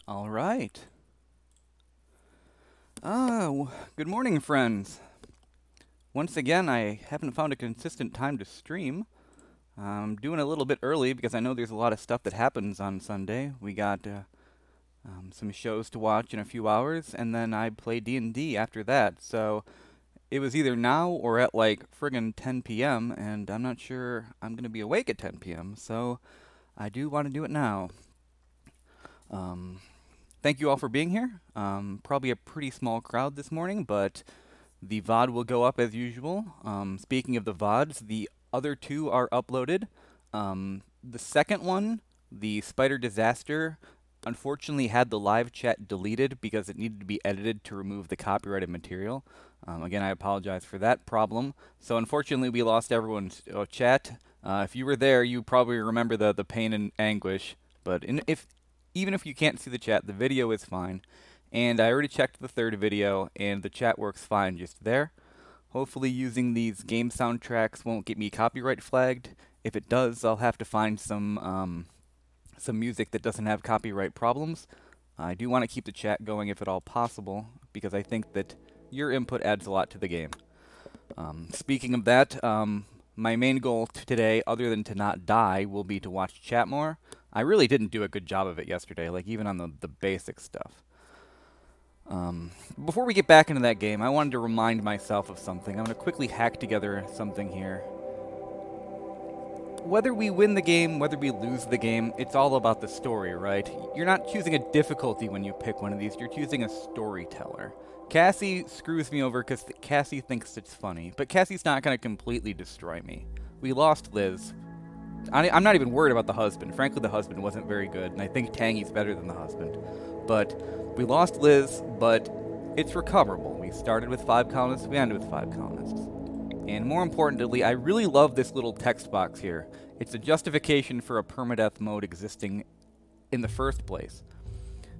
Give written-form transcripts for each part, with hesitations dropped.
All right. Good morning, friends. Once again, I haven't found a consistent time to stream. I'm doing a little bit early because I know there's a lot of stuff that happens on Sunday. We got some shows to watch in a few hours, and then I play D&D after that. So it was either now or at like friggin' 10 p.m., and I'm not sure I'm going to be awake at 10 p.m., so I do want to do it now. Thank you all for being here. Probably a pretty small crowd this morning, but the VOD will go up as usual. Speaking of the VODs, the other two are uploaded. The second one, the Spider Disaster, unfortunately had the live chat deleted because it needed to be edited to remove the copyrighted material. Again, I apologize for that problem. So unfortunately, we lost everyone's chat. If you were there, you probably remember the pain and anguish. But even if you can't see the chat, the video is fine. And I already checked the third video, and the chat works fine just there. Hopefully using these game soundtracks won't get me copyright flagged. If it does, I'll have to find some music that doesn't have copyright problems. I do want to keep the chat going if at all possible, because I think that your input adds a lot to the game. Speaking of that, my main goal today, other than to not die, will be to watch chat more. I really didn't do a good job of it yesterday, like even on the basic stuff. Before we get back into that game, I wanted to remind myself of something. I'm going to quickly hack together something here. whether we win the game, whether we lose the game, it's all about the story, right? You're not choosing a difficulty when you pick one of these, you're choosing a storyteller. Cassie screws me over because Cassie thinks it's funny, but Cassie's not going to completely destroy me. We lost Liz. I'm not even worried about the husband. Frankly, the husband wasn't very good, and I think Tangy's better than the husband. But we lost Liz, but it's recoverable. We started with 5 colonists, we ended with 5 colonists. And more importantly, I really love this little text box here. It's a justification for a permadeath mode existing in the first place.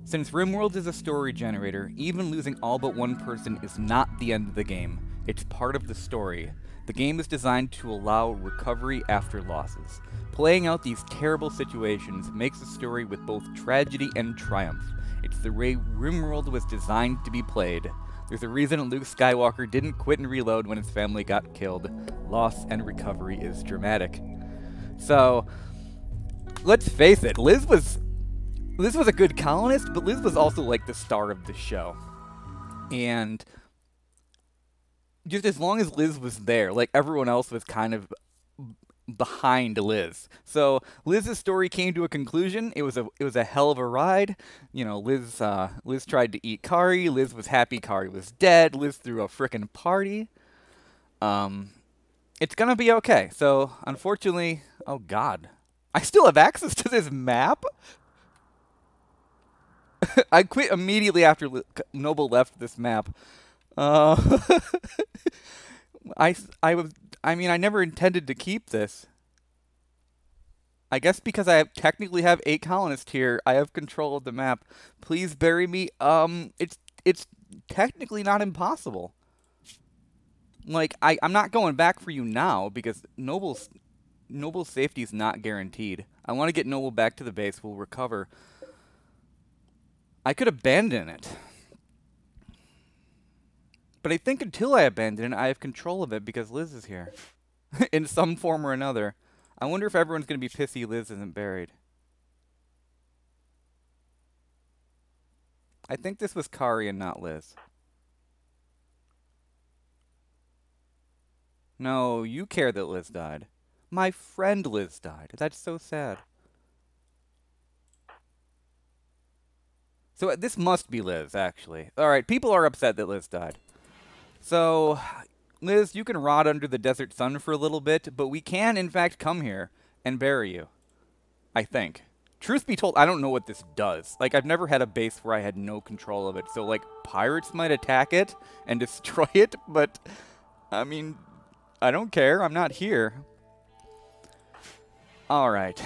Since Rimworld is a story generator, even losing all but one person is not the end of the game. It's part of the story. The game is designed to allow recovery after losses. Playing out these terrible situations makes a story with both tragedy and triumph. It's the way Rimworld was designed to be played. There's a reason Luke Skywalker didn't quit and reload when his family got killed. Loss and recovery is dramatic. So, let's face it, Liz was a good colonist, but Liz was also like the star of the show. And just as long as Liz was there, like everyone else was kind of behind Liz. So Liz's story came to a conclusion. It was a hell of a ride. You know, Liz tried to eat Kari. Liz was happy Kari was dead. Liz threw a frickin' party. It's gonna be okay. So unfortunately, oh god, I still have access to this map. I quit immediately after Noble left this map. I mean, I never intended to keep this. I guess because I technically have 8 colonists here, I have control of the map. Please bury me. It's technically not impossible. Like, I'm not going back for you now because Noble's safety is not guaranteed. I want to get Noble back to the base. We'll recover. I could abandon it. But I think until I abandon it, I have control of it because Liz is here. In some form or another. I wonder if everyone's going to be pissy Liz isn't buried. I think this was Kari and not Liz. No, you care that Liz died. My friend Liz died. That's so sad. So this must be Liz, actually. Alright, people are upset that Liz died. So, Liz, you can rot under the desert sun for a little bit, but we can, in fact, come here and bury you. I think. Truth be told, I don't know what this does. Like, I've never had a base where I had no control of it. So, like, pirates might attack it and destroy it, but, I mean, I don't care. I'm not here. Alright.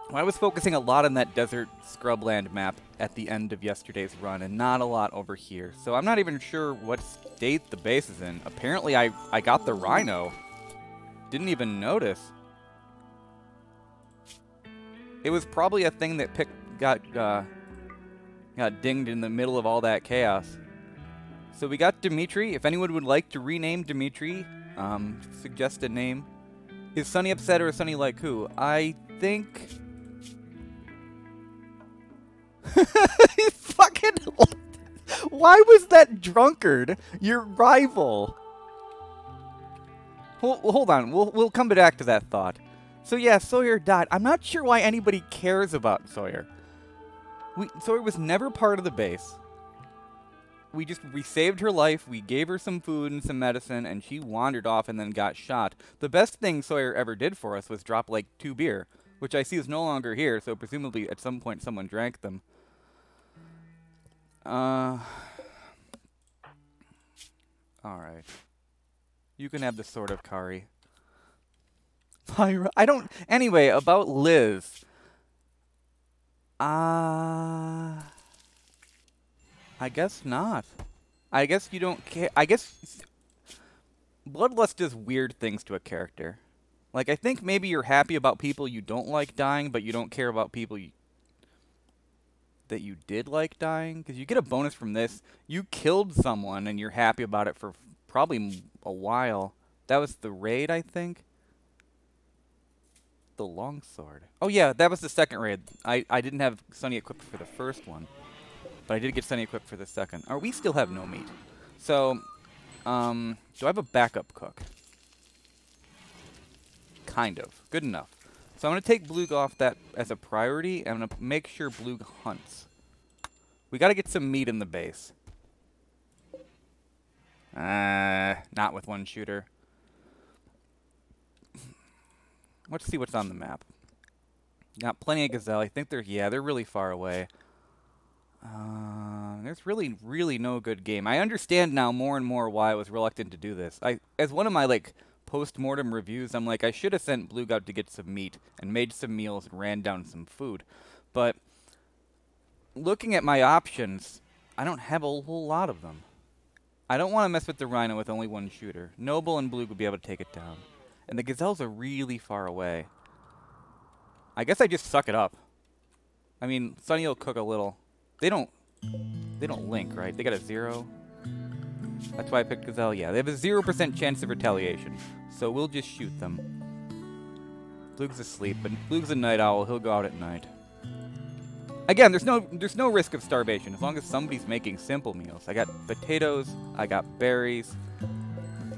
Well, I was focusing a lot on that desert scrubland map at the end of yesterday's run, and not a lot over here. So I'm not even sure what state the base is in. Apparently I got the rhino. Didn't even notice. It was probably a thing that got dinged in the middle of all that chaos. So we got Dimitri. If anyone would like to rename Dimitri, suggest a name. Is Sunny upset or is Sunny like who? I think... Fucking... Why was that drunkard your rival? Hold on. We'll come back to that thought. So yeah, Sawyer died. I'm not sure why anybody cares about Sawyer. Sawyer was never part of the base. We saved her life, we gave her some food and some medicine, and she wandered off and then got shot. The best thing Sawyer ever did for us was drop, like, 2 beer, which I see is no longer here, so presumably at some point someone drank them. Alright. You can have the sword of Kari. I don't... Anyway, about Liz. I guess not. I guess you don't care. I guess Bloodlust does weird things to a character. Like, I think maybe you're happy about people you don't like dying, but you don't care about people that you did like dying. Because you get a bonus from this. You killed someone, and you're happy about it for probably a while. That was the raid, I think. The longsword. Oh, yeah, that was the second raid. I didn't have Sunny equipped for the first one. But I did get Sunny equipped for the second. Or we still have no meat. So, do I have a backup cook? Kind of. Good enough. So I'm going to take Blug off that as a priority. I'm going to make sure Blug hunts. We got to get some meat in the base. Not with one shooter. Let's see what's on the map. Got plenty of gazelle. I think they're really far away. There's really no good game. I understand now more and more why I was reluctant to do this. As one of my like post-mortem reviews, I'm like, I should have sent Blug out to get some meat and made some meals and ran down some food. But looking at my options, I don't have a whole lot of them. I don't want to mess with the rhino with only one shooter. Noble and Blug would be able to take it down. And the gazelles are really far away. I guess I just suck it up. I mean, Sunny will cook a little. They don't link, right? They got a 0. That's why I picked gazelle. Yeah, they have a 0% chance of retaliation. So we'll just shoot them. Blug's asleep, but Blug's a night owl. He'll go out at night. Again, there's no risk of starvation as long as somebody's making simple meals. I got potatoes, I got berries,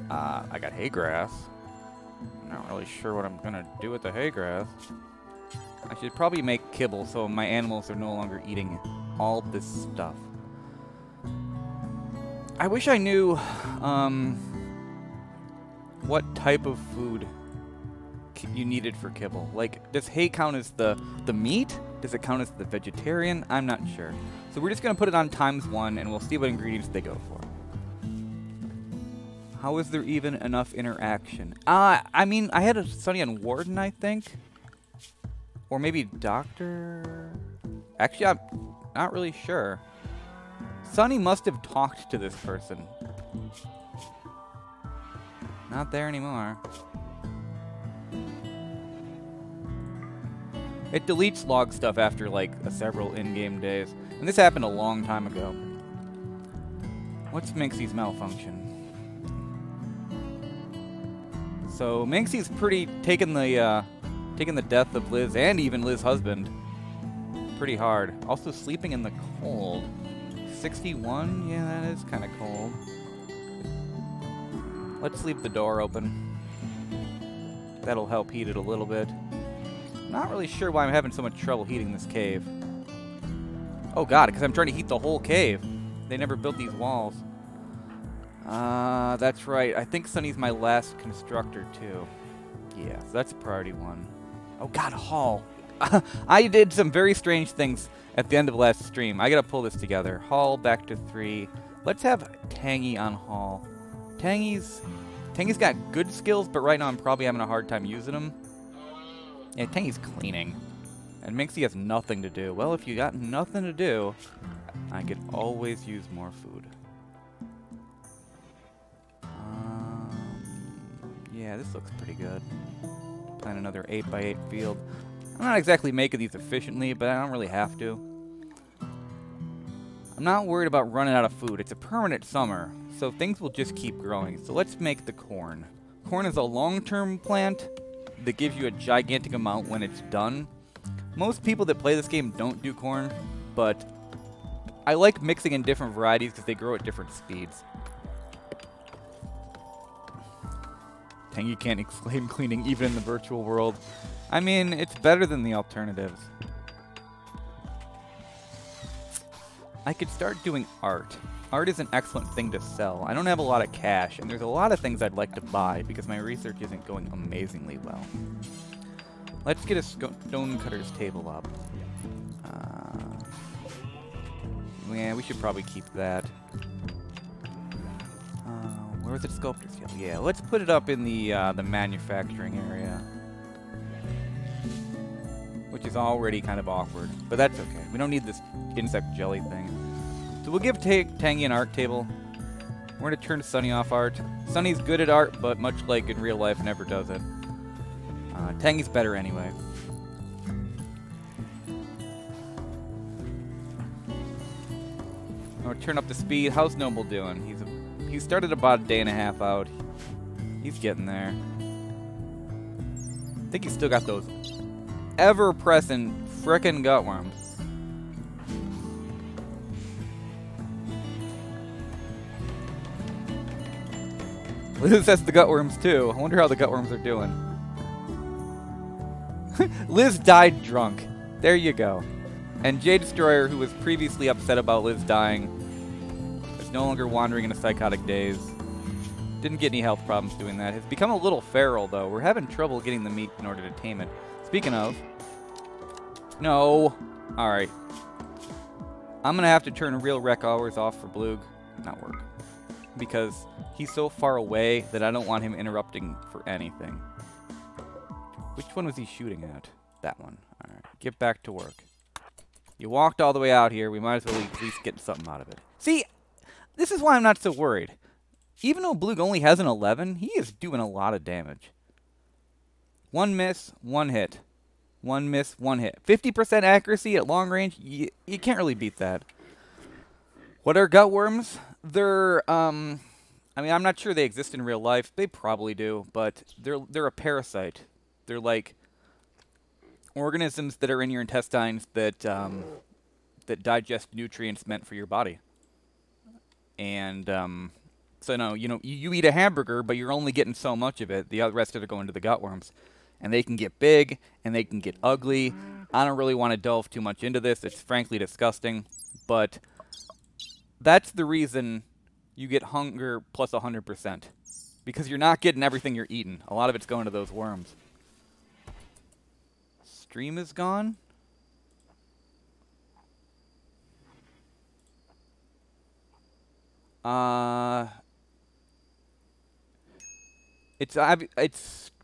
I got hay grass. I'm not really sure what I'm gonna do with the hay grass. I should probably make kibble so my animals are no longer eating all this stuff. I wish I knew what type of food you needed for kibble. Like, does hay count as the meat? Does it count as the vegetarian? I'm not sure. So we're just going to put it on ×1 and we'll see what ingredients they go for. How is there even enough interaction? I mean, I had a Sunny on Warden, I think. Or maybe Doctor? Actually, I'm not really sure. Sunny must have talked to this person. Not there anymore. It deletes log stuff after, like, several in-game days. And this happened a long time ago. What's Minxie's malfunction? So, Minxie's pretty taking the death of Liz and even Liz's husband pretty hard. Also sleeping in the cold. 61? Yeah, that is kind of cold. Let's leave the door open. That'll help heat it a little bit. Not really sure why I'm having so much trouble heating this cave. Oh god, because I'm trying to heat the whole cave. They never built these walls. That's right. I think Sunny's my last constructor, too. Yeah, so that's a priority 1. Oh god, Hall. I did some very strange things at the end of last stream. I gotta pull this together. Hall back to 3. Let's have Tangy on Hall. Tangy's got good skills, but right now I'm probably having a hard time using them. Yeah, Tangy's cleaning. And Minxie has nothing to do. Well, if you got nothing to do, I could always use more food. Yeah, this looks pretty good. Plant another 8x8 field. I'm not exactly making these efficiently, but I don't really have to. I'm not worried about running out of food. It's a permanent summer, so things will just keep growing. So let's make the corn. Corn is a long-term plant that gives you a gigantic amount when it's done. Most people that play this game don't do corn, but I like mixing in different varieties because they grow at different speeds. Tangy can't exclaim cleaning even in the virtual world. I mean, it's better than the alternatives. I could start doing art. Art is an excellent thing to sell. I don't have a lot of cash, and there's a lot of things I'd like to buy because my research isn't going amazingly well. Let's get a stonecutter's table up. Yeah, we should probably keep that. Where's it? Sculptor's table. Yeah, let's put it up in the manufacturing area. Which is already kind of awkward, but that's okay. We don't need this insect jelly thing. So we'll give Tangy an art table. We're going to turn Sunny off art. Sunny's good at art, but much like in real life, never does it. Tangy's better anyway. I'll turn up the speed. How's Noble doing? He started about a day and a half out. He's getting there. I think he's still got those ever-present frickin' gutworms. Liz has the gutworms too. I wonder how the gutworms are doing. Liz died drunk. There you go. And Jade Destroyer, who was previously upset about Liz dying, is no longer wandering in a psychotic daze. Didn't get any health problems doing that. Has become a little feral, though. We're having trouble getting the meat in order to tame it. Speaking of... No. Alright. I'm going to have to turn real rec hours off for Bloog. Not work. Because he's so far away that I don't want him interrupting for anything. Which one was he shooting at? That one. Alright. Get back to work. You walked all the way out here. We might as well at least get something out of it. See, this is why I'm not so worried. Even though Bloog only has an 11, he is doing a lot of damage. 1 miss, 1 hit. 1 miss, 1 hit. 50% accuracy at long range, you can't really beat that. What are gutworms? They're, I mean, I'm not sure they exist in real life. They probably do, but they're a parasite. They're like organisms that are in your intestines that, that digest nutrients meant for your body. And, so no, you eat a hamburger, but you're only getting so much of it. The rest of it going to the gutworms. And they can get big, and they can get ugly. I don't really want to delve too much into this. It's frankly disgusting. But that's the reason you get hunger plus 100%. Because you're not getting everything you're eating. A lot of it's going to those worms. Stream is gone.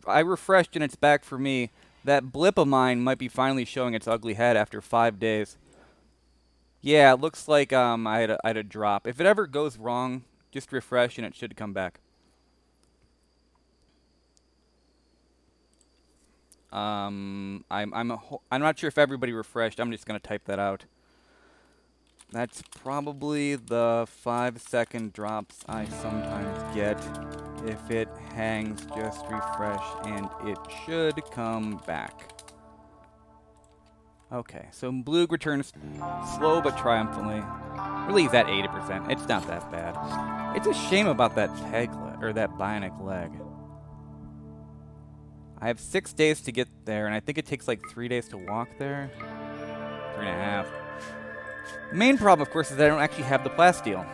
I refreshed and it's back for me. That blip of mine might be finally showing its ugly head after 5 days. Yeah, it looks like I had a drop. If it ever goes wrong, just refresh and it should come back. I'm not sure if everybody refreshed. I'm just gonna type that out. That's probably the 5-second drops I sometimes get. If it hangs, just refresh and it should come back. Okay, so Bloog returns slow but triumphantly. Really, he's at 80%. It's not that bad. It's a shame about that peg leg, or that bionic leg. I have 6 days to get there, and I think it takes like 3 days to walk there. 3.5. The main problem, of course, is that I don't actually have the plasteel.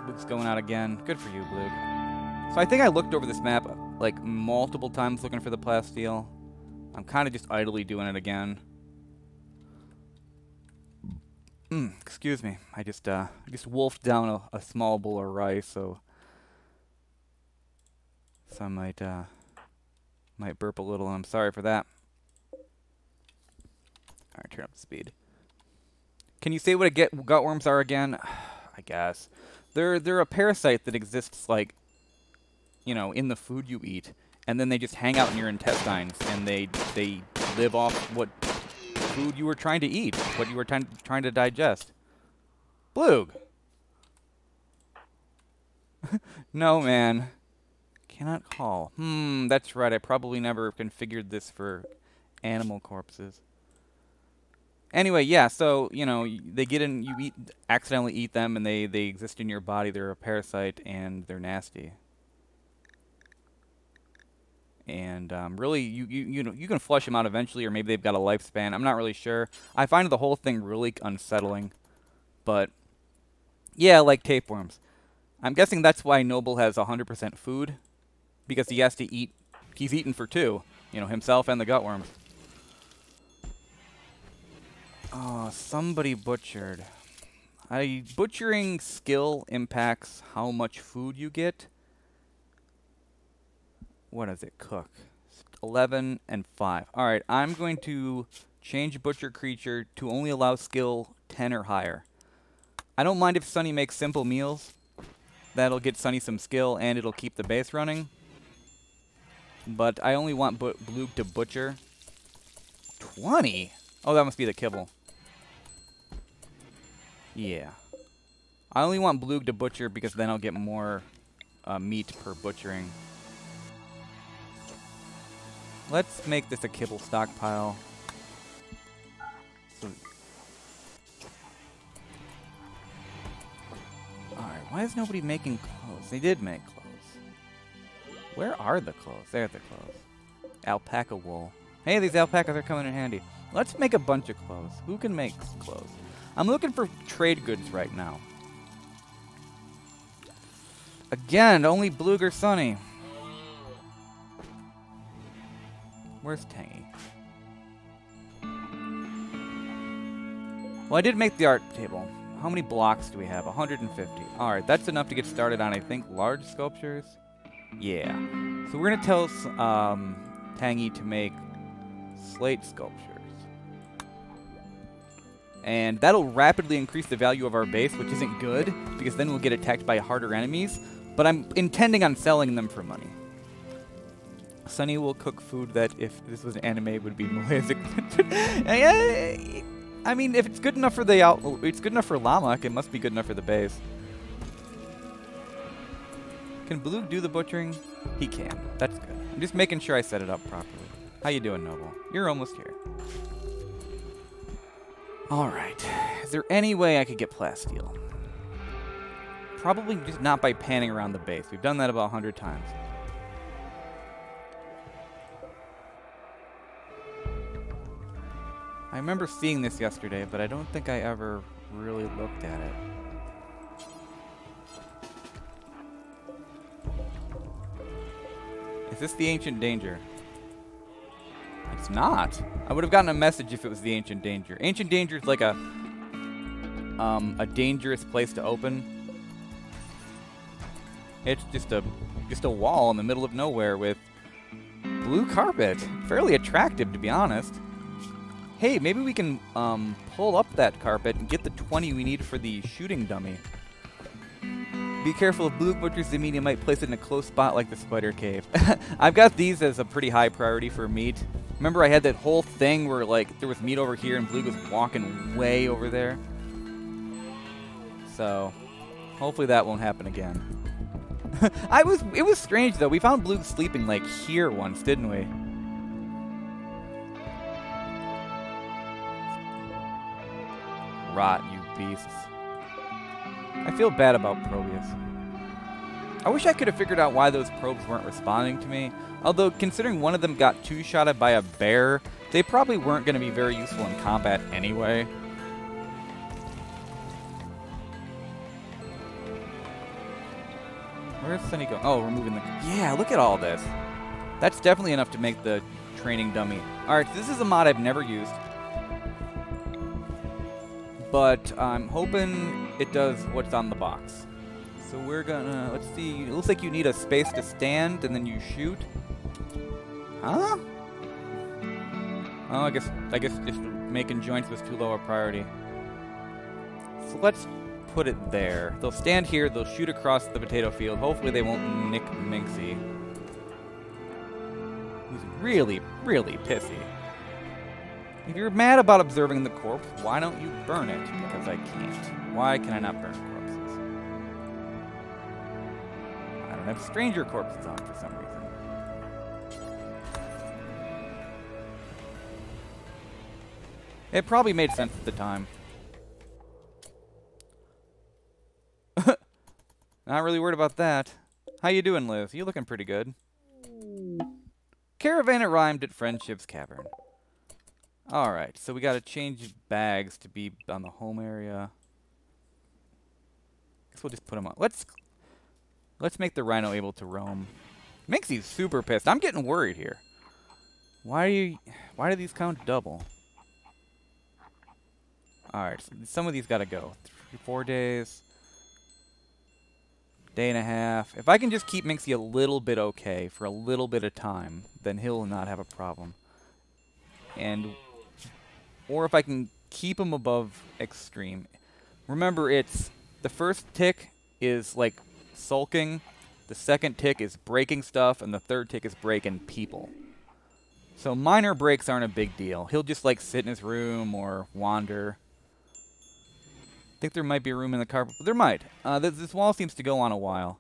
Bloog's going out again. Good for you, Bloog. So I think I looked over this map like multiple times looking for the plasteel. I'm kind of just idly doing it again. Excuse me. I just wolfed down a small bowl of rice, so I might burp a little. I'm sorry for that. All right, turn up the speed. Can you say what gutworms are again? I guess they're a parasite that exists like, in the food you eat, and then they just hang out in your intestines, and they live off what food you were trying to eat, what you were trying to digest. Bloog. No, man. Cannot call. That's right. I probably never configured this for animal corpses. Anyway, yeah, so, they get in, accidentally eat them, and they exist in your body. They're a parasite, and they're nasty. And really, you can flush them out eventually, or maybe they've got a lifespan. I'm not really sure. I find the whole thing really unsettling. But, yeah, like tapeworms. I'm guessing that's why Noble has 100% food, because he has to eat. He's eaten for 2, himself and the gutworms. Oh, somebody butchered. Butchering skill impacts how much food you get. What does it cook? 11 and 5. Alright, I'm going to change butcher creature to only allow skill 10 or higher. I don't mind if Sunny makes simple meals. That'll get Sunny some skill and it'll keep the base running. But I only want Bloog to butcher. 20? Oh, that must be the kibble. Yeah. I only want Bloog to butcher because then I'll get more meat per butchering. Let's make this a kibble stockpile. So, alright, why is nobody making clothes? They did make clothes. Where are the clothes? There are the clothes. alpaca wool. Hey, these alpacas are coming in handy. Let's make a bunch of clothes. Who can make clothes? I'm looking for trade goods right now. Again, only Blug or Sunny. Where's Tangy? Well, I did make the art table. How many blocks do we have? 150. Alright, that's enough to get started on, I think, large sculptures. Yeah. So we're going to tell Tangy to make slate sculptures. And that'll rapidly increase the value of our base, which isn't good, because then we'll get attacked by harder enemies. But I'm intending on selling them for money. Sunny will cook food that, if this was an anime, would be Malaysian. I mean, if it's good enough for it's good enough for Lamak, it must be good enough for the base. Can Blug do the butchering? He can. That's good. I'm just making sure I set it up properly. How you doing, Noble? You're almost here. Alright. Is there any way I could get plasteel? Probably just not by panning around the base. We've done that about 100 times. I remember seeing this yesterday, but I don't think I ever really looked at it. Is this the Ancient Danger? It's not. I would have gotten a message if it was the Ancient Danger. Ancient Danger is like a dangerous place to open. It's just a wall in the middle of nowhere with blue carpet. Fairly attractive, to be honest. Hey, maybe we can pull up that carpet and get the 20 we need for the shooting dummy. Be careful if Blug butchers the meat, you might place it in a close spot like the spider cave. I've got these as a pretty high priority for meat. Remember I had that whole thing where like there was meat over here and Blug was walking way over there? So, hopefully that won't happen again. It was strange though. We found Blug sleeping like here once, didn't we? Rot, you beasts. I feel bad about Proteus. I wish I could have figured out why those probes weren't responding to me. Although, considering one of them got two-shotted by a bear, they probably weren't going to be very useful in combat anyway. Where's Sunny going? Oh, removing the... Yeah, look at all this. That's definitely enough to make the training dummy. Alright, so this is a mod I've never used. But I'm hoping it does what's on the box. So we're gonna, let's see, it looks like you need a space to stand and then you shoot. Huh? Oh, I guess just making joints was too low a priority. So let's put it there. They'll stand here, they'll shoot across the potato field. Hopefully they won't nick Minxie, who's really, really pissy. If you're mad about observing the corpse, why don't you burn it? Because I can't. Why can I not burn corpses? I don't have stranger corpses on for some reason. It probably made sense at the time. Not really worried about that. How you doing, Liz? You looking pretty good. Caravan arrived at Friendship's Cavern. Alright, so we gotta change bags to be on the home area. Guess we'll just put them on. Let's make the rhino able to roam. Makes you super pissed. I'm getting worried here. Why do these count double? Alright, so some of these gotta go. 4 days. Day and a half. If I can just keep Minxie a little bit okay for a little bit of time, then he'll not have a problem. Or if I can keep him above extreme. Remember, it's the first tick is like sulking, the second tick is breaking stuff, and the third tick is breaking people. So minor breaks aren't a big deal. He'll just like sit in his room or wander. I think there might be a room in the carpet. There might. This wall seems to go on a while.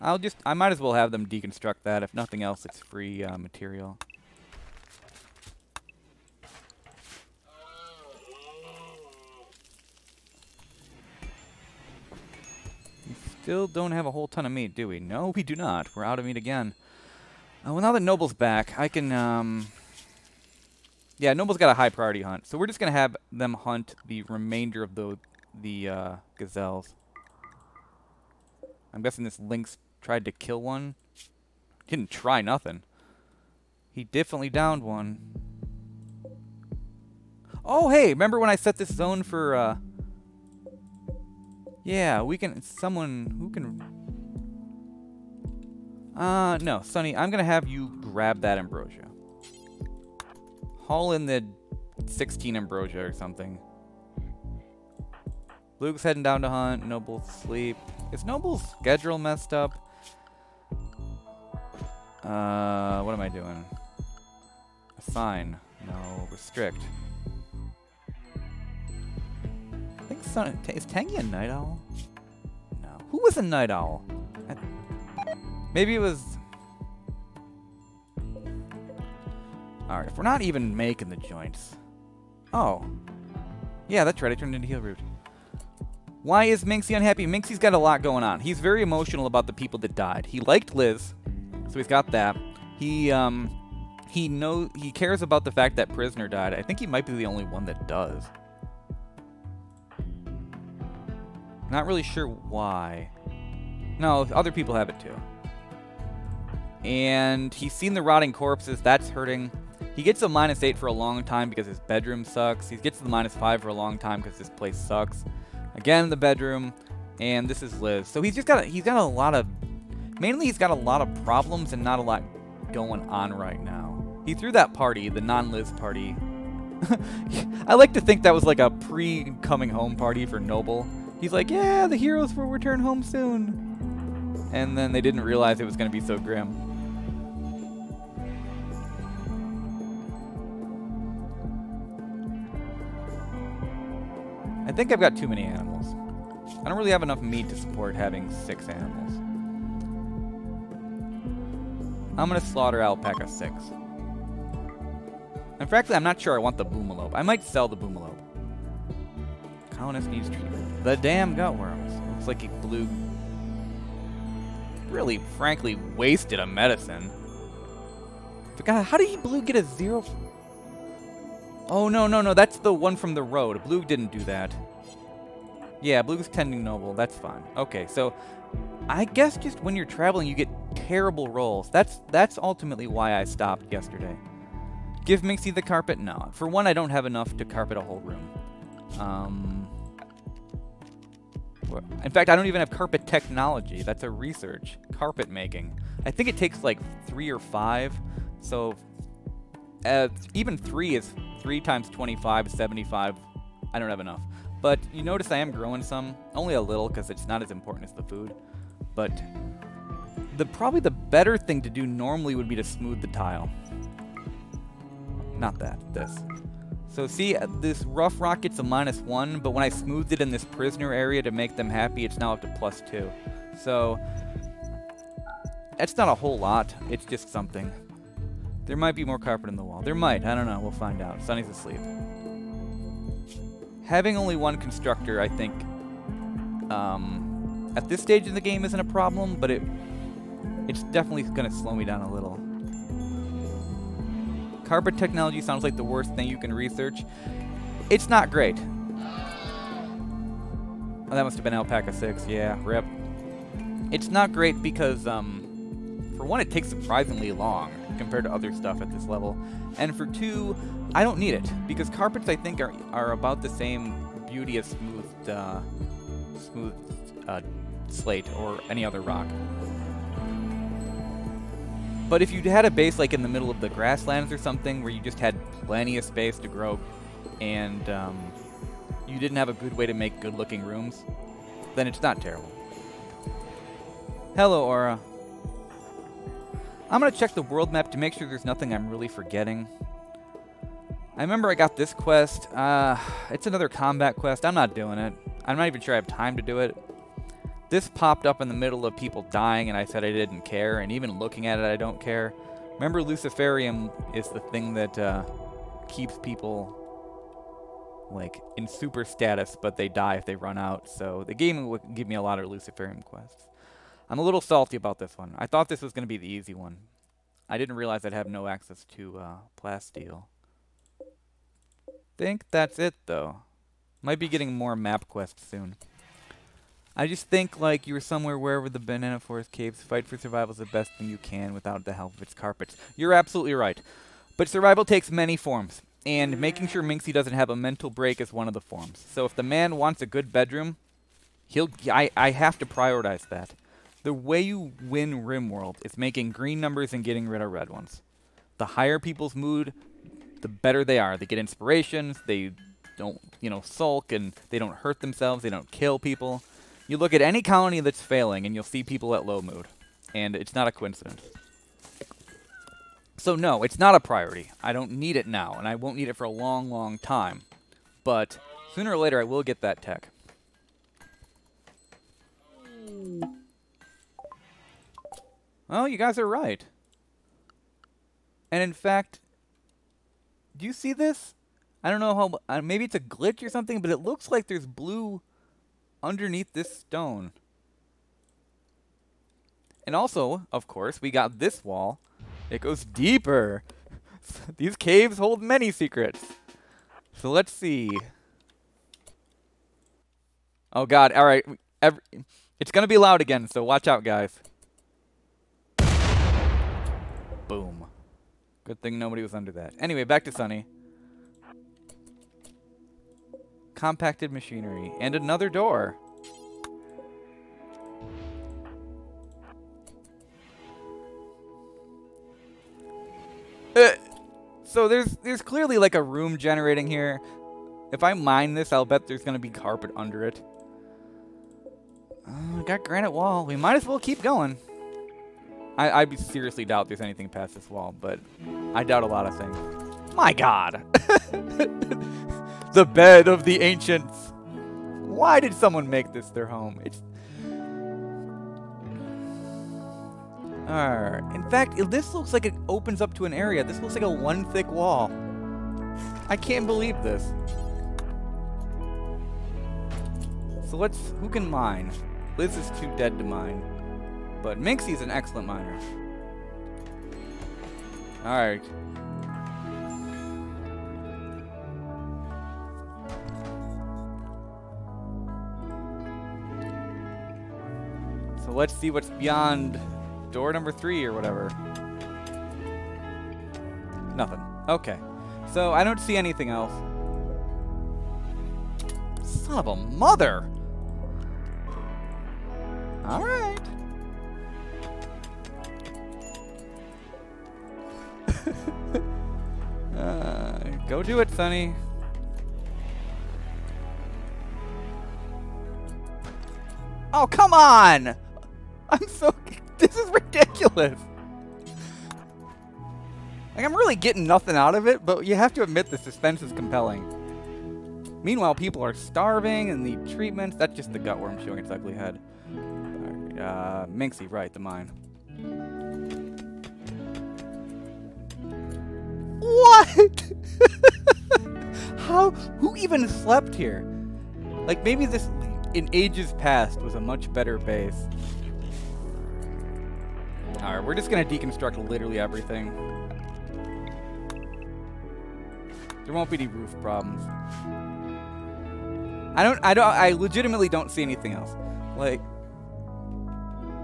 I might as well have them deconstruct that. If nothing else, it's free material. Still don't have a whole ton of meat, do we? No, we do not. We're out of meat again. Well, now that Noble's back, I can, yeah, Noble's got a high priority hunt. So we're just going to have them hunt the remainder of the gazelles. I'm guessing this lynx tried to kill one. Didn't try nothing. He definitely downed one. Oh, hey, remember when I set this zone for, yeah, we can, someone who can... no, Sonny, I'm gonna have you grab that ambrosia. Haul in the 16 ambrosia or something. Luke's heading down to hunt. Noble's asleep. Is Noble's schedule messed up? What am I doing? Assign. No, restrict. I think is Tangy a night owl? No. Who was a night owl? Maybe it was... Alright, if we're not even making the joints... Oh. Yeah, that's right, I turned into heel root. Why is Minxie unhappy? Minxie's got a lot going on. He's very emotional about the people that died. He liked Liz, so he's got that. He cares about the fact that Prisoner died. I think he might be the only one that does. Not really sure why. No, other people have it too. And he's seen the rotting corpses. That's hurting. He gets a -8 for a long time because his bedroom sucks. He gets the -5 for a long time because this place sucks. Again, the bedroom, and this is Liz. So he's got a lot of, mainly he's got a lot of problems and not a lot going on right now. He threw that party, the non-Liz party. I like to think that was like a pre-coming home party for Noble. He's like, yeah, the heroes will return home soon. And then they didn't realize it was going to be so grim. I think I've got too many animals. I don't really have enough meat to support having 6 animals. I'm going to slaughter alpaca 6. And frankly, I'm not sure I want the boomalope. I might sell the boomalope. Colonist needs treatment. The damn gutworms. Looks like he blew... really, frankly, wasted a medicine. But God, how did he Blue get a 0... Oh, no, that's the one from the road. Blue didn't do that. Yeah, Blue's tending Noble. That's fine. Okay, so I guess just when you're traveling, you get terrible rolls. That's ultimately why I stopped yesterday. Give Minxie the carpet? No. For one, I don't have enough to carpet a whole room. In fact, I don't even have carpet technology. That's a research. Carpet making. I think it takes like 3 or 5. So even 3 is 3 times 25, 75. I don't have enough. But you notice I am growing some. Only a little because it's not as important as the food. But probably the better thing to do normally would be to smooth the tile. Not that. This. So see, this rough rock gets a -1, but when I smoothed it in this prisoner area to make them happy, it's now up to +2. So that's not a whole lot. It's just something. There might be more carpet in the wall. There might. I don't know. We'll find out. Sunny's asleep. Having only 1 constructor, I think, at this stage of the game isn't a problem, but it's definitely going to slow me down a little. Carpet technology sounds like the worst thing you can research. It's not great. Oh, that must have been Alpaca 6. Yeah, rip. It's not great because, for one, it takes surprisingly long compared to other stuff at this level. And for 2, I don't need it, because carpets, I think, are about the same beauty as smooth slate or any other rock. But if you had a base like in the middle of the grasslands or something where you just had plenty of space to grow and you didn't have a good way to make good-looking rooms, then it's not terrible. Hello, Aura. I'm going to check the world map to make sure there's nothing I'm really forgetting. I remember I got this quest. It's another combat quest. I'm not doing it. I'm not even sure I have time to do it. This popped up in the middle of people dying, and I said I didn't care, and even looking at it, I don't care. Remember, Luciferium is the thing that keeps people like in super status, but they die if they run out. So the game will give me a lot of Luciferium quests. I'm a little salty about this one. I thought this was going to be the easy one. I didn't realize I'd have no access to Plasteel. Think that's it though. Might be getting more map quests soon. I just think like you're somewhere wherever the banana forest caves. Fight for survival is the best thing you can without the help of its carpets. You're absolutely right. But survival takes many forms. And making sure Minxie doesn't have a mental break is one of the forms. So if the man wants a good bedroom, I have to prioritize that. The way you win Rimworld is making green numbers and getting rid of red ones. The higher people's mood, the better they are. They get inspirations, they don't, sulk, and they don't hurt themselves, they don't kill people. You look at any colony that's failing, and you'll see people at low mood. And it's not a coincidence. So no, it's not a priority. I don't need it now, and I won't need it for a long, long time. But sooner or later, I will get that tech. Well, you guys are right. And in fact, do you see this? I don't know how, maybe it's a glitch or something, but it looks like there's blue underneath this stone. And also, of course, we got this wall. It goes deeper. These caves hold many secrets. So let's see. Oh god, alright. It's gonna be loud again, so watch out, guys. Boom. Good thing nobody was under that. Anyway, back to Sunny. Compacted machinery. And another door. So there's clearly like a room generating here. If I mine this, I'll bet there's going to be carpet under it. I got granite wall. We might as well keep going. I seriously doubt there's anything past this wall, but I doubt a lot of things. My god! The bed of the ancients. Why did someone make this their home? It's... In fact, this looks like it opens up to an area. This looks like a one thick wall. I can't believe this. So who can mine? Liz is too dead to mine. But Minxie's an excellent miner. Alright. So let's see what's beyond door number 3 or whatever. Nothing. Okay. So I don't see anything else. Son of a mother! Alright. Go do it, Sonny. Oh, come on! I'm so... This is ridiculous! Like, I'm really getting nothing out of it, but you have to admit the suspense is compelling. Meanwhile, people are starving and need treatments. That's just the gutworm showing its ugly head. Minxie, right, the mine. What? How? Who even slept here? Like, maybe this, in ages past, was a much better base. Alright, we're just gonna deconstruct literally everything. There won't be any roof problems. I legitimately don't see anything else. Like,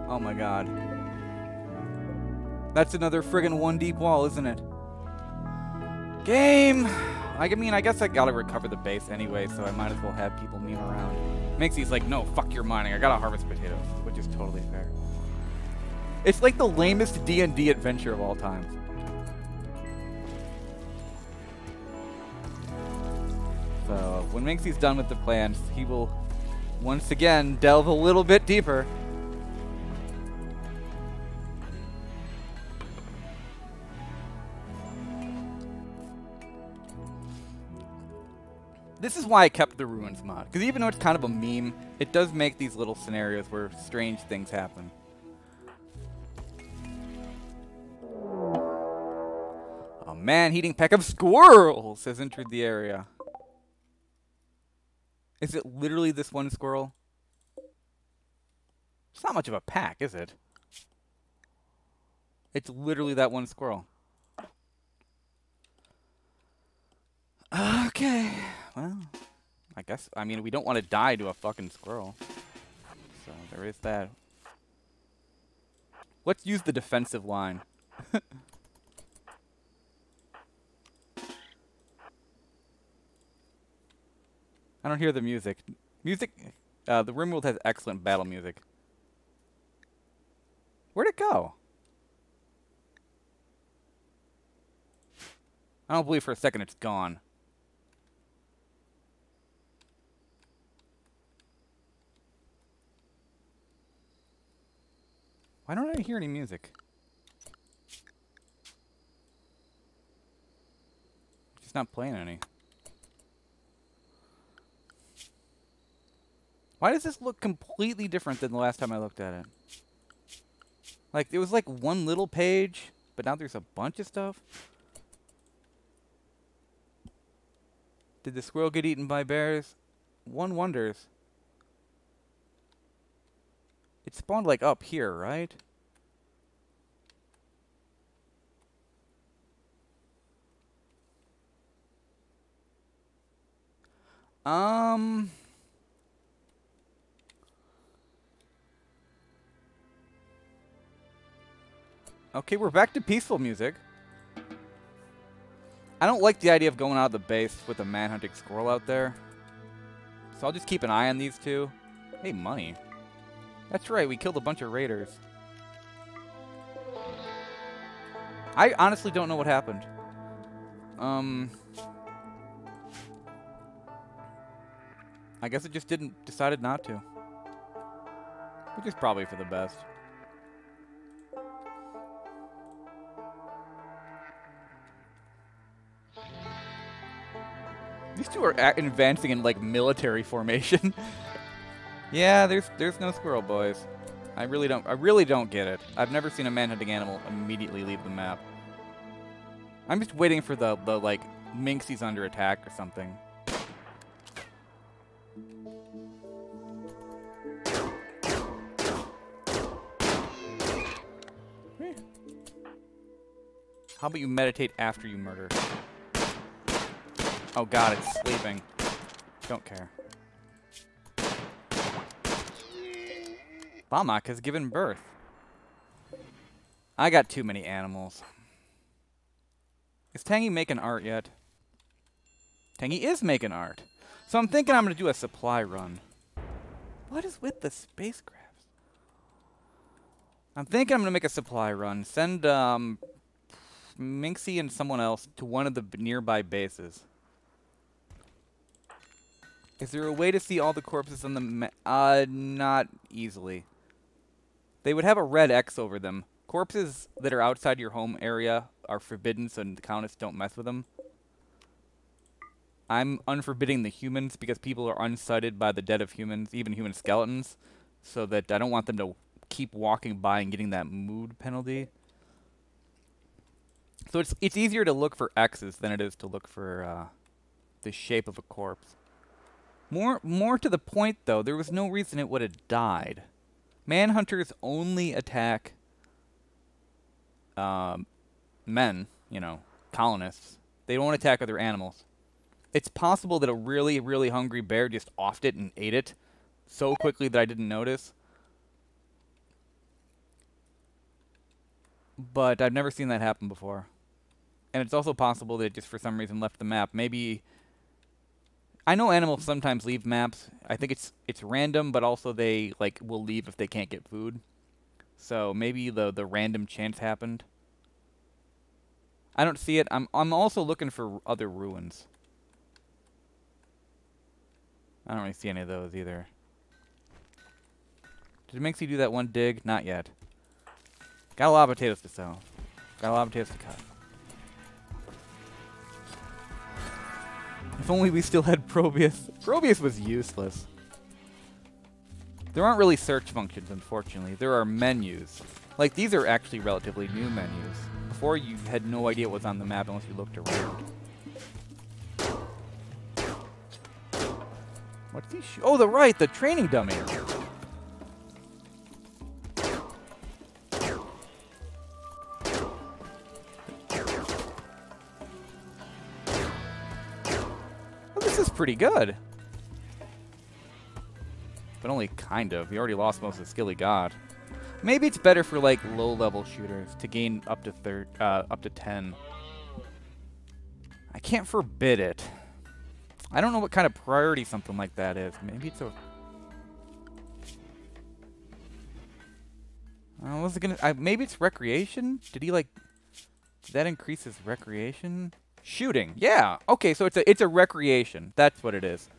oh my god. That's another friggin' one deep wall, isn't it? Game! I mean, I guess I gotta recover the base anyway, so I might as well have people meme around. Minxie's like, no, fuck your mining, I gotta harvest potatoes, which is totally fair. It's like the lamest D&D adventure of all time. So, when Minxie's done with the plans, he will once again delve a little bit deeper. This is why I kept the Ruins mod, because even though it's kind of a meme, it does make these little scenarios where strange things happen. A man-eating pack of squirrels has entered the area. Is it literally this one squirrel? It's not much of a pack, is it? It's literally that one squirrel. Okay. Well, I mean, we don't want to die to a fucking squirrel. So there is that. Let's use the defensive line. I don't hear the music. The Rimworld has excellent battle music. Where'd it go? I don't believe for a second it's gone. Why don't I hear any music? It's not playing any. Why does this look completely different than the last time I looked at it? Like, it was like one little page, but now there's a bunch of stuff. Did the squirrel get eaten by bears? One wonders. It spawned like up here, right? Okay, we're back to peaceful music. I don't like the idea of going out of the base with a manhunting squirrel out there. So I'll just keep an eye on these two. Hey, money. That's right, we killed a bunch of raiders. I honestly don't know what happened. I guess it just decided not to. Which is probably for the best. These two are advancing in like military formation. Yeah, there's no squirrel, boys. I really don't get it. I've never seen a manhunting animal immediately leave the map. I'm just waiting for the like Minxie's under attack or something. How about you meditate after you murder? Oh god, it's sleeping. Don't care. Bamak has given birth. I got too many animals. Is Tangy making art yet? Tangy is making art. So I'm thinking I'm going to do a supply run. What is with the spacecrafts? I'm thinking I'm going to make a supply run. Send Minxie and someone else to one of the nearby bases. Is there a way to see all the corpses on the map? Not easily. They would have a red X over them. Corpses that are outside your home area are forbidden, so the Countess don't mess with them. I'm unforbidding the humans because people are unsighted by the dead of humans, even human skeletons, so that I don't want them to keep walking by and getting that mood penalty. So it's easier to look for X's than it is to look for the shape of a corpse. More to the point, though, there was no reason it would have died. Manhunters only attack men, you know, colonists. They don't attack other animals. It's possible that a really, really hungry bear just offed it and ate it so quickly that I didn't notice. But I've never seen that happen before. And it's also possible that it just for some reason left the map. Maybe... I know animals sometimes leave maps. I think it's random, but also they like will leave if they can't get food. So maybe the random chance happened. I don't see it. I'm also looking for other ruins. I don't really see any of those either. Did Minxie do that one dig? Not yet. Got a lot of potatoes to sell. Got a lot of potatoes to cut. If only we still had Probius. Probius was useless. There aren't really search functions, unfortunately. There are menus. Like, these are actually relatively new menus. Before, you had no idea what was on the map unless you looked around. What's he Oh, the training dummy. Well, this is pretty good. But only kind of. He already lost most of the skill he got. Maybe it's better for like low-level shooters to gain up to 10. I can't forbid it. I don't know what kind of priority something like that is. Maybe it's a... was it gonna... maybe it's recreation? Did he like... Did that increase his recreation? Shooting. Yeah. Okay, so it's a recreation. That's what it is.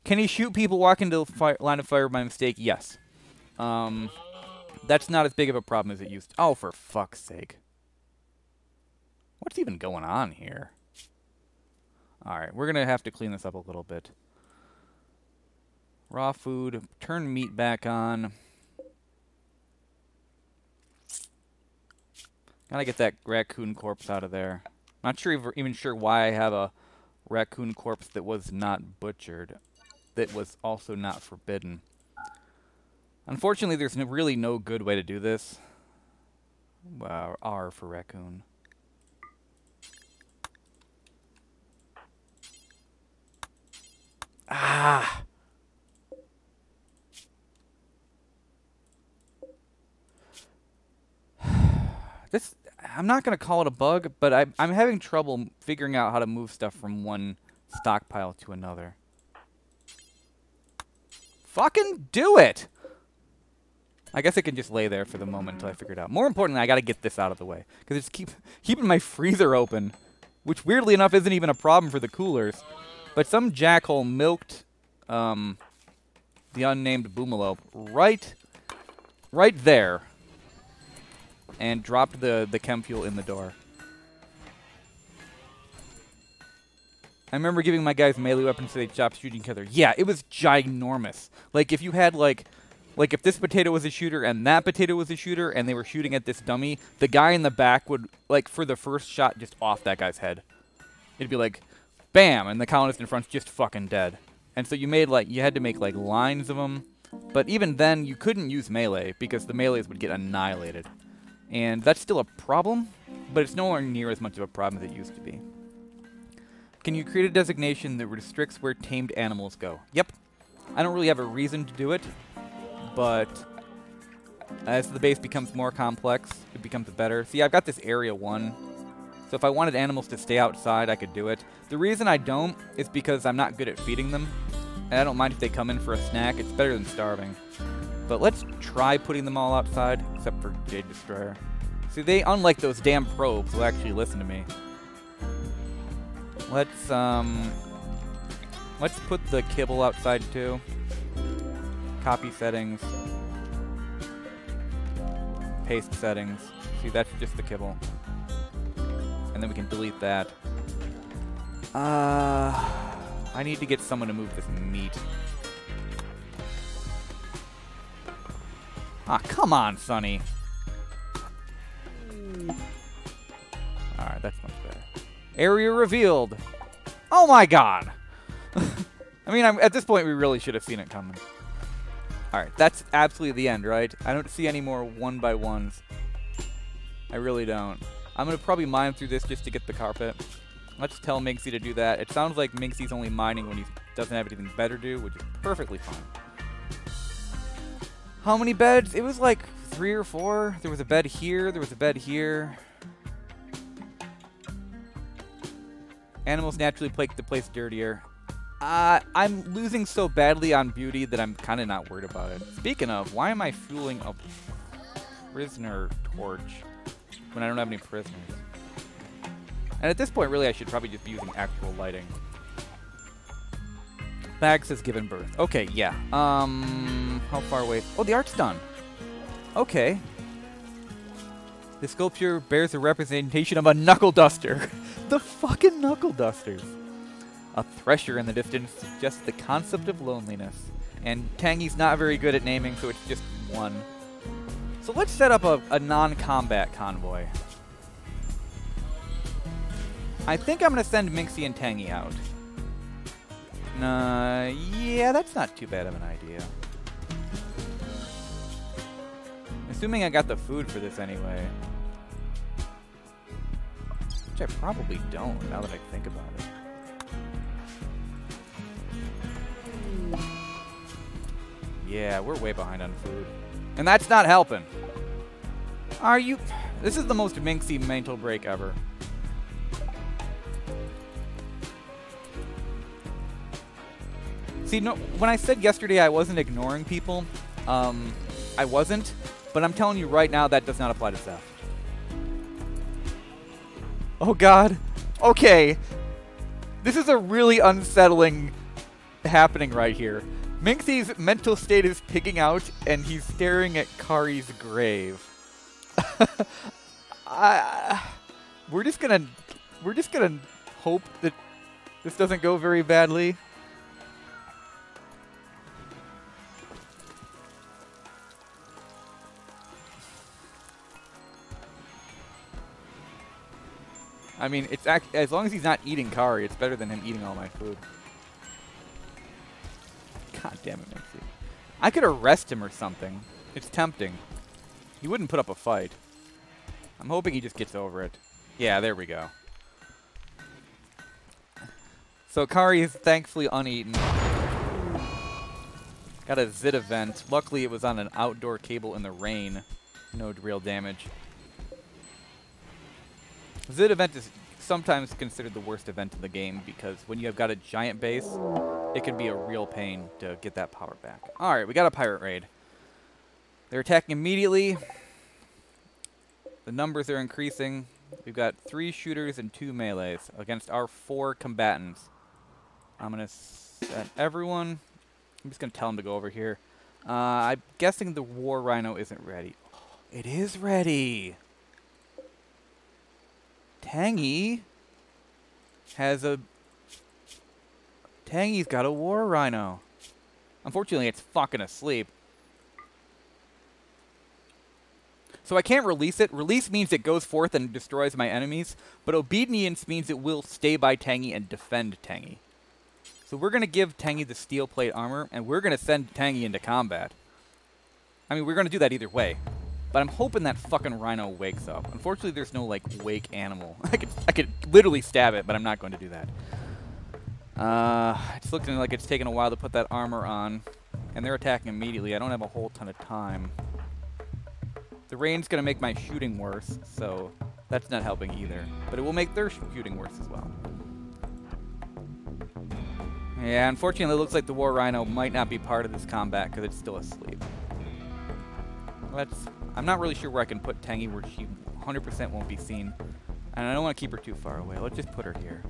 Can he shoot people walking into the line of fire by mistake? Yes. That's not as big of a problem as it used to. Oh, for fuck's sake. What's even going on here? Alright, we're going to have to clean this up a little bit. Raw food. Turn meat back on. Gotta get that raccoon corpse out of there. Not sure even sure why I have a raccoon corpse that was not butchered. That was also not forbidden. Unfortunately, there's really no good way to do this. Wow, R for raccoon. Ah! This, I'm not going to call it a bug, but I'm having trouble figuring out how to move stuff from one stockpile to another. Fucking do it! I guess it can just lay there for the moment until I figure it out. More importantly, I got to get this out of the way. Because it's keeping my freezer open. Which, weirdly enough, isn't even a problem for the coolers. But some jackhole milked the unnamed Boomalope right there. And dropped the chem fuel in the door. I remember giving my guys melee weapons so they'd stop shooting each other. Yeah, it was ginormous. Like, if you had, like if this potato was a shooter and that potato was a shooter and they were shooting at this dummy, the guy in the back would, like, for the first shot, just off that guy's head. It'd be like, bam, and the colonist in front's just fucking dead. And so you made, like, you had to make, like, lines of them. But even then, you couldn't use melee because the melees would get annihilated. And that's still a problem, but it's nowhere near as much of a problem as it used to be. Can you create a designation that restricts where tamed animals go? Yep. I don't really have a reason to do it, but as the base becomes more complex, it becomes better. See, I've got this area 1, so if I wanted animals to stay outside, I could do it. The reason I don't is because I'm not good at feeding them, and I don't mind if they come in for a snack. It's better than starving. But let's try putting them all outside, except for Jade Destroyer. See, they, unlike those damn probes, will actually listen to me. Let's put the kibble outside too. Copy settings. Paste settings. See, that's just the kibble. And then we can delete that. I need to get someone to move this meat. Ah, come on, Sonny. Alright, that's much better. Area revealed. Oh my god! I mean, at this point, we really should have seen it coming. Alright, that's absolutely the end, right? I don't see any more 1x1s. I really don't. I'm going to probably mine through this just to get the carpet. Let's tell Minxie to do that. It sounds like Minxie's only mining when he doesn't have anything better to do, which is perfectly fine. How many beds? It was like 3 or 4. There was a bed here. There was a bed here. Animals naturally make the place dirtier. I'm losing so badly on beauty that I'm kind of not worried about it. Speaking of, why am I fueling a prisoner torch when I don't have any prisoners? And at this point, really, I should probably just be using actual lighting. Bags has given birth. Okay, yeah. How far away? Oh, the art's done. Okay. The sculpture bears a representation of a knuckle duster. The fucking knuckle dusters. A thresher in the distance suggests the concept of loneliness. And Tangy's not very good at naming, so it's just 1. So let's set up a non-combat convoy. I think I'm going to send Minxie and Tangy out. Yeah, that's not too bad of an idea. Assuming I got the food for this anyway. Which I probably don't, now that I think about it. Yeah, we're way behind on food. And that's not helping. Are you... This is the most minxy mental break ever. See, no, when I said yesterday I wasn't ignoring people, I wasn't. But I'm telling you right now that does not apply to Seth. Oh god. Okay. This is a really unsettling happening right here. Minxie's mental state is picking out, and he's staring at Kari's grave. We're just gonna hope that this doesn't go very badly. I mean, it's as long as he's not eating Kari, it's better than him eating all my food. God damn it, Minxie. I could arrest him or something. It's tempting. He wouldn't put up a fight. I'm hoping he just gets over it. Yeah, there we go. So Kari is thankfully uneaten. Got a Zit event. Luckily it was on an outdoor cable in the rain. No real damage. Zit event is sometimes considered the worst event in the game because when you have got a giant base, it can be a real pain to get that power back. Alright, we got a pirate raid. They're attacking immediately. The numbers are increasing. We've got 3 shooters and 2 melees against our 4 combatants. I'm going to set everyone. I'm just going to tell them to go over here. I'm guessing the War Rhino isn't ready. It is ready! Tangy has a... Tangy's got a War Rhino. Unfortunately, it's fucking asleep. So I can't release it. Release means it goes forth and destroys my enemies, but obedience means it will stay by Tangy and defend Tangy. So we're going to give Tangy the steel plate armor, and we're going to send Tangy into combat. I mean, we're going to do that either way. But I'm hoping that fucking rhino wakes up. Unfortunately, there's no, like, wake animal. I could literally stab it, but I'm not going to do that. It's looking like it's taking a while to put that armor on. And they're attacking immediately. I don't have a whole ton of time. The rain's going to make my shooting worse, so that's not helping either. But it will make their shooting worse as well. Yeah, unfortunately, it looks like the War Rhino might not be part of this combat because it's still asleep. I'm not really sure where I can put Tangy where she 100% won't be seen. And I don't want to keep her too far away. Let's just put her here.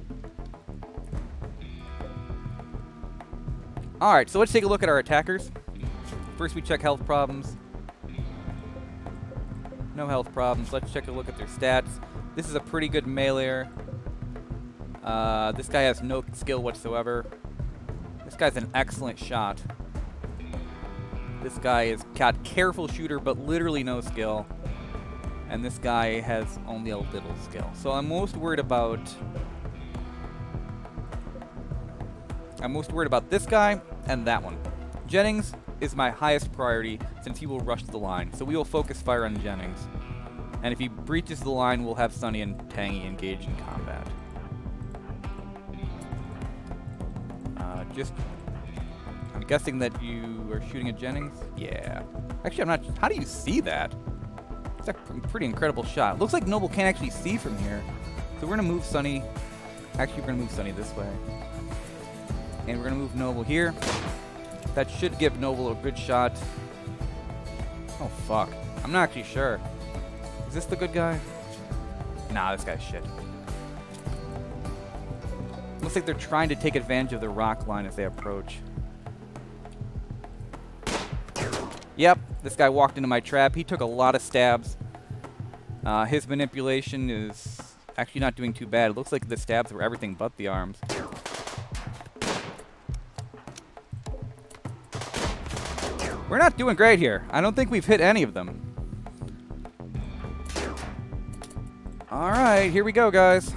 Alright, so let's take a look at our attackers. First we check health problems. No health problems. Let's check a look at their stats. This is a pretty good meleeer. This guy has no skill whatsoever. This guy's an excellent shot. This guy is got careful shooter, but literally no skill. And this guy has only a little skill. So I'm most worried about this guy and that one. Jennings is my highest priority since he will rush the line. So we will focus fire on Jennings. And if he breaches the line, we'll have Sunny and Tangy engage in combat. I'm guessing that you are shooting at Jennings? Yeah. Actually, I'm not... How do you see that? It's a pretty incredible shot. Looks like Noble can't actually see from here. So we're going to move Sunny... Actually, we're going to move Sunny this way. And we're going to move Noble here. That should give Noble a good shot. Oh, fuck. I'm not actually sure. Is this the good guy? Nah, this guy's shit. Looks like they're trying to take advantage of the rock line as they approach. Yep, this guy walked into my trap. He took a lot of stabs. His manipulation is actually not doing too bad. It looks like the stabs were everything but the arms. We're not doing great here. I don't think we've hit any of them. Alright, here we go, guys.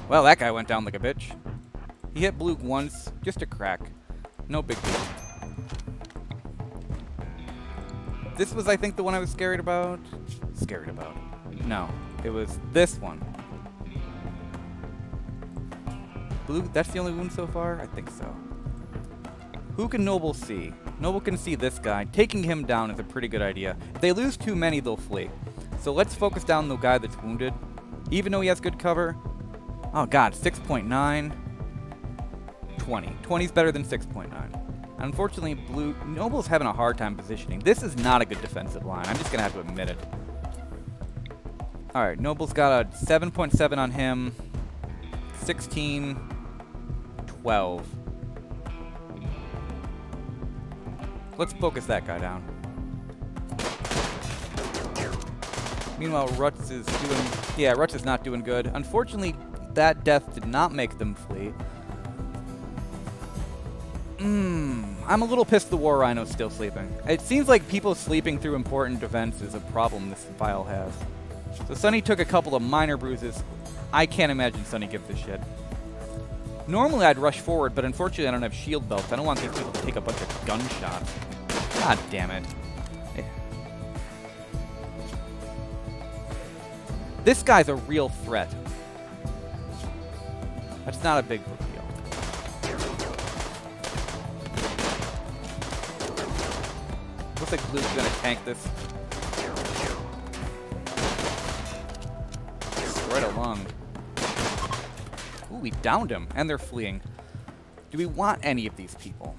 Well, that guy went down like a bitch. He hit Blue once, just a crack. No big deal. This was, I think, the one I was scared about. Scared about. No, it was this one. Blue, that's the only wound so far? I think so. Who can Noble see? Noble can see this guy. Taking him down is a pretty good idea. If they lose too many, they'll flee. So let's focus down the guy that's wounded. Even though he has good cover. Oh god, 6.9. 20. 20 is better than 6.9. Unfortunately, Blue Noble's having a hard time positioning. This is not a good defensive line. I'm just going to have to admit it. Alright, Noble's got a 7.7 on him. 16. 12. Let's focus that guy down. Meanwhile, Rutz is doing... Yeah, Rutz is not doing good. Unfortunately, that death did not make them flee. I'm a little pissed the War Rhino's still sleeping. It seems like people sleeping through important events is a problem this file has. So Sunny took a couple of minor bruises. I can't imagine Sunny gives a shit. Normally I'd rush forward, but unfortunately I don't have shield belts. I don't want these people to take a bunch of gunshots. God damn it. This guy's a real threat. That's not a big deal. Looks like Blue's gonna tank this. Right along. Ooh, we downed him, and they're fleeing. Do we want any of these people?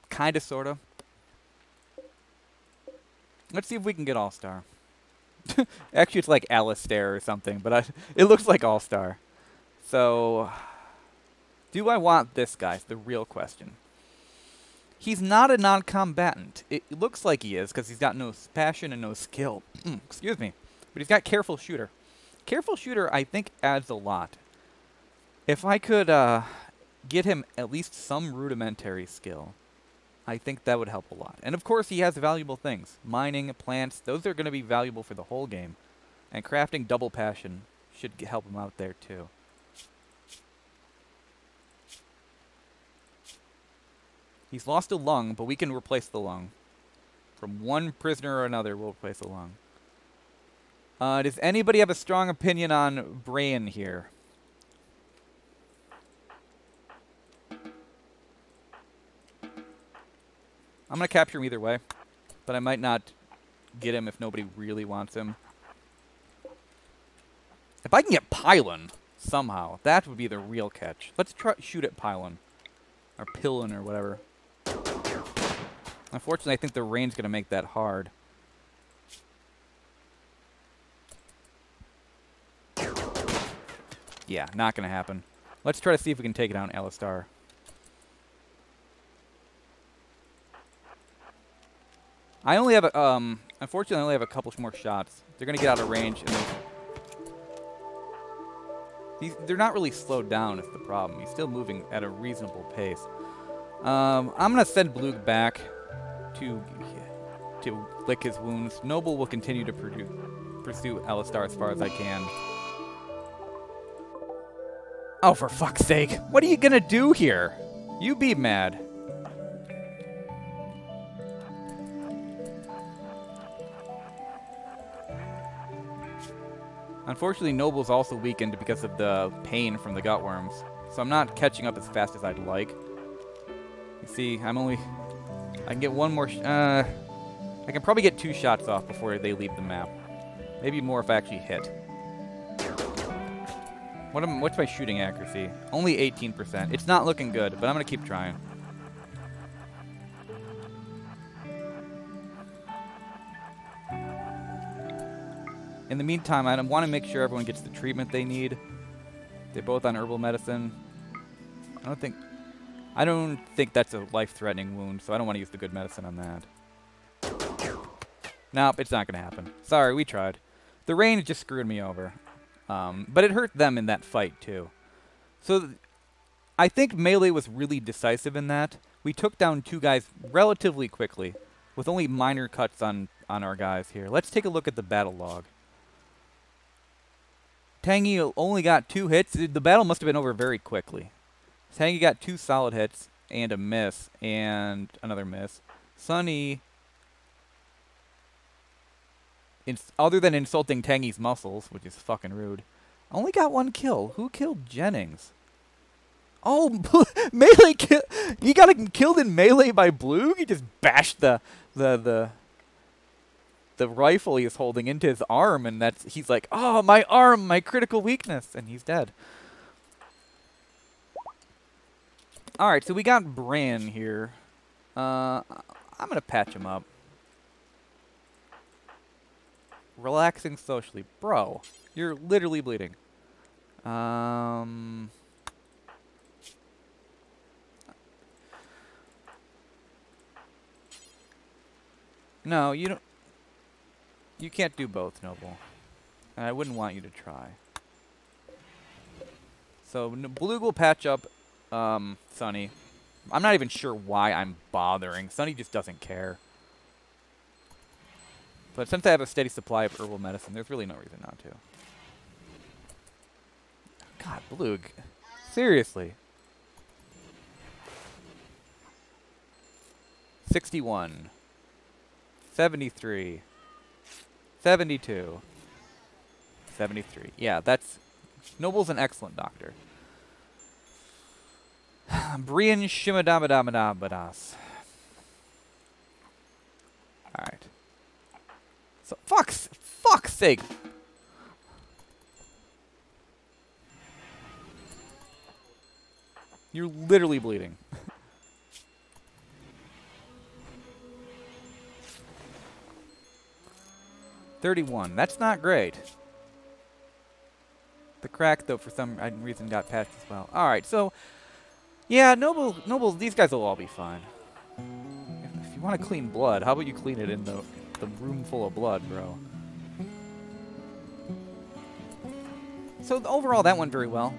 Kinda, sorta. Let's see if we can get All-Star. Actually, it's like Alistair or something, but it looks like All-Star. So, do I want this guy? Is the real question. He's not a non-combatant. It looks like he is, because he's got no passion and no skill. Excuse me. But he's got Careful Shooter. Careful Shooter, I think, adds a lot. If I could get him at least some rudimentary skill, I think that would help a lot. And of course, he has valuable things. Mining, plants, those are going to be valuable for the whole game. And crafting Double Passion should help him out there too. He's lost a lung, but we can replace the lung. From one prisoner or another, we'll replace the lung. Does anybody have a strong opinion on Brain here? I'm going to capture him either way, but I might not get him if nobody really wants him. If I can get Pylon somehow, that would be the real catch. Let's try shoot at Pylon. Or Pillon or whatever. Unfortunately, I think the rain's going to make that hard. Yeah, not going to happen. Let's try to see if we can take it out on Alistar. I only have a, unfortunately, I only have a couple more shots. They're going to get out of range. And they're not really slowed down, is the problem. He's still moving at a reasonable pace. I'm going to send Blue back to lick his wounds. Noble will continue to pursue Alistar as far as I can. Oh, for fuck's sake. What are you going to do here? You be mad. Unfortunately, Noble's also weakened because of the pain from the gutworms, so I'm not catching up as fast as I'd like. You see, I can get one more, I can probably get 2 shots off before they leave the map. Maybe more if I actually hit. What's my shooting accuracy? Only 18%. It's not looking good, but I'm going to keep trying. In the meantime, I want to make sure everyone gets the treatment they need. They're both on herbal medicine. I don't think that's a life-threatening wound, so I don't want to use the good medicine on that. Nope, it's not going to happen. Sorry, we tried. The rain just screwed me over. But it hurt them in that fight, too. So, I think melee was really decisive in that. We took down 2 guys relatively quickly, with only minor cuts on our guys here. Let's take a look at the battle log. Tangy only got 2 hits. The battle must have been over very quickly. Tangy got 2 solid hits and a miss and another miss. Sunny, other than insulting Tangy's muscles, which is fucking rude, only got 1 kill. Who killed Jennings? Oh, melee kill! He got killed in melee by Blue. He just bashed the rifle he is holding into his arm, and he's like, "Oh, my arm, my critical weakness," and he's dead. All right, so we got Bran here. I'm gonna patch him up. Relaxing socially, bro. You're literally bleeding. No, you don't. You can't do both, Noble. And I wouldn't want you to try. So, Blue will patch up Sunny. I'm not even sure why I'm bothering. Sunny just doesn't care. But since I have a steady supply of herbal medicine, there's really no reason not to. God, Blue. Seriously. 61. 73. 72. 73. Yeah, that's... Noble's an excellent doctor. Brian Shimadabadabadabadas. Alright. So, fuck's sake! You're literally bleeding. 31. That's not great. The crack, though, for some reason got patched as well. Alright, so... Yeah, Noble, these guys will all be fine. If you want to clean blood, how about you clean it in the room full of blood, bro? So, overall, that went very well.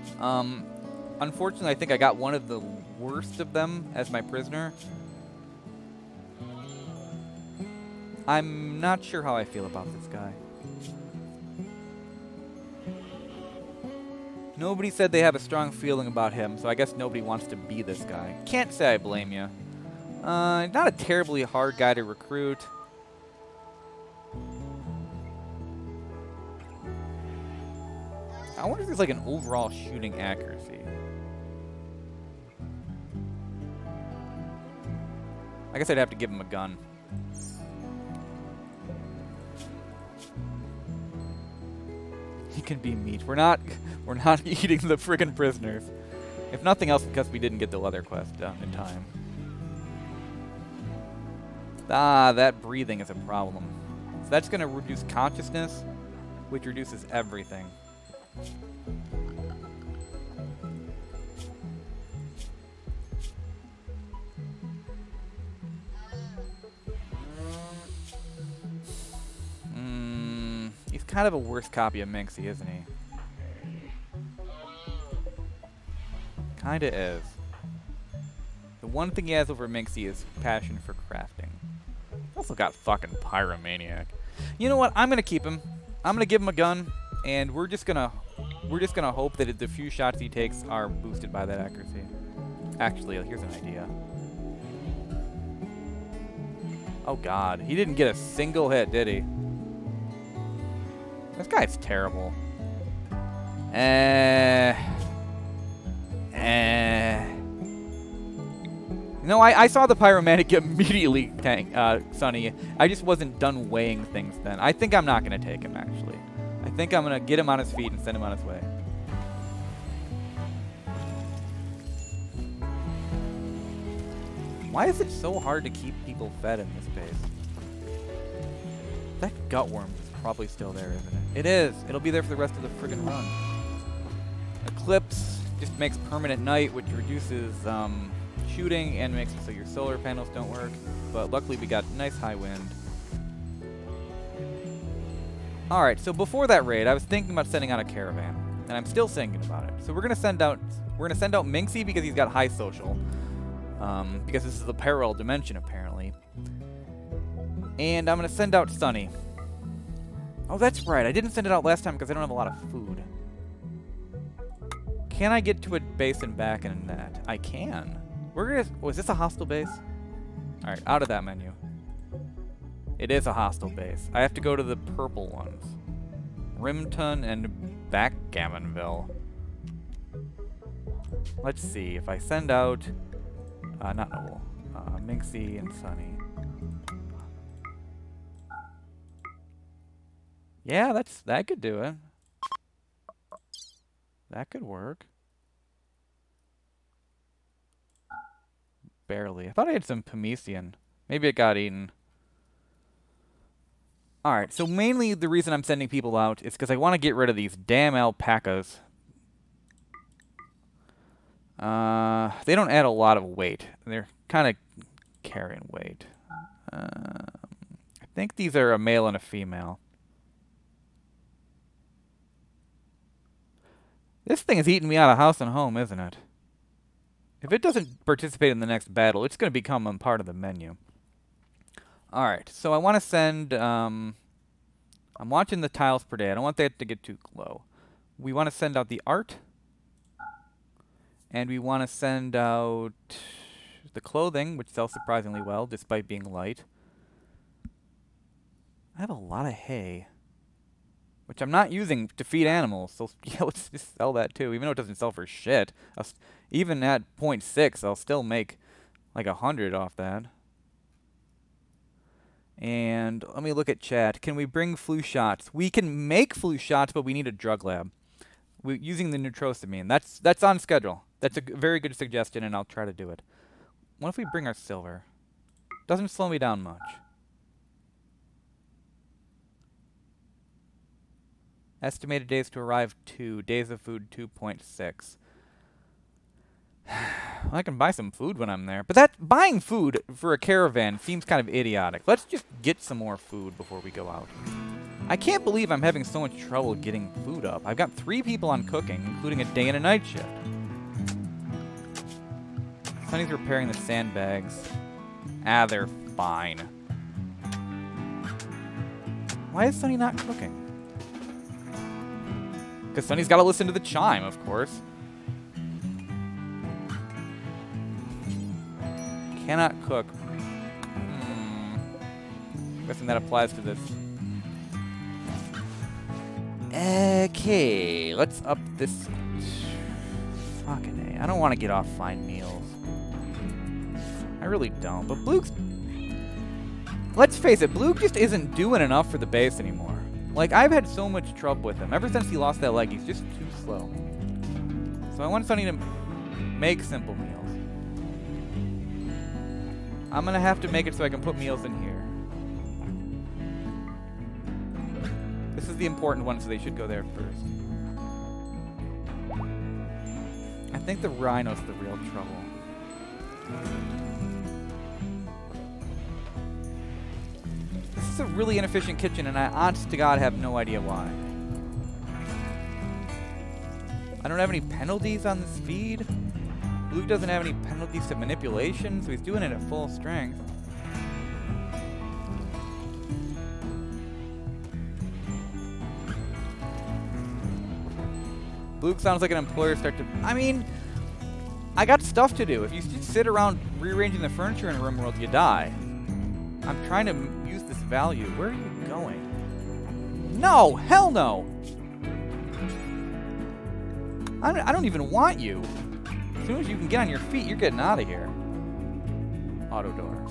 Unfortunately, I think I got one of the worst of them as my prisoner. I'm not sure how I feel about this guy. Nobody said they have a strong feeling about him, so I guess nobody wants to be this guy. Can't say I blame you. Not a terribly hard guy to recruit. I wonder if there's like an overall shooting accuracy. I guess I'd have to give him a gun. He can be meat. We're not eating the friggin' prisoners. If nothing else, because we didn't get the leather quest done in time. Ah, that breathing is a problem. So that's gonna reduce consciousness, which reduces everything. He's kind of a worse copy of Minxie, isn't he? Kinda is. The one thing he has over Minxie is passion for crafting. Also got fucking Pyromaniac. You know what? I'm gonna keep him. I'm gonna give him a gun, and we're just gonna hope that the few shots he takes are boosted by that accuracy. Actually, here's an idea. Oh god, he didn't get a single hit, did he? This guy's terrible. No, I saw the Pyromanic immediately, Sunny. I just wasn't done weighing things then. I think I'm not going to take him, actually. I think I'm going to get him on his feet and send him on his way. Why is it so hard to keep people fed in this base? That gutworm is probably still there, isn't it? It is. It'll be there for the rest of the friggin' run. Eclipse just makes permanent night, which reduces shooting and makes it so your solar panels don't work. But luckily we got nice high wind. Alright, so before that raid, I was thinking about sending out a caravan. And I'm still thinking about it. So we're going to send out We're gonna send out Minxie because he's got high social. Because this is the parallel dimension, apparently. And I'm gonna send out Sunny. Oh, that's right. I didn't send it out last time because I don't have a lot of food. Can I get to a base and back in that? I can. We're gonna... Oh, is this a hostile base? Alright, out of that menu. It is a hostile base. I have to go to the purple ones. Rimton and Backgammonville. Let's see. If I send out... not Noble. Minxie and Sunny. Yeah, that could do it. That could work. Barely. I thought I had some Pomesian. Maybe it got eaten. Alright, so mainly the reason I'm sending people out is because I want to get rid of these damn alpacas. They don't add a lot of weight. They're kind of carrying weight. I think these are a male and a female. This thing is eating me out of house and home, isn't it? If it doesn't participate in the next battle, it's going to become a part of the menu. Alright, so I want to send... I'm watching the tiles per day. I don't want that to get too low. We want to send out the art. And we want to send out the clothing, which sells surprisingly well, despite being light. I have a lot of hay, which I'm not using to feed animals, so yeah, let's just sell that too, even though it doesn't sell for shit. Even at 0.6, I'll still make like 100 off that. And let me look at chat. Can we bring flu shots? We can make flu shots, but we need a drug lab. Using the neutrosamine. That's on schedule. That's a very good suggestion, and I'll try to do it. What if we bring our silver? Doesn't slow me down much. Estimated days to arrive 2. Days of food 2.6. I can buy some food when I'm there. But buying food for a caravan seems kind of idiotic. Let's just get some more food before we go out. I can't believe I'm having so much trouble getting food up. I've got 3 people on cooking, including a day and a night shift. Sunny's repairing the sandbags. Ah, they're fine. Why is Sunny not cooking? Because Sunny's got to listen to the chime, of course. Cannot cook. Guessing that applies to this. Okay, let's up this. Fucking A. I don't want to get off fine meals. I really don't. But Bluke's... Let's face it, Bluke just isn't doing enough for the base anymore. Like, I've had so much trouble with him. Ever since he lost that leg, he's just too slow. So I want Sunny to make simple meals. I'm going to have to make it so I can put meals in here. This is the important one, so they should go there first. I think the rhino's the real trouble. This is a really inefficient kitchen, and I, honest to God, have no idea why. I don't have any penalties on this feed. Luke doesn't have any penalties to manipulation, so he's doing it at full strength. Luke sounds like an employer start to... I mean, I got stuff to do. If you just sit around rearranging the furniture in Rimworld, you die. I'm trying to use this value. Where are you going? No! Hell no! I don't even want you. As soon as you can get on your feet, you're getting out of here. Auto door.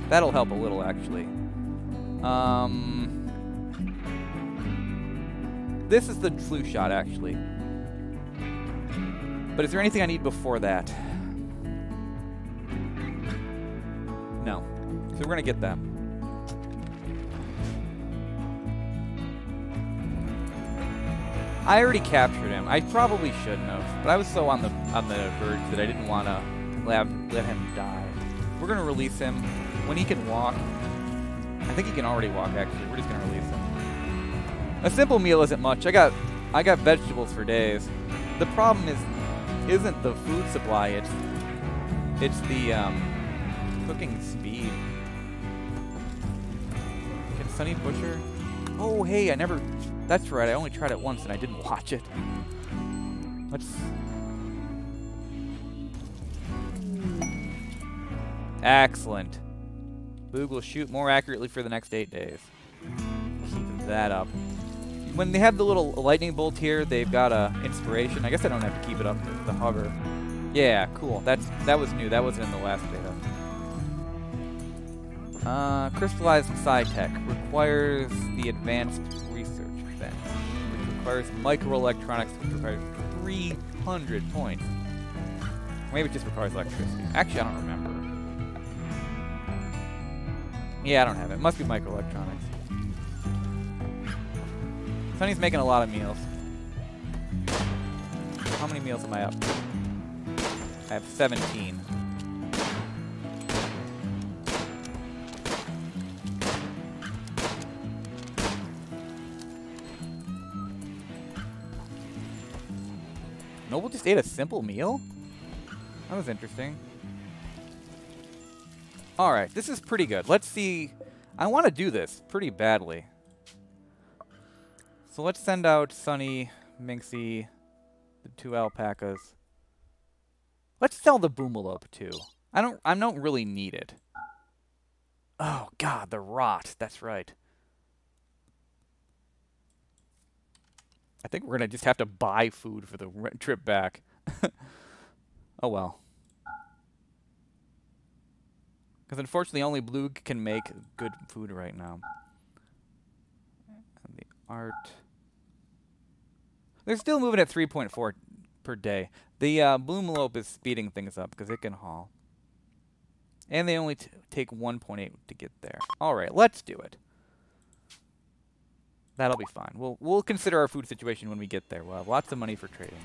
That'll help a little, actually. This is the flu shot, actually. But is there anything I need before that? No. So we're going to get that. I already captured him. I probably shouldn't have, but I was so on the verge that I didn't want to let him die. We're going to release him when he can walk. I think he can already walk, actually. We're just going to release him. A simple meal isn't much. I got vegetables for days. The problem is isn't the food supply, it's the cooking speed. Can Sunny push her? Oh, hey, I never... That's right, I only tried it once and I didn't watch it. Let's... Excellent. Boog will shoot more accurately for the next 8 days. Keep that up. When they have the little lightning bolt here, they've got a inspiration. I guess I don't have to keep it up with the hover. Yeah, cool. That was new. That wasn't in the last beta. Crystallized Sci-Tech requires the advanced research bench, which requires microelectronics, which requires 300 points. Maybe it just requires electricity. Actually, I don't remember. Yeah, I don't have it. It must be microelectronics. Sunny's making a lot of meals. How many meals am I up? I have 17. Noble just ate a simple meal? That was interesting. Alright, this is pretty good. Let's see. I want to do this pretty badly. So let's send out Sunny, Minxie, the 2 alpacas. Let's sell the boomalope too. I don't really need it. Oh god, the rot. That's right. I think we're gonna just have to buy food for the trip back. Oh well. Because unfortunately only Blue can make good food right now. And the art... They're still moving at 3.4 per day. The boomalope is speeding things up because it can haul. And they only take 1.8 to get there. Alright, let's do it. That'll be fine. We'll consider our food situation when we get there. We'll have lots of money for trading.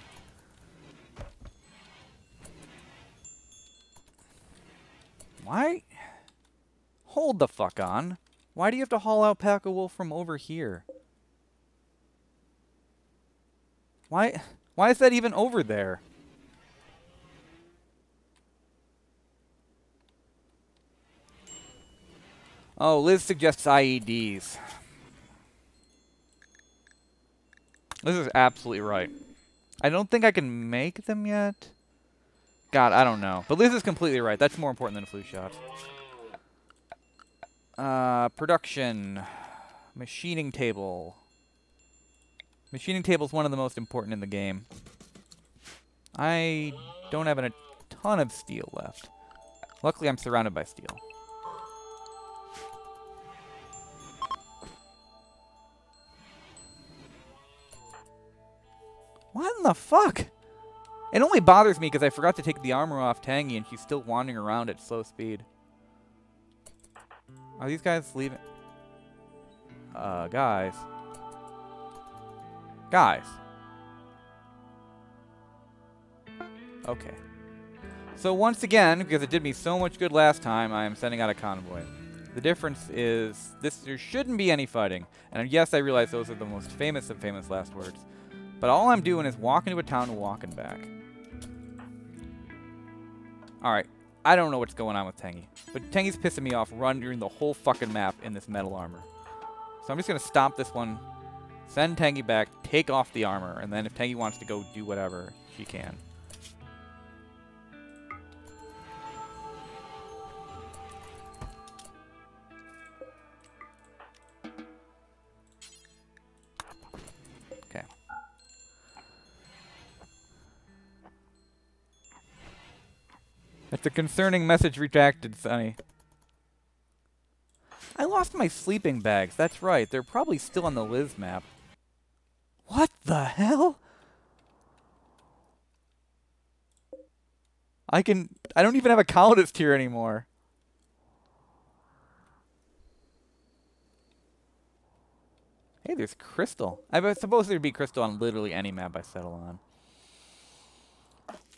Why? Hold the fuck on. Why do you have to haul alpaca wool from over here? Why is that even over there? Oh, Liz suggests IEDs. This is absolutely right. I don't think I can make them yet. God, I don't know. But Liz is completely right. That's more important than a flu shot. Production. Machining table. Machining table is one of the most important in the game. I don't have a ton of steel left. Luckily, I'm surrounded by steel. What in the fuck? It only bothers me because I forgot to take the armor off Tangy and she's still wandering around at slow speed. Are these guys leaving? Guys. Guys. Okay. So once again, because it did me so much good last time, I am sending out a convoy. The difference is there shouldn't be any fighting. And yes, I realize those are the most famous of famous last words. But all I'm doing is walking to a town and walking back. Alright. I don't know what's going on with Tangy. But Tangy's pissing me off running the whole fucking map in this metal armor. So I'm just going to stop this one, send Tangy back, take off the armor, and then if Tangy wants to go do whatever, she can. Okay. That's a concerning message retracted, Sonny. I lost my sleeping bags. That's right. They're probably still on the Liz map. What the hell? I don't even have a colonist here anymore. Hey, there's crystal. I suppose there'd be crystal on literally any map I settle on.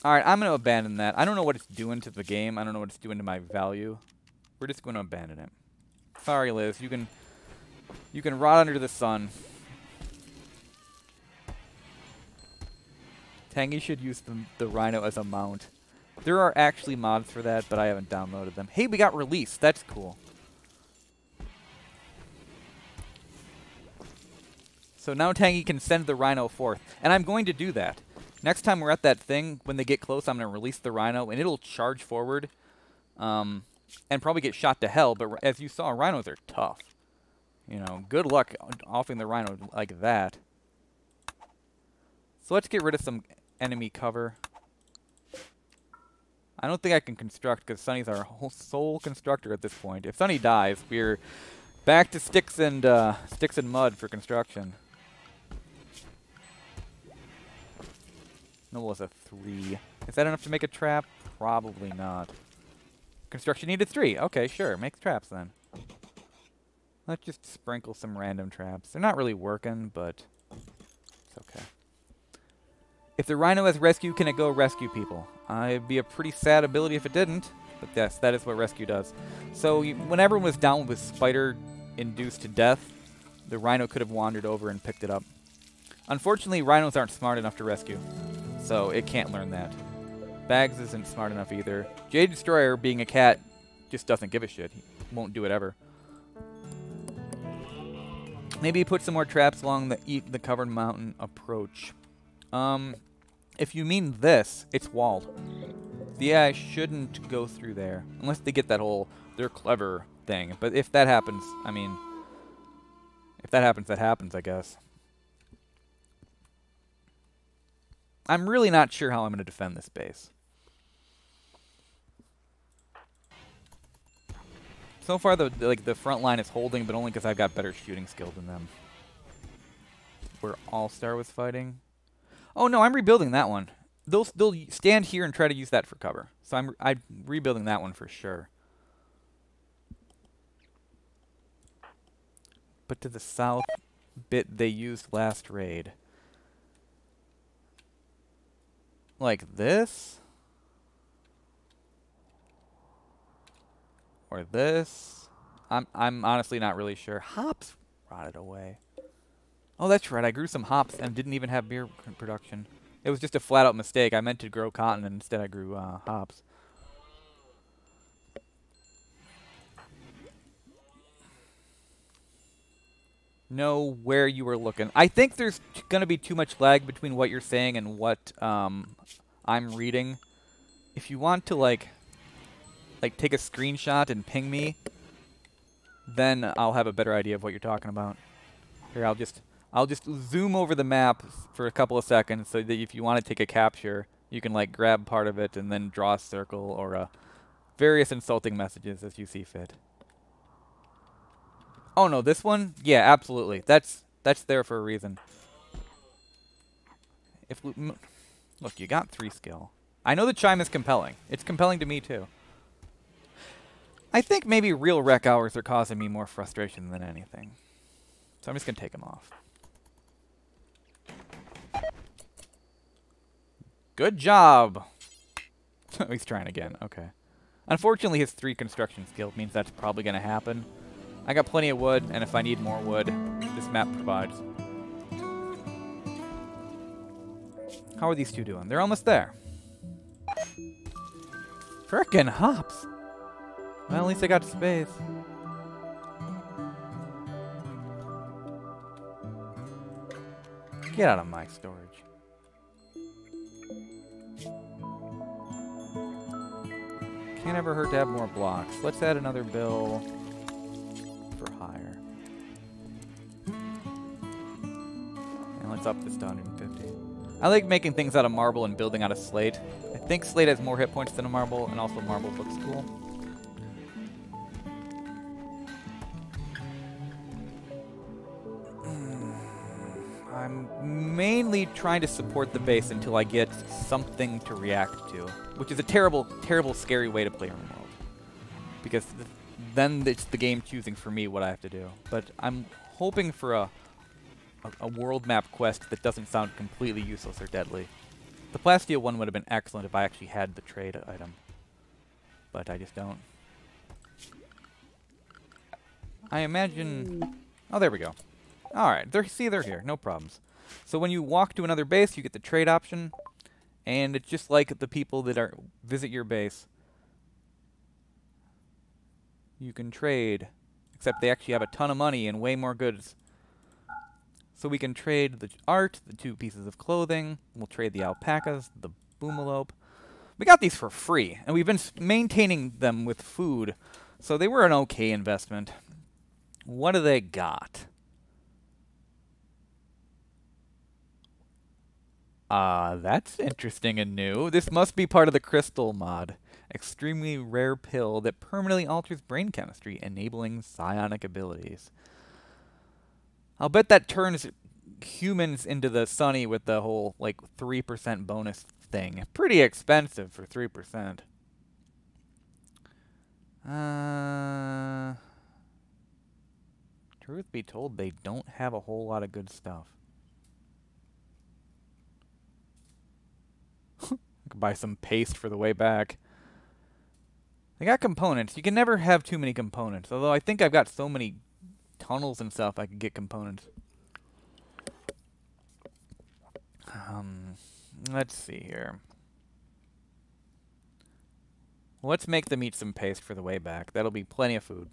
Alright, I'm going to abandon that. I don't know what it's doing to the game. I don't know what it's doing to my value. We're just going to abandon it. Sorry, Liz. You can rot under the sun. Tangy should use the rhino as a mount. There are actually mods for that, but I haven't downloaded them. Hey, we got release. That's cool. So now Tangy can send the rhino forth. And I'm going to do that. Next time we're at that thing, when they get close, I'm going to release the rhino, and it'll charge forward. And probably get shot to hell, but as you saw, rhinos are tough. You know, good luck offing the rhino like that. So let's get rid of some enemy cover. I don't think I can construct because Sunny's our sole constructor at this point. If Sunny dies, we're back to sticks and mud for construction. Noble is a 3. Is that enough to make a trap? Probably not. Construction needed 3. Okay, sure. Make traps then. Let's just sprinkle some random traps. They're not really working, but it's okay. If the rhino has rescue, can it go rescue people? It'd be a pretty sad ability if it didn't, but yes, that is what rescue does. So when everyone was down with spider-induced to death, the rhino could have wandered over and picked it up. Unfortunately, rhinos aren't smart enough to rescue, so it can't learn that. Bags isn't smart enough either. Jade Destroyer, being a cat, just doesn't give a shit. He won't do it ever. Maybe put some more traps along the covered mountain approach. If you mean this, it's walled. Yeah, I shouldn't go through there. Unless they get that whole, they're clever thing. But if that happens, I mean, if that happens, that happens, I guess. I'm really not sure how I'm going to defend this base. So far, the front line is holding, but only because I've got better shooting skill than them. Where All-Star was fighting. Oh no, I'm rebuilding that one. They'll stand here and try to use that for cover. So I'm rebuilding that one for sure. But to the south bit they used last raid. Like this? Or this? I'm honestly not really sure. Hops rotted away. Oh, that's right. I grew some hops and didn't even have beer production. It was just a flat-out mistake. I meant to grow cotton, and instead I grew hops. Know where you were looking. I think there's going to be too much lag between what you're saying and what I'm reading. If you want to, like take a screenshot and ping me, then I'll have a better idea of what you're talking about. Here, I'll just zoom over the map for a couple of seconds so that if you want to take a capture, you can like grab part of it and then draw a circle or various insulting messages as you see fit. Oh no, this one? Yeah, absolutely. That's there for a reason. Look, you got 3 skill. I know the chime is compelling. It's compelling to me too. I think maybe real rec hours are causing me more frustration than anything. So I'm just going to take them off. Good job! He's trying again. Okay. Unfortunately, his 3 construction skill means that's probably going to happen. I got plenty of wood, and if I need more wood, this map provides. How are these two doing? They're almost there. Frickin' hops! Well, at least I got space. Get out of my storage. Can't ever hurt to have more blocks. Let's add another bill for hire. And let's up this to 150. I like making things out of marble and building out of slate. I think slate has more hit points than a marble, and also marble looks cool. I'm mainly trying to support the base until I get something to react to, which is a terrible, terrible, scary way to play Rimworld. Because then it's the game choosing for me what I have to do. But I'm hoping for a world map quest that doesn't sound completely useless or deadly. The Plasteel one would have been excellent if I actually had the trade item. But I just don't. I imagine... Oh, there we go. Alright, they're here. No problems. So when you walk to another base, you get the trade option. And it's just like the people that are visit your base. You can trade, except they actually have a ton of money and way more goods. So we can trade the art, the 2 pieces of clothing. We'll trade the alpacas, the boomalope. We got these for free, and we've been maintaining them with food, so they were an okay investment. What do they got? That's interesting and new. This must be part of the crystal mod. Extremely rare pill that permanently alters brain chemistry, enabling psionic abilities. I'll bet that turns humans into the Sunny with the whole, like, 3% bonus thing. Pretty expensive for 3%. Truth be told, they don't have a whole lot of good stuff. I could buy some paste for the way back. They got components. You can never have too many components. Although I think I've got so many tunnels and stuff I could get components. Let's see here. Let's make them eat some paste for the way back. That'll be plenty of food.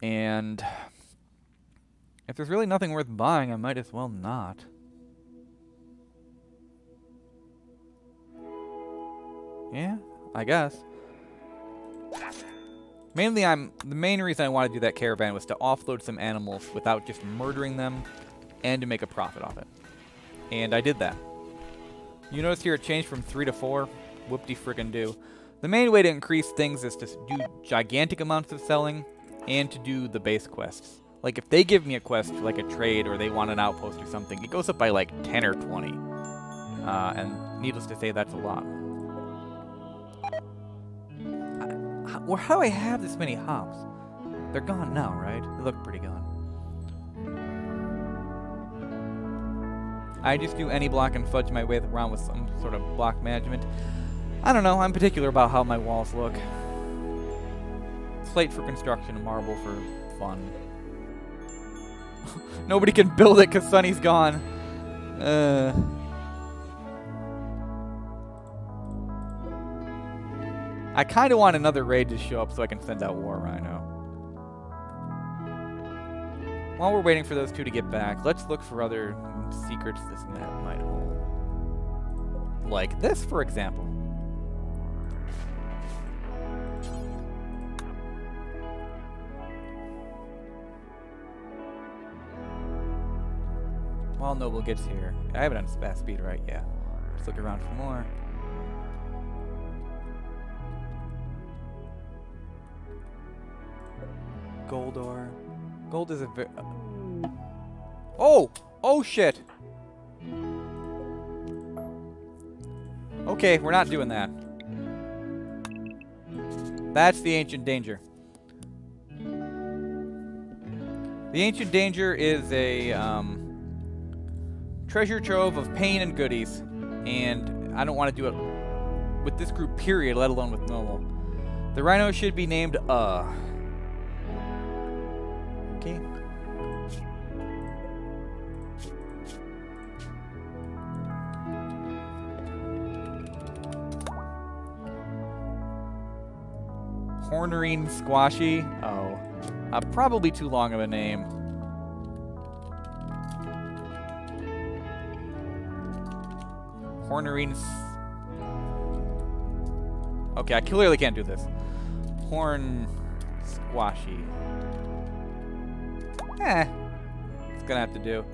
And if there's really nothing worth buying, I might as well not. Yeah, I guess. Mainly, the main reason I wanted to do that caravan was to offload some animals without just murdering them and to make a profit off it. And I did that. You notice here it changed from 3 to 4? Whoop-de-frickin-do. The main way to increase things is to do gigantic amounts of selling and to do the base quests. Like, if they give me a quest for, like, a trade or they want an outpost or something, it goes up by, like, 10 or 20. And needless to say, that's a lot. How do I have this many hops? They're gone now, right? They look pretty gone. I just do any block and fudge my way around with some sort of block management. I don't know, I'm particular about how my walls look. Slate for construction, marble for fun. Nobody can build it because Sunny's gone. I kind of want another raid to show up so I can send out War Rhino. While we're waiting for those 2 to get back, let's look for other secrets this map might hold. Like this, for example. While Noble gets here. I haven't done fast speed right, yeah. Let's look around for more. Gold ore. Gold is a very... Oh! Oh shit! Okay, we're not doing that. That's the Ancient Danger. The Ancient Danger is a treasure trove of pain and goodies, and I don't want to do it with this group, period, let alone with Noble. The Rhino should be named, Okay. Hornerine Squashy? Oh. Probably too long of a name. Hornerine... Okay, I clearly can't do this. Horn... Squashy. It's gonna have to do.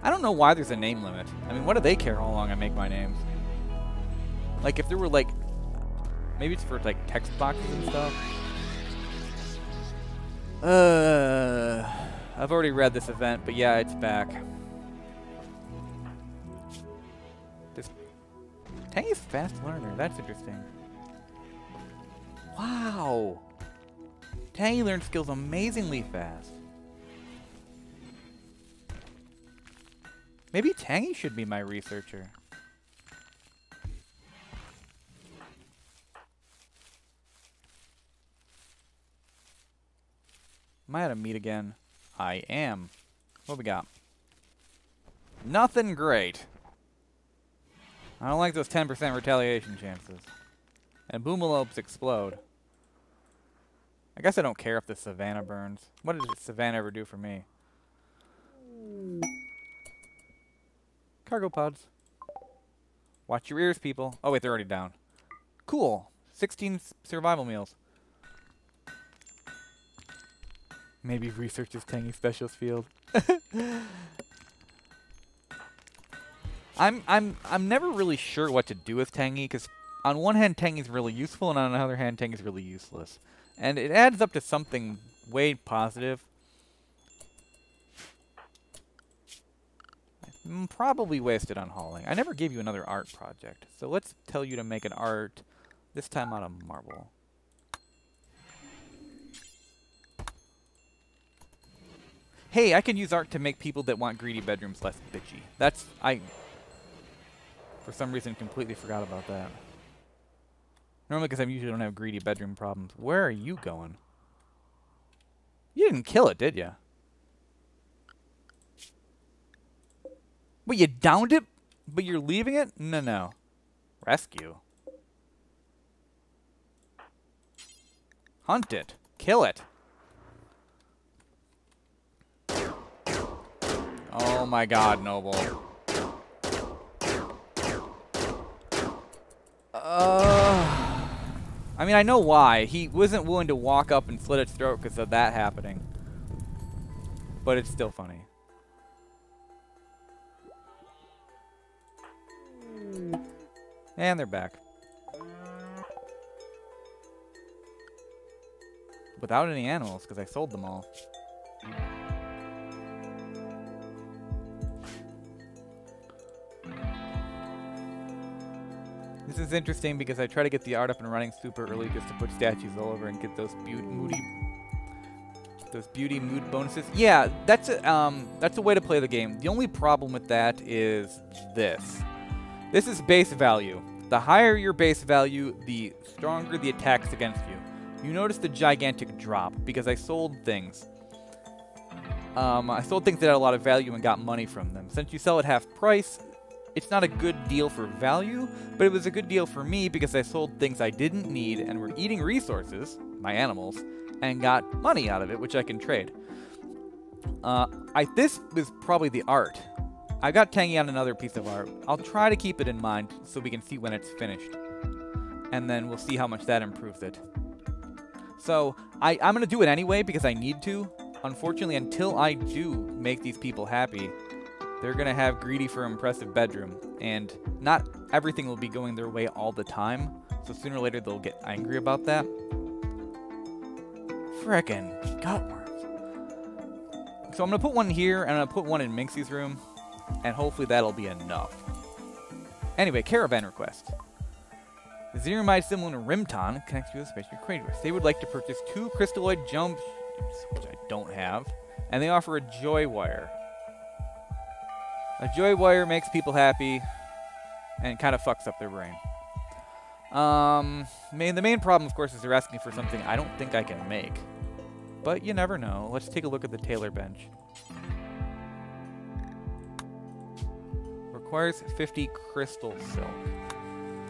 I don't know why there's a name limit. I mean, what do they care how long I make my names? Like, if there were, like... Maybe it's for, like, text boxes and stuff. I've already read this event, but yeah, it's back. Tangy's fast learner. That's interesting. Wow! Tangy learns skills amazingly fast. Maybe Tangy should be my researcher. Am I at a meet again? I am. What we got? Nothing great. I don't like those 10% retaliation chances. And boomalopes explode. I guess I don't care if the savannah burns. What did the savannah ever do for me? Cargo pods. Watch your ears, people. Oh, wait, they're already down. Cool. 16 survival meals. Maybe research this tangy specials field. I'm never really sure what to do with Tangy, because on one hand Tangy's really useful, and on the other hand Tangy's really useless. And it adds up to something way positive. I'm probably wasted on hauling. I never gave you another art project, so let's tell you to make an art, this time out of marble. Hey, I can use art to make people that want greedy bedrooms less bitchy. That's, for some reason, completely forgot about that. Normally, because I usually don't have greedy bedroom problems. Where are you going? You didn't kill it, did you? Wait, you downed it, but you're leaving it? No, no. Rescue. Hunt it. Kill it. Oh my god, Noble. I mean, I know why. He wasn't willing to walk up and slit its throat because of that happening. But it's still funny. And they're back. Without any animals, because I sold them all. This is interesting because I try to get the art up and running super early just to put statues all over and get those beauty mood bonuses. Yeah, that's a way to play the game. The only problem with that is this. This is base value. The higher your base value, the stronger the attacks against you. You notice the gigantic drop because I sold things. I sold things that had a lot of value and got money from them. Since you sell at half price, it's not a good deal for value, but it was a good deal for me because I sold things I didn't need and were eating resources, my animals, and got money out of it, which I can trade. This was probably the art. I got Tangy on another piece of art. I'll try to keep it in mind so we can see when it's finished. And then we'll see how much that improves it. So, I'm going to do it anyway because I need to. Unfortunately, until I do make these people happy, they're going to have greedy for impressive bedroom. And not everything will be going their way all the time. So sooner or later they'll get angry about that. Frickin' gutworms. So I'm going to put one here, and I'm going to put one in Minxie's room. And hopefully that'll be enough. Anyway, caravan request. The Xenomite similar to Rimton connects you with a special creators. They would like to purchase 2 crystalloid jump, which I don't have, and they offer a joy wire. A joy wire makes people happy and kind of fucks up their brain. The main problem, of course, is they're asking for something I don't think I can make. But you never know. Let's take a look at the tailor bench. Requires 50 crystal silk.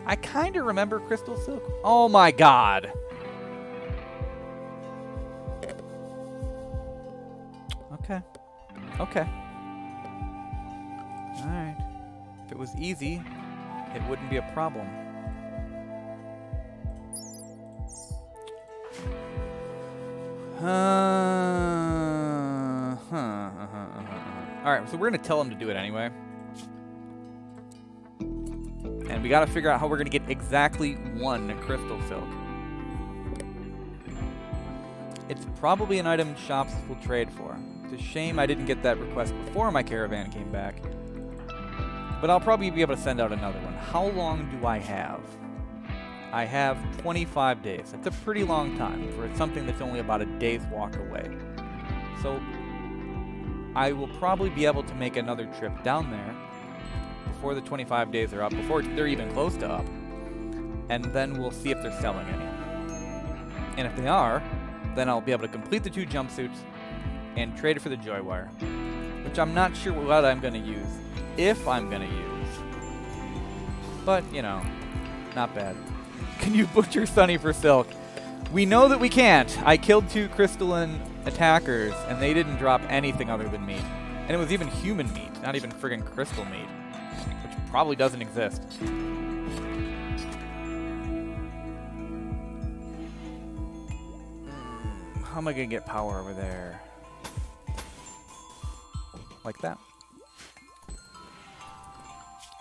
I kind of remember crystal silk. Oh my god. Okay. Okay. Alright. If it was easy, it wouldn't be a problem. Alright, so we're going to tell them to do it anyway. And we got to figure out how we're going to get exactly 1 crystal silk. It's probably an item shops will trade for. It's a shame I didn't get that request before my caravan came back. But I'll probably be able to send out another one. How long do I have? I have 25 days. That's a pretty long time for something that's only about a day's walk away. So I will probably be able to make another trip down there before the 25 days are up, before they're even close to up. And then we'll see if they're selling any. And if they are, then I'll be able to complete the 2 jumpsuits and trade it for the joy wire, which I'm not sure what I'm going to use, if I'm going to use. But, you know, not bad. Can you butcher Sunny for silk? We know that we can't. I killed 2 crystalline attackers, and they didn't drop anything other than meat. And it was even human meat, not even friggin' crystal meat. Which probably doesn't exist. How am I gonna get power over there? Like that.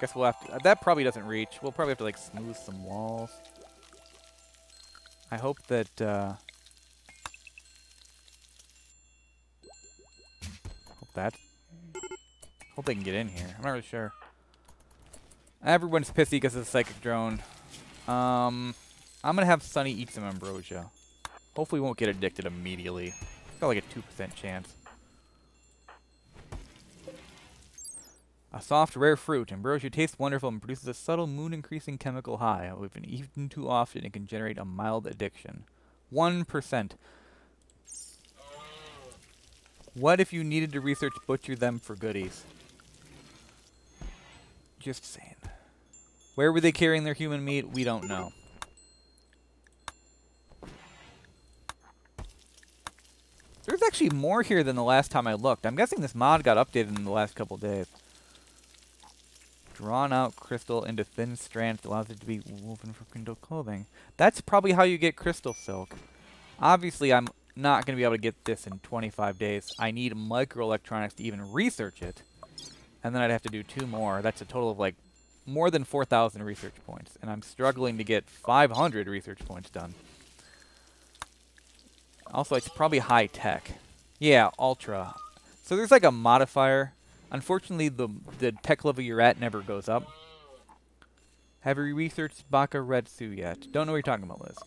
Guess we'll have to... that probably doesn't reach. We'll probably have to, like, smooth some walls. I hope that, hope they can get in here. I'm not really sure. Everyone's pissy because of the psychic drone. I'm gonna have Sunny eat some ambrosia. Hopefully we won't get addicted immediately. It's got like a 2% chance. A soft, rare fruit. Ambrosia tastes wonderful and produces a subtle mood-increasing chemical high. If eaten too often, it can generate a mild addiction. 1%. What if you needed to research butcher them for goodies? Just saying. Where were they carrying their human meat? We don't know. There's actually more here than the last time I looked. I'm guessing this mod got updated in the last couple days. Drawn out crystal into thin strands that allows it to be woven for crystal clothing. That's probably how you get crystal silk. Obviously, I'm not going to be able to get this in 25 days. I need microelectronics to even research it. And then I'd have to do 2 more. That's a total of like more than 4,000 research points. And I'm struggling to get 500 research points done. Also, it's probably high tech. Yeah, ultra. So there's like a modifier. Unfortunately, the tech level you're at never goes up. Have you researched Baka Red Sue yet? Don't know what you're talking about, Liz.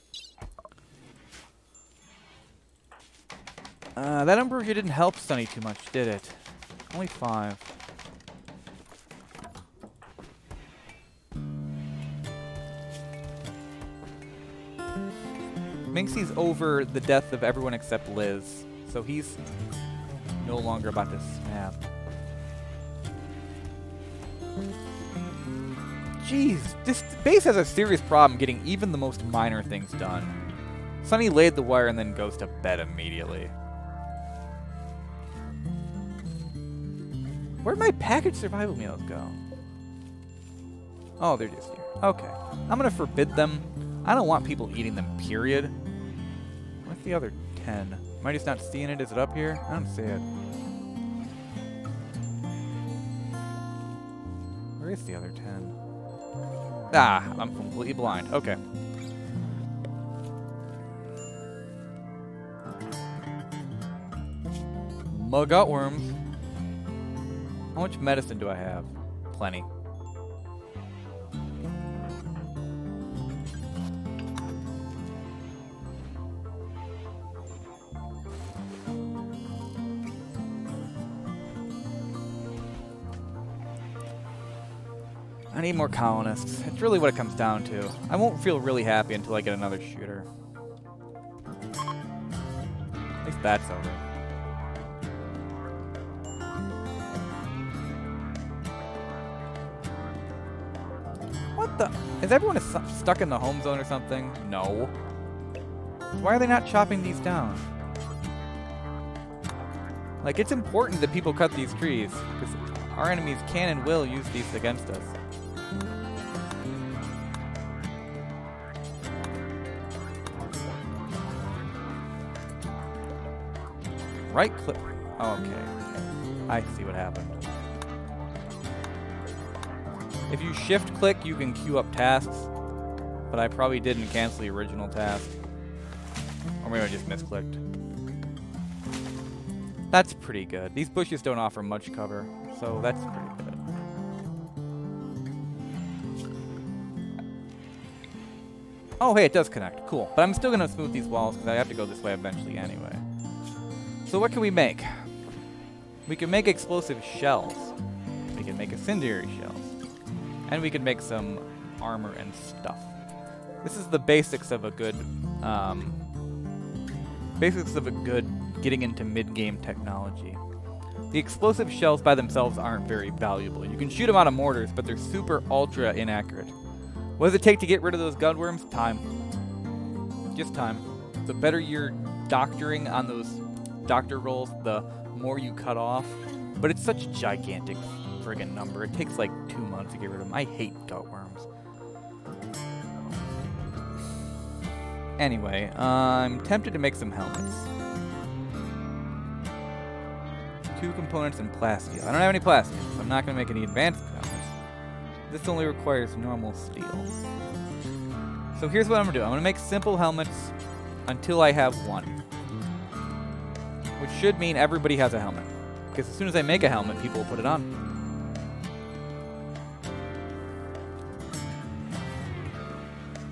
That ambrosia didn't help Sunny too much, did it? Only 5. Minxie's over the death of everyone except Liz, so he's no longer about to snap. Jeez, this base has a serious problem getting even the most minor things done. Sunny laid the wire and then goes to bed immediately. Where'd my packaged survival meals go? Oh, they're just here. Okay. I'm gonna forbid them. I don't want people eating them, period. Where's the other 10? Am I just not seeing it? Is it up here? I don't see it. Where is the other 10? Ah, I'm completely blind. Okay. Gutworms. How much medicine do I have? Plenty. I need more colonists. It's really what it comes down to. I won't feel really happy until I get another shooter. At least that's over. What the? Is everyone stuck in the home zone or something? No. Why are they not chopping these down? Like, it's important that people cut these trees, because our enemies can and will use these against us. Right click. Oh, okay. I see what happened. If you shift click, you can queue up tasks, but I probably didn't cancel the original task. Or maybe I just misclicked. That's pretty good. These bushes don't offer much cover, so that's pretty good. Oh, hey, it does connect. Cool. But I'm still going to smooth these walls because I have to go this way eventually anyway. So what can we make? We can make explosive shells. We can make incendiary shells. And we can make some armor and stuff. This is the basics of a good, getting into mid-game technology. The explosive shells by themselves aren't very valuable. You can shoot them out of mortars, but they're super ultra inaccurate. What does it take to get rid of those gutworms? Time. Just time. The better you're doctoring on those doctor rolls, the more you cut off. But it's such a gigantic friggin' number. It takes like 2 months to get rid of them. I hate gutworms. Anyway, I'm tempted to make some helmets. 2 components in plasteel. I don't have any plasteel, so I'm not going to make any advanced helmets. This only requires normal steel. So here's what I'm going to do. I'm going to make simple helmets until I have one. Which should mean everybody has a helmet. Because as soon as I make a helmet, people will put it on.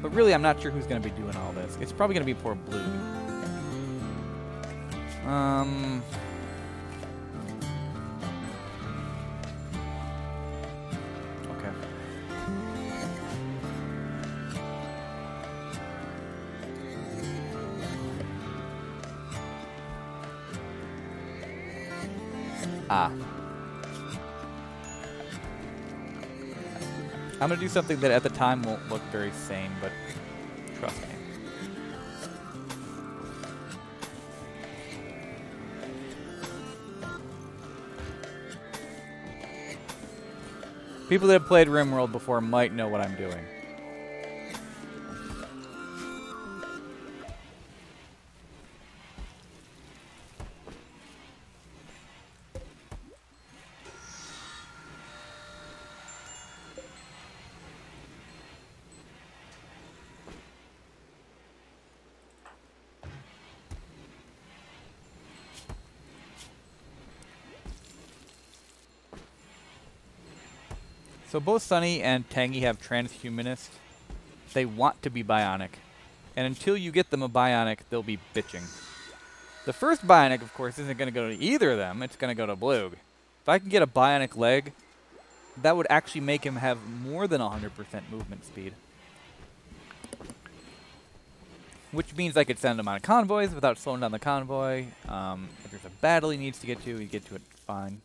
But really, I'm not sure who's going to be doing all this. It's probably going to be poor Blue. Okay. Ah. I'm going to do something that at the time won't look very sane, but trust me. People that have played Rimworld before might know what I'm doing. So both Sunny and Tangy have transhumanist. They want to be bionic. And until you get them a bionic, they'll be bitching. The first bionic, of course, isn't going to go to either of them. It's going to go to Bloog. If I can get a bionic leg, that would actually make him have more than 100% movement speed. Which means I could send him on convoys without slowing down the convoy. If there's a battle he needs to get to, he'd get to it fine.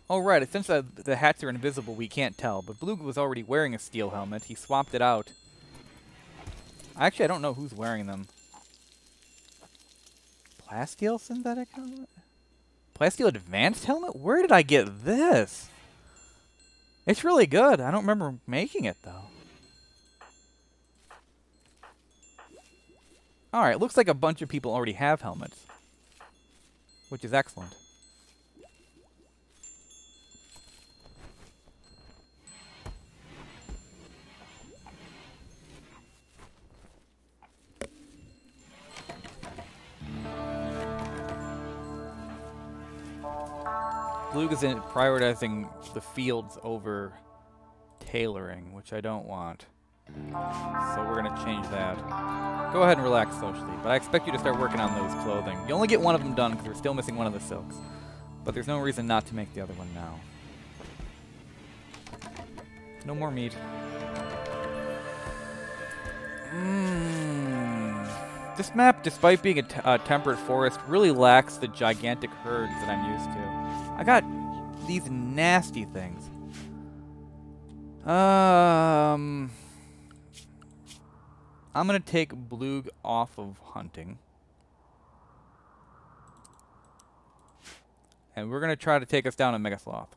Oh, right. Since the hats are invisible, we can't tell. But Blue was already wearing a steel helmet. He swapped it out. Actually, I don't know who's wearing them. Plasteel synthetic helmet? Plasteel advanced helmet? Where did I get this? It's really good. I don't remember making it, though. Alright, looks like a bunch of people already have helmets. Which is excellent. Blue is prioritizing the fields over tailoring, which I don't want. So we're going to change that. Go ahead and relax socially, but I expect you to start working on those clothing. You only get one of them done because we're still missing one of the silks. But there's no reason not to make the other one now. No more meat. This map, despite being a temperate forest, really lacks the gigantic herds that I'm used to. I got these nasty things. I'm gonna take Bloog off of hunting. And we're gonna try to take us down a Mega Sloth.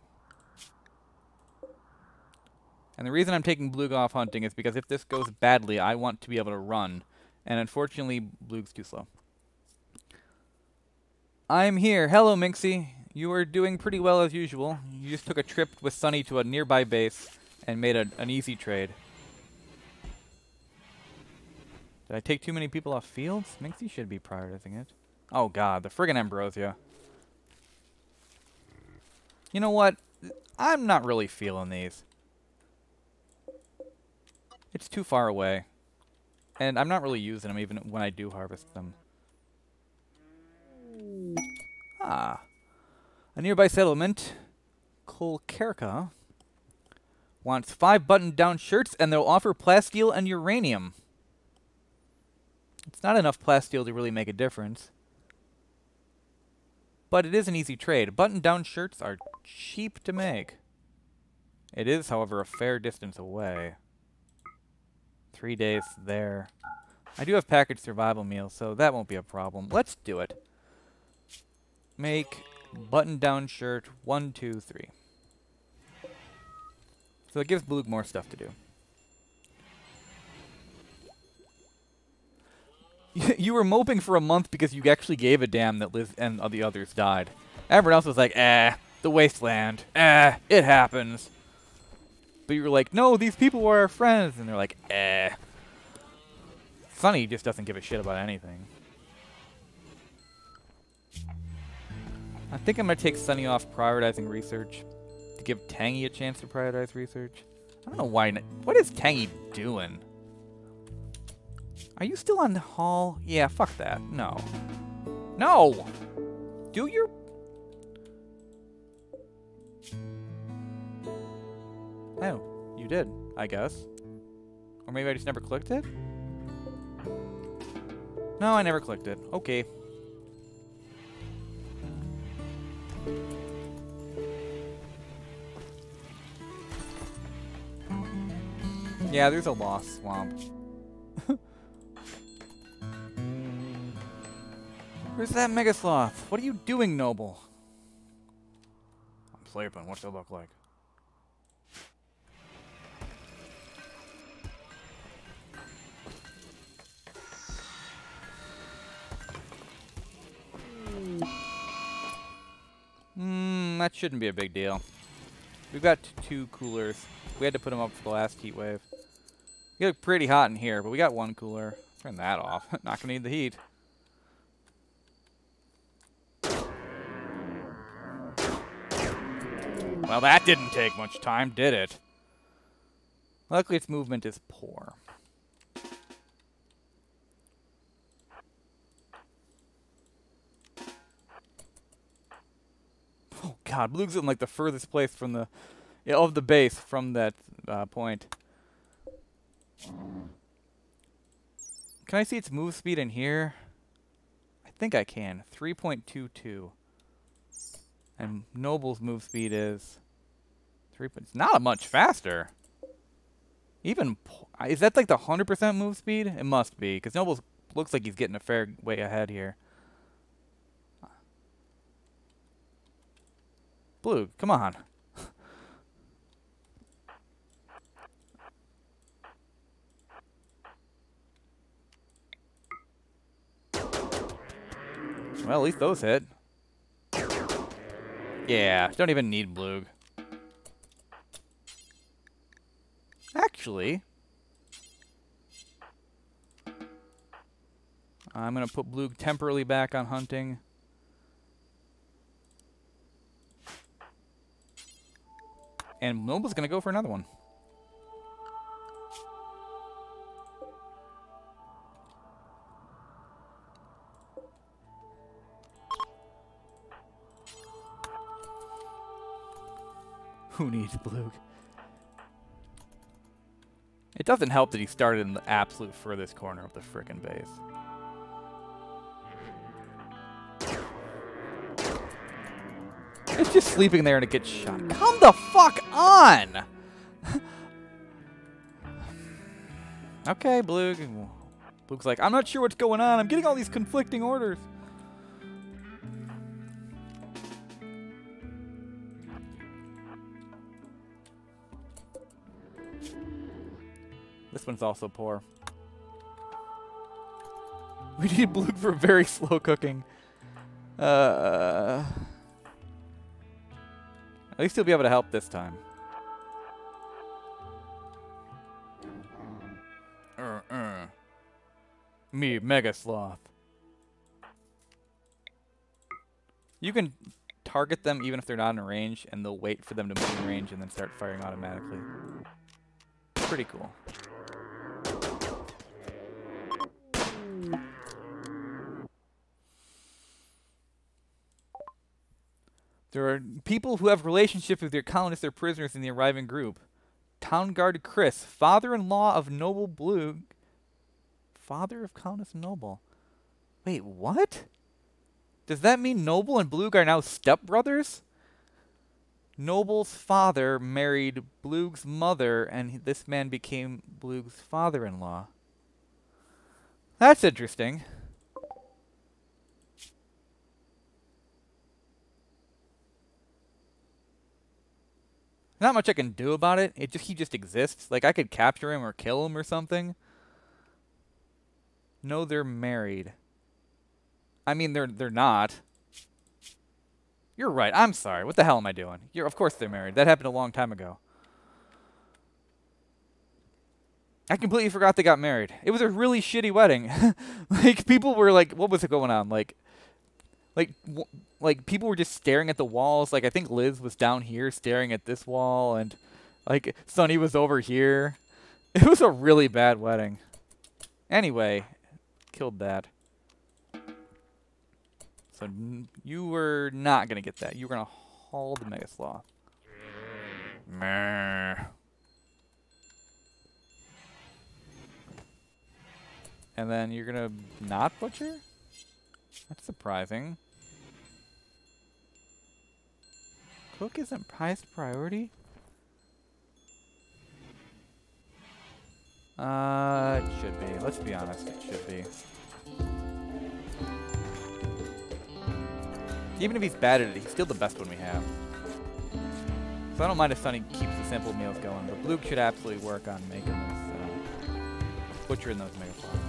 And the reason I'm taking Bloog off hunting is because if this goes badly, I want to be able to run. And unfortunately, Bloog's too slow. I'm here. Hello, Minxie. You are doing pretty well as usual. You just took a trip with Sunny to a nearby base and made an easy trade. Did I take too many people off fields? Minxie should be prioritizing it. Oh god, the friggin' Ambrosia. You know what? I'm not really feeling these. It's too far away. And I'm not really using them even when I do harvest them. Ah. A nearby settlement, Kolkerka, wants 5 button-down shirts, and they'll offer plasteel and uranium. It's not enough plasteel to really make a difference. But it is an easy trade. Button-down shirts are cheap to make. It is, however, a fair distance away. 3 days there. I do have packaged survival meals, so that won't be a problem. Let's do it. Make button-down shirt 1, 2, 3. So it gives Blue more stuff to do. You were moping for a month because you actually gave a damn that Liz and the others died. Everyone else was like, the wasteland. It happens. But you were like, no, these people were our friends. And they're like, Sunny just doesn't give a shit about anything. I think I'm going to take Sunny off prioritizing research to give Tangy a chance to prioritize research. I don't know why. What is Tangy doing? Are you still on the hall? Yeah, fuck that. No. No! Do your... Oh, you did, I guess. Or maybe I just never clicked it? No, I never clicked it. Okay. Yeah, there's a lost swamp. Where's that Mega Sloth? What are you doing, Noble? I'm sleeping. What's it look like? That shouldn't be a big deal. We've got 2 coolers. We had to put them up for the last heat wave. You look pretty hot in here, but we got 1 cooler. Turn that off. Not gonna need the heat. Well, that didn't take much time, did it? Luckily, its movement is poor. Oh god, Blue's in like the furthest place from the of the base from that point. Can I see its move speed in here? I think I can. 3.22. And Noble's move speed is 3. It's not much faster. Even is that like the 100% move speed? It must be, because Noble looks like he's getting a fair way ahead here. Blue, come on. Well, at least those hit. Yeah, don't even need Blue. Actually, I'm going to put Blue temporarily back on hunting. And Noble's going to go for another one. Who needs Blue? It doesn't help that he started in the absolute furthest corner of the frickin' base. It's just sleeping there and it gets shot. Come the fuck on! Okay, Blue. Blue's like, I'm not sure what's going on. I'm getting all these conflicting orders. This one's also poor. We need Blue for very slow cooking. At least he'll be able to help this time. Me, Mega Sloth. You can target them even if they're not in range, and they'll wait for them to move in range and then start firing automatically. Pretty cool. There are people who have relationships with their colonists or prisoners in the arriving group. Town Guard Chris, father-in-law of Noble Blue. Father of Colonist Noble. Wait, what? Does that mean Noble and Blue are now stepbrothers? Noble's father married Bloog's mother, and this man became Bloog's father-in-law. That's interesting. Not much I can do about it. He just exists. Like, I could capture him or kill him or something. No, they're married. I mean, they're not. You're right. I'm sorry. What the hell am I doing? Of course they're married. That happened a long time ago. I completely forgot they got married. It was a really shitty wedding. Like, people were like, what was it going on? Like people were just staring at the walls. Like, I think Liz was down here staring at this wall, and like Sunny was over here. It was a really bad wedding. Anyway, killed that. So you were not gonna get that. You were gonna haul the Mega Sloth. Meh. And then you're gonna not butcher? That's surprising. Cook isn't highest priority? It should be. Let's be honest, it should be. Even if he's bad at it, he's still the best one we have. So I don't mind if Sunny keeps the simple meals going, but Blue should absolutely work on making this, butchering those Mega Sloths.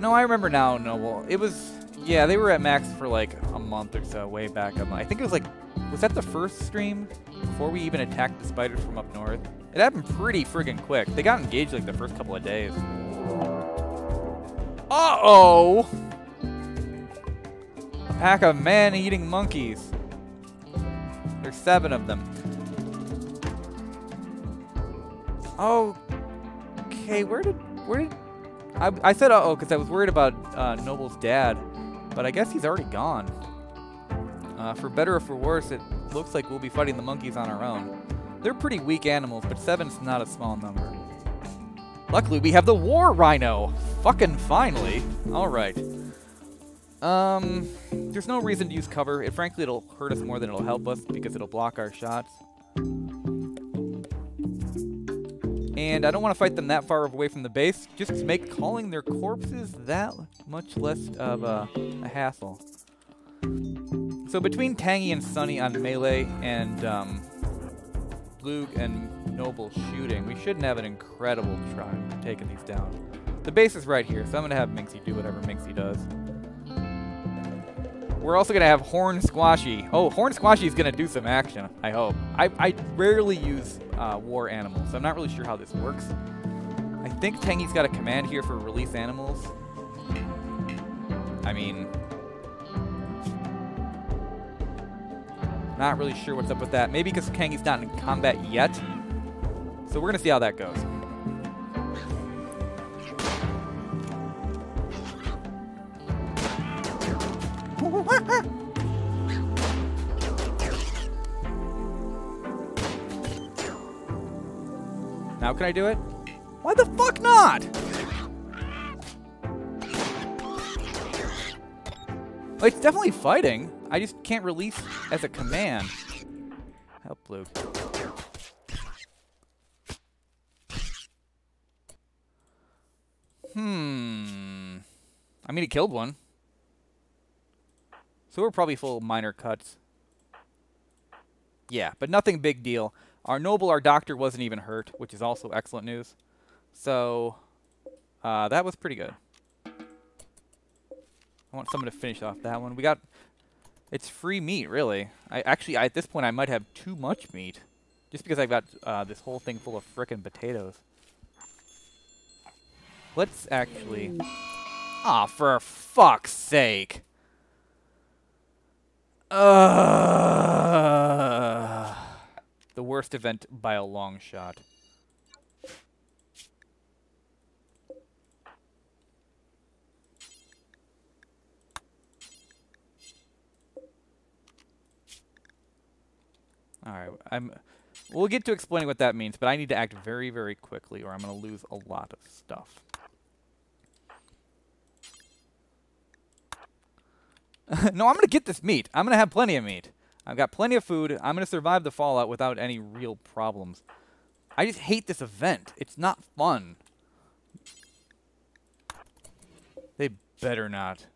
No, I remember now, Noble. It was, yeah, they were at max for like a month or so, way back up. I think it was like, was that the first stream? Before we even attacked the spiders from up north? It happened pretty friggin' quick. They got engaged like the first couple of days. Uh-oh! A pack of man-eating monkeys. There's 7 of them. Okay, where did I said uh-oh because I was worried about Noble's dad, but I guess he's already gone. For better or for worse, it looks like we'll be fighting the monkeys on our own. They're pretty weak animals, but 7's not a small number. Luckily, we have the War Rhino! Fucking finally! Alright. There's no reason to use cover. Frankly, it'll hurt us more than it'll help us because it'll block our shots. And I don't want to fight them that far away from the base, just to make calling their corpses that much less of a hassle. So between Tangy and Sunny on melee and Blue and Noble shooting, we shouldn't have an incredible try taking these down. The base is right here, so I'm going to have Minxie do whatever Minxie does. We're also going to have Horn Squashy. Oh, Horn Squashy is going to do some action, I hope. I rarely use war animals, so I'm not really sure how this works. I think Tangy's got a command here for release animals. I mean, not really sure what's up with that. Maybe because Tangy's not in combat yet. So we're going to see how that goes. Now can I do it? Why the fuck not? Well, it's definitely fighting. I just can't release as a command. Help Blue. I mean, he killed one. So we're probably full of minor cuts. Yeah, but nothing big deal. Our Noble, our doctor, wasn't even hurt, which is also excellent news. So, that was pretty good. I want someone to finish off that one. We got... It's free meat, really. Actually, at this point, I might have too much meat. Just because I've got this whole thing full of frickin' potatoes. Let's actually... Aw, for fuck's sake! The worst event by a long shot. Alright, we'll get to explaining what that means, but I need to act very, very quickly or I'm going to lose a lot of stuff. No, I'm gonna get this meat. I'm gonna have plenty of meat. I've got plenty of food. I'm gonna survive the fallout without any real problems. I just hate this event. It's not fun. They better not.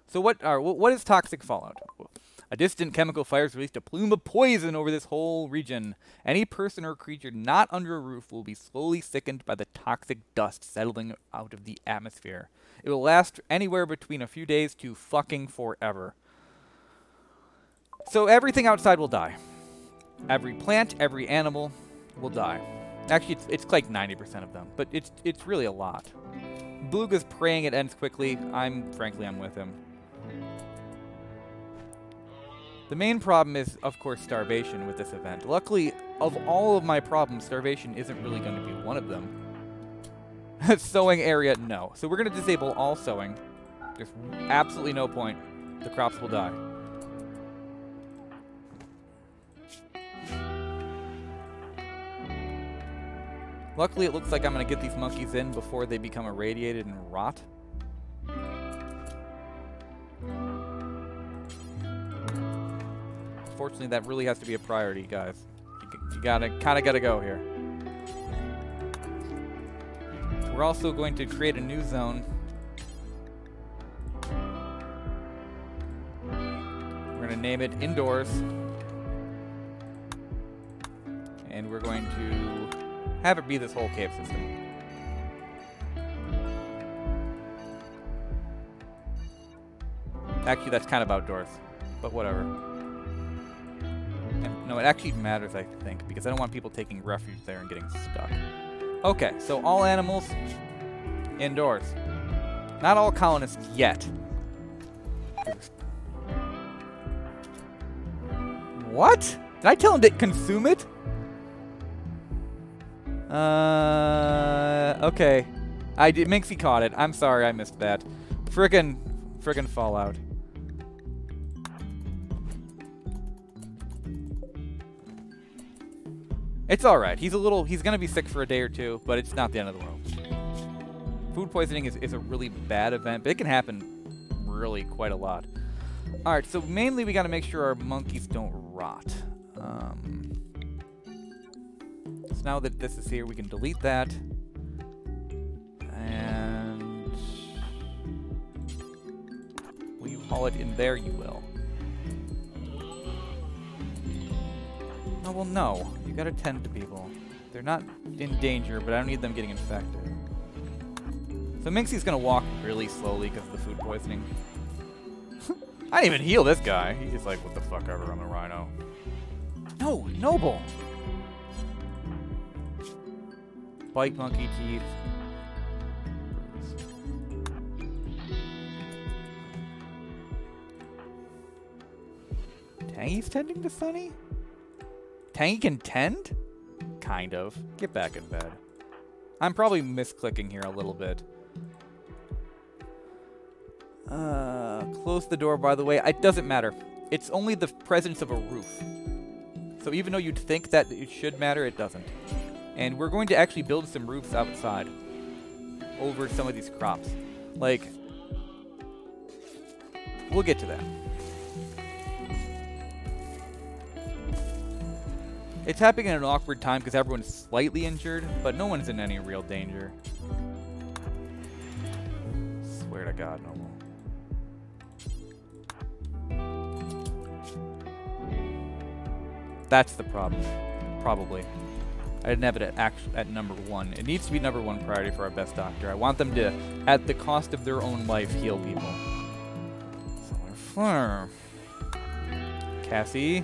So what is toxic fallout? A distant chemical fire has released a plume of poison over this whole region. Any person or creature not under a roof will be slowly sickened by the toxic dust settling out of the atmosphere. It will last anywhere between a few days to fucking forever. So everything outside will die. Every plant, every animal will die. Actually, it's like 90% of them, but it's really a lot. Beluga's praying it ends quickly. Frankly, I'm with him. The main problem is, of course, starvation with this event. Luckily, of all of my problems, starvation isn't really going to be one of them. Sowing area, no. So we're going to disable all sowing. There's absolutely no point. The crops will die. Luckily, it looks like I'm going to get these monkeys in before they become irradiated and rot. Fortunately, that really has to be a priority, guys. You kind of gotta go here. We're also going to create a new zone. We're going to name it Indoors. And we're going to have it be this whole cave system. Actually, that's kind of outdoors, but whatever. And, no, it actually matters, I think, because I don't want people taking refuge there and getting stuck. Okay, so all animals indoors. Not all colonists yet. What? Did I tell him to consume it? Okay. Minxie caught it. I'm sorry I missed that. Frickin' Fallout. It's alright. He's gonna be sick for a day or two, but it's not the end of the world. Food poisoning is a really bad event, but it can happen really quite a lot. Alright, so mainly we gotta make sure our monkeys don't rot. So now that this is here, we can delete that. And will you haul it in there? You will. Oh, well, no. You gotta tend to people. They're not in danger, but I don't need them getting infected. So Minxie's gonna walk really slowly because of the food poisoning. I didn't even heal this guy. He's just like, what the fuck ever, I'm a rhino. No, Noble! Bite monkey teeth. Tangy's tending to Sunny? Tangy can tend? Kind of. Get back in bed. I'm probably misclicking here a little bit. Close the door, by the way. It doesn't matter. It's only the presence of a roof. So even though you'd think that it should matter, it doesn't. And we're going to actually build some roofs outside over some of these crops. Like, we'll get to that. It's happening at an awkward time because everyone's slightly injured, but no one's in any real danger. Swear to God, no more. That's the problem. Probably. I didn't have it at number 1. It needs to be number 1 priority for our best doctor. I want them to, at the cost of their own life, heal people. Solar flare. Cassie,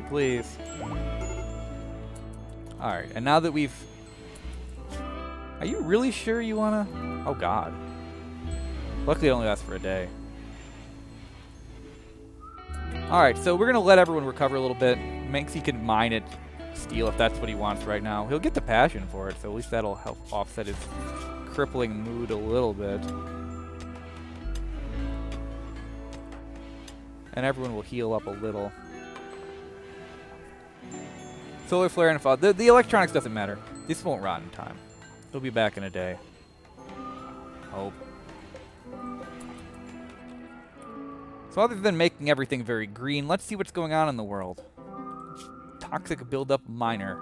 please. Alright, and now that we've... Are you really sure you wanna... Oh, God. Luckily, it only lasts for a day. Alright, so we're gonna let everyone recover a little bit. Minxie can mine it, steal if that's what he wants right now. He'll get the passion for it, so at least that'll help offset his crippling mood a little bit. And everyone will heal up a little. Solar flare and fall. The electronics doesn't matter. This won't rot in time. It'll be back in a day. Hope. So other than making everything very green, let's see what's going on in the world. Toxic buildup minor.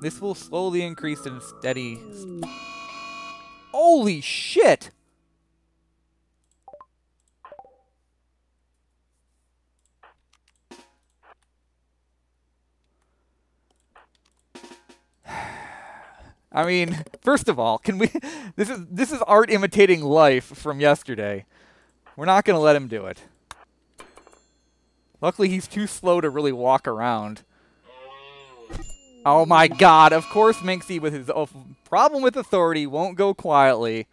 This will slowly increase in steady... Holy shit! I mean, first of all, can we... This is art imitating life from yesterday. We're not going to let him do it. Luckily, he's too slow to really walk around. Oh my god, of course Minxie with his problem with authority won't go quietly.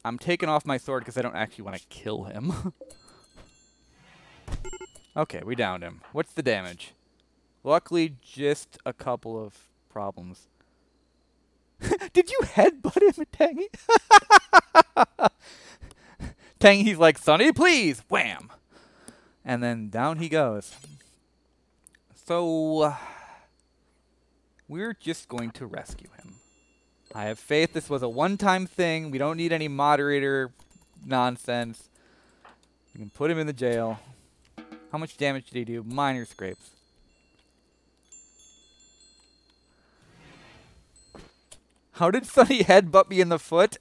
I'm taking off my sword because I don't actually want to kill him. Okay, we downed him. What's the damage? Luckily, just a couple of problems. Did you headbutt him, Tangy? Tangy's like, Sonny, please! Wham! And then down he goes. So, we're just going to rescue him. I have faith this was a one-time thing. We don't need any moderator nonsense. We can put him in the jail. How much damage did he do? Minor scrapes. How did Sonny headbutt me in the foot?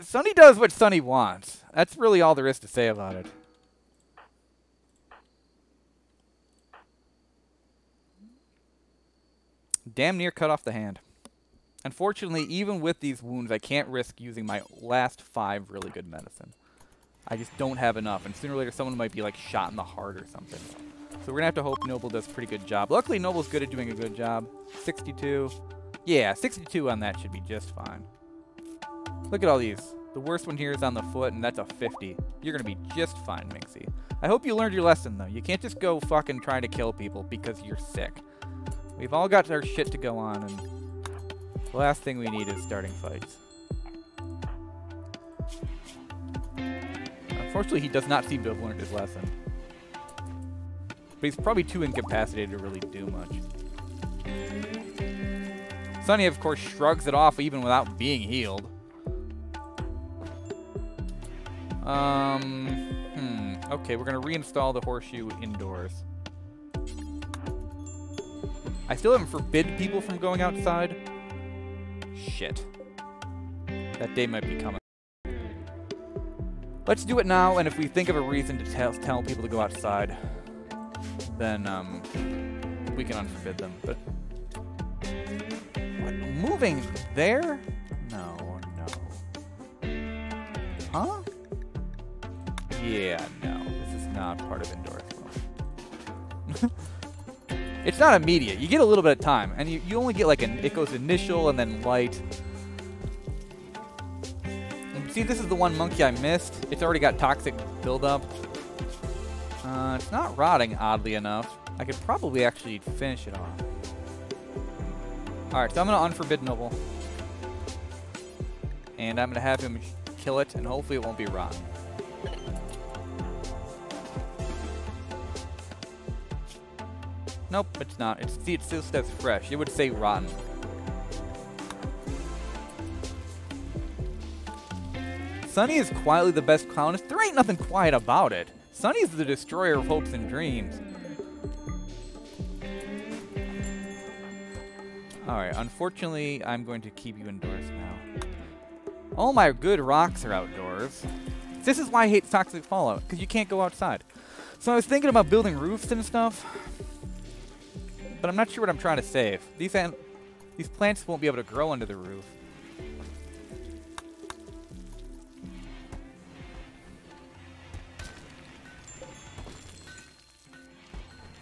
Sonny does what Sonny wants. That's really all there is to say about it. Damn near cut off the hand. Unfortunately, even with these wounds, I can't risk using my last 5 really good medicine. I just don't have enough, and sooner or later someone might be like shot in the heart or something. So we're gonna have to hope Noble does a pretty good job. Luckily, Noble's good at doing a good job. 62. Yeah, 62 on that should be just fine. Look at all these. The worst one here is on the foot, and that's a 50. You're gonna be just fine, Minxie. I hope you learned your lesson, though. You can't just go fucking trying to kill people because you're sick. We've all got our shit to go on, and the last thing we need is starting fights. Unfortunately, he does not seem to have learned his lesson. But he's probably too incapacitated to really do much. Sonny, of course, shrugs it off even without being healed. Okay, we're going to reinstall the horseshoe indoors. I still haven't forbid people from going outside. Shit. That day might be coming. Let's do it now, and if we think of a reason to tell people to go outside, then we can unforbid them. But what? Moving there? No, no. Huh? Yeah, no. This is not part of indoors. It's not immediate. You get a little bit of time, and you only get like it goes initial and then light. And see, this is the one monkey I missed. It's already got toxic buildup. It's not rotting, oddly enough. I could probably actually finish it off. Alright, so I'm going to unforbid Noble. And I'm going to have him kill it, and hopefully it won't be rotten. Nope, it's not. See, it still says fresh. It would say rotten. Sonny is quietly the best clownist. There ain't nothing quiet about it. Sonny's the destroyer of hopes and dreams. Alright, unfortunately, I'm going to keep you indoors now. All my good rocks are outdoors. This is why I hate toxic fallout, because you can't go outside. So I was thinking about building roofs and stuff, but I'm not sure what I'm trying to save. These plants won't be able to grow under the roof.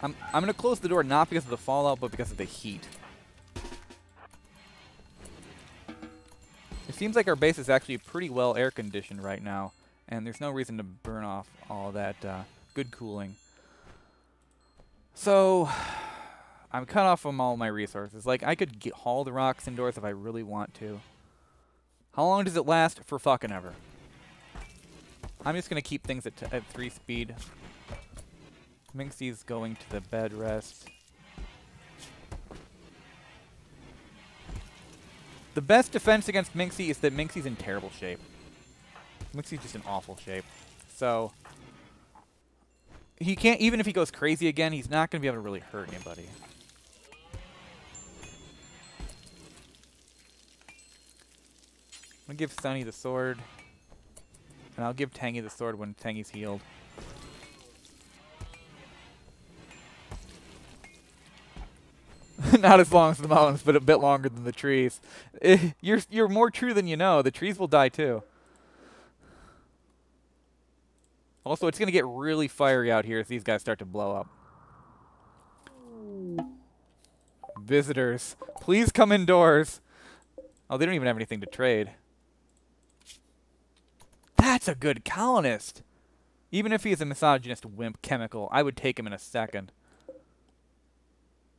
I'm going to close the door not because of the fallout, but because of the heat. It seems like our base is actually pretty well air-conditioned right now, and there's no reason to burn off all that good cooling. So, I'm cut off from all my resources. Like, I could haul the rocks indoors if I really want to. How long does it last? For fucking ever. I'm just going to keep things at 3 speed. Minxie's going to the bed rest. The best defense against Minxie is that Minxie's in terrible shape. Minxie's just in awful shape. So he can't, even if he goes crazy again, he's not going to be able to really hurt anybody. I'm going to give Sunny the sword. And I'll give Tangy the sword when Tangy's healed. Not as long as the mountains, but a bit longer than the trees. You're more true than you know. The trees will die too. Also, it's going to get really fiery out here as these guys start to blow up. Visitors, please come indoors. Oh, they don't even have anything to trade. That's a good colonist. Even if he is a misogynist wimp chemical, I would take him in a second.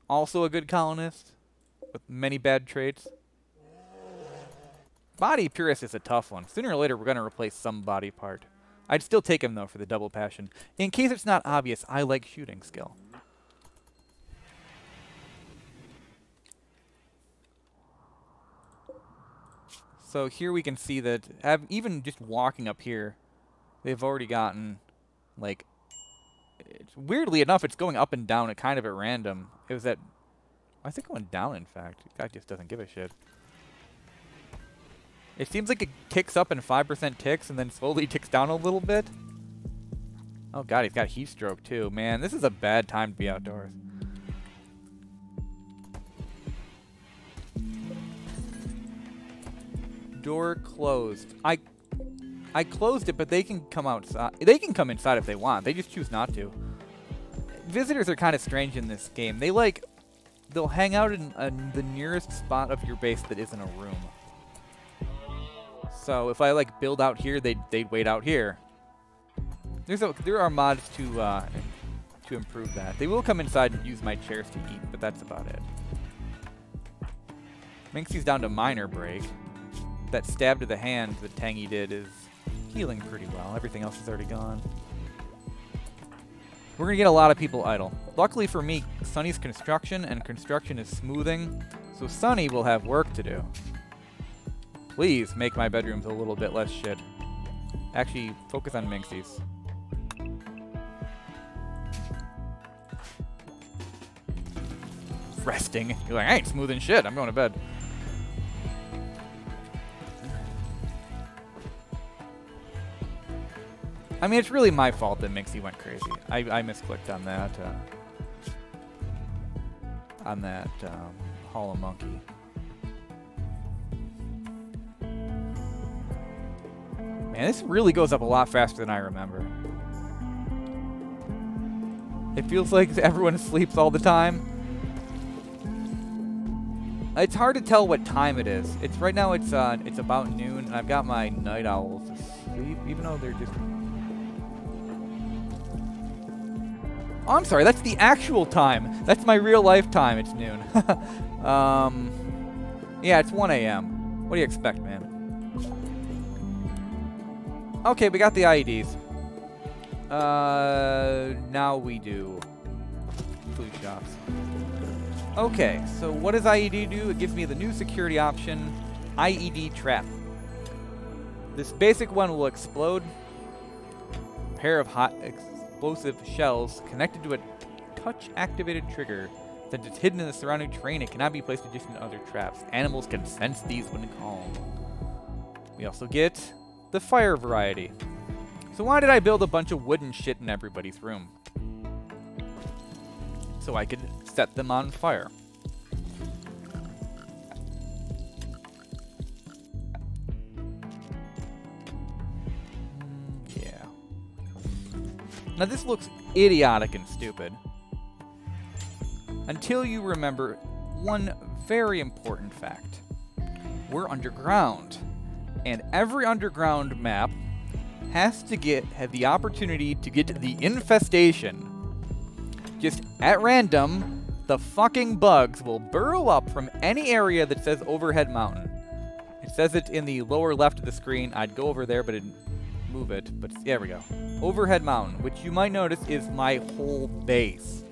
Also a good colonist with many bad traits. Body purist is a tough one. Sooner or later, we're going to replace some body part. I'd still take him, though, for the double passion. In case it's not obvious, I like shooting skill. So here we can see that even just walking up here, they've already gotten, like, weirdly enough, it's going up and down kind of at random. It was at, I think it went down, in fact. The guy just doesn't give a shit. It seems like it ticks up in 5% ticks and then slowly ticks down a little bit. Oh god, he's got heat stroke too. Man, this is a bad time to be outdoors. Door closed. I closed it, but they can come outside. They can come inside if they want. They just choose not to. Visitors are kind of strange in this game. They'll hang out in the nearest spot of your base that isn't a room. So if I like build out here, they'd wait out here. There are mods to improve that. They will come inside and use my chairs to eat, but that's about it. Minxie's down to minor break. That stab to the hand that Tangy did is healing pretty well. Everything else is already gone. We're gonna get a lot of people idle. Luckily for me, Sunny's construction and construction is smoothing, so Sunny will have work to do. Please make my bedrooms a little bit less shit. Actually, focus on Minxie's. Resting. You're like, I ain't smoothing shit. I'm going to bed. I mean, it's really my fault that Minxie went crazy. I misclicked on that Hollow Monkey. Man, this really goes up a lot faster than I remember. It feels like everyone sleeps all the time. It's hard to tell what time it is. Right now it's about noon, and I've got my night owls to sleep, even though they're just... Oh, I'm sorry, that's the actual time. That's my real life time, it's noon. Yeah, it's 1 a.m. What do you expect, man? Okay, we got the IEDs. Now we do food shops. Okay, so what does IED do? It gives me the new security option, IED trap. This basic one will explode. A pair of hot explosive shells connected to a touch-activated trigger. Since it's hidden in the surrounding terrain, it cannot be placed adjacent to other traps. Animals can sense these when calm. We also get the fire variety. So why did I build a bunch of wooden shit in everybody's room? So I could set them on fire. Yeah. Now this looks idiotic and stupid. Until you remember one very important fact. We're underground. And every underground map has to have the opportunity to get the infestation. Just at random, the fucking bugs will burrow up from any area that says overhead mountain. It says it in the lower left of the screen. I'd go over there, but it'd move it. But there we go. overhead mountain, which you might notice is my whole base.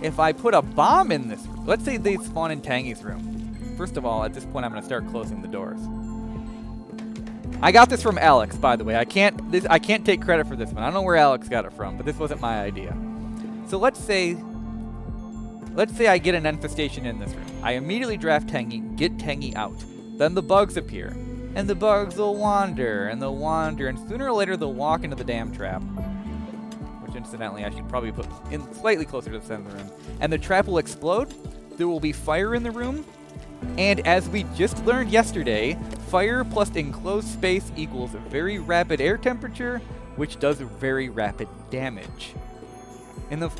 If I put a bomb in this, let's say they spawn in Tangy's room. First of all, at this point, I'm going to start closing the doors. I got this from Alex, by the way. I can't take credit for this one. I don't know where Alex got it from, but this wasn't my idea. So let's say I get an infestation in this room. I immediately draft Tangy, get Tangy out. Then the bugs appear. And the bugs will wander, and they'll wander, and sooner or later they'll walk into the damn trap. Which, incidentally, I should probably put in slightly closer to the center of the room. And the trap will explode, there will be fire in the room, and as we just learned yesterday, fire plus enclosed space equals a very rapid air temperature, which does very rapid damage.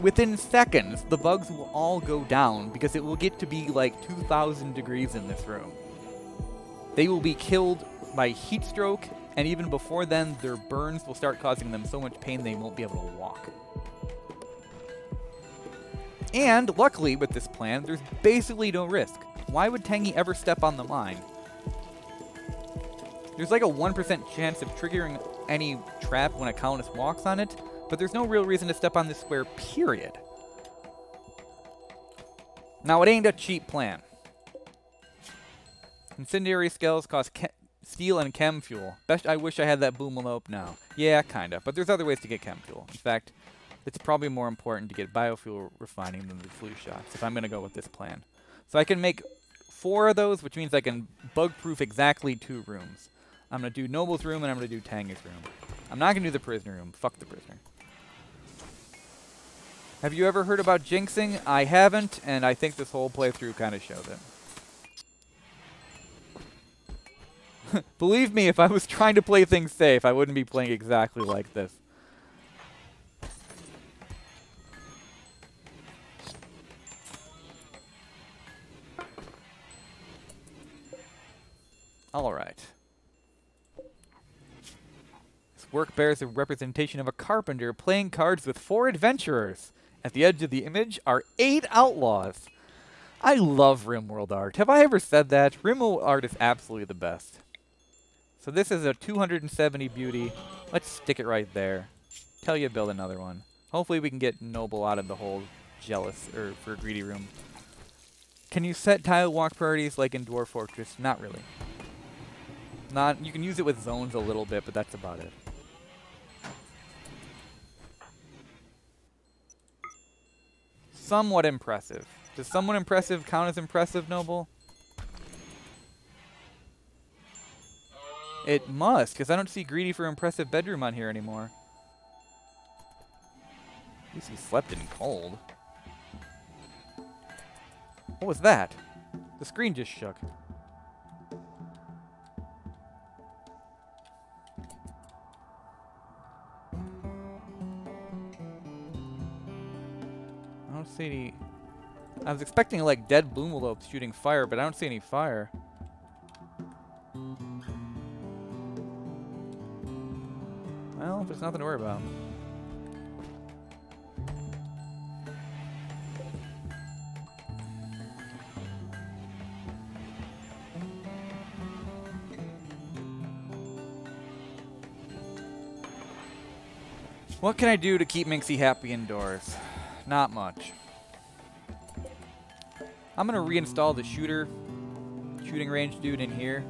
Within seconds, the bugs will all go down, because it will get to be like 2,000 degrees in this room. They will be killed by heat stroke, and even before then, their burns will start causing them so much pain they won't be able to walk. And, luckily, with this plan, there's basically no risk. Why would Tangy ever step on the mine? There's like a 1% chance of triggering any trap when a colonist walks on it, but there's no real reason to step on this square, period. Now, it ain't a cheap plan. Incendiary skells cost steel and chem fuel. Best I wish I had that boomalope now. Yeah, kinda, but there's other ways to get chem fuel. In fact, it's probably more important to get biofuel refining than the flu shots, if I'm gonna go with this plan. So I can make 4 of those, which means I can bug-proof exactly 2 rooms. I'm gonna do Noble's room, and I'm gonna do Tangy's room. I'm not gonna do the prisoner room. Fuck the prisoner. Have you ever heard about jinxing? I haven't, and I think this whole playthrough kind of showed it. Believe me, if I was trying to play things safe, I wouldn't be playing exactly like this. Alright. This work bears a representation of a carpenter playing cards with 4 adventurers. At the edge of the image are 8 outlaws. I love Rimworld art. Have I ever said that? Rimworld art is absolutely the best. So this is a 270 beauty. Let's stick it right there. Tell you to build another one. Hopefully we can get Noble out of the whole jealous or for greedy room. Can you set tile walk priorities like in Dwarf Fortress? Not really. You can use it with zones a little bit, but that's about it. Somewhat impressive. Does somewhat impressive count as impressive, Noble? It must, because I don't see greedy for impressive bedroom on here anymore. At least he slept in cold. What was that? The screen just shook. I don't see any... I was expecting like dead boomalopes shooting fire, but I don't see any fire. Well, there's nothing to worry about. What can I do to keep Minxie happy indoors? Not much. I'm gonna reinstall the shooting range dude in here.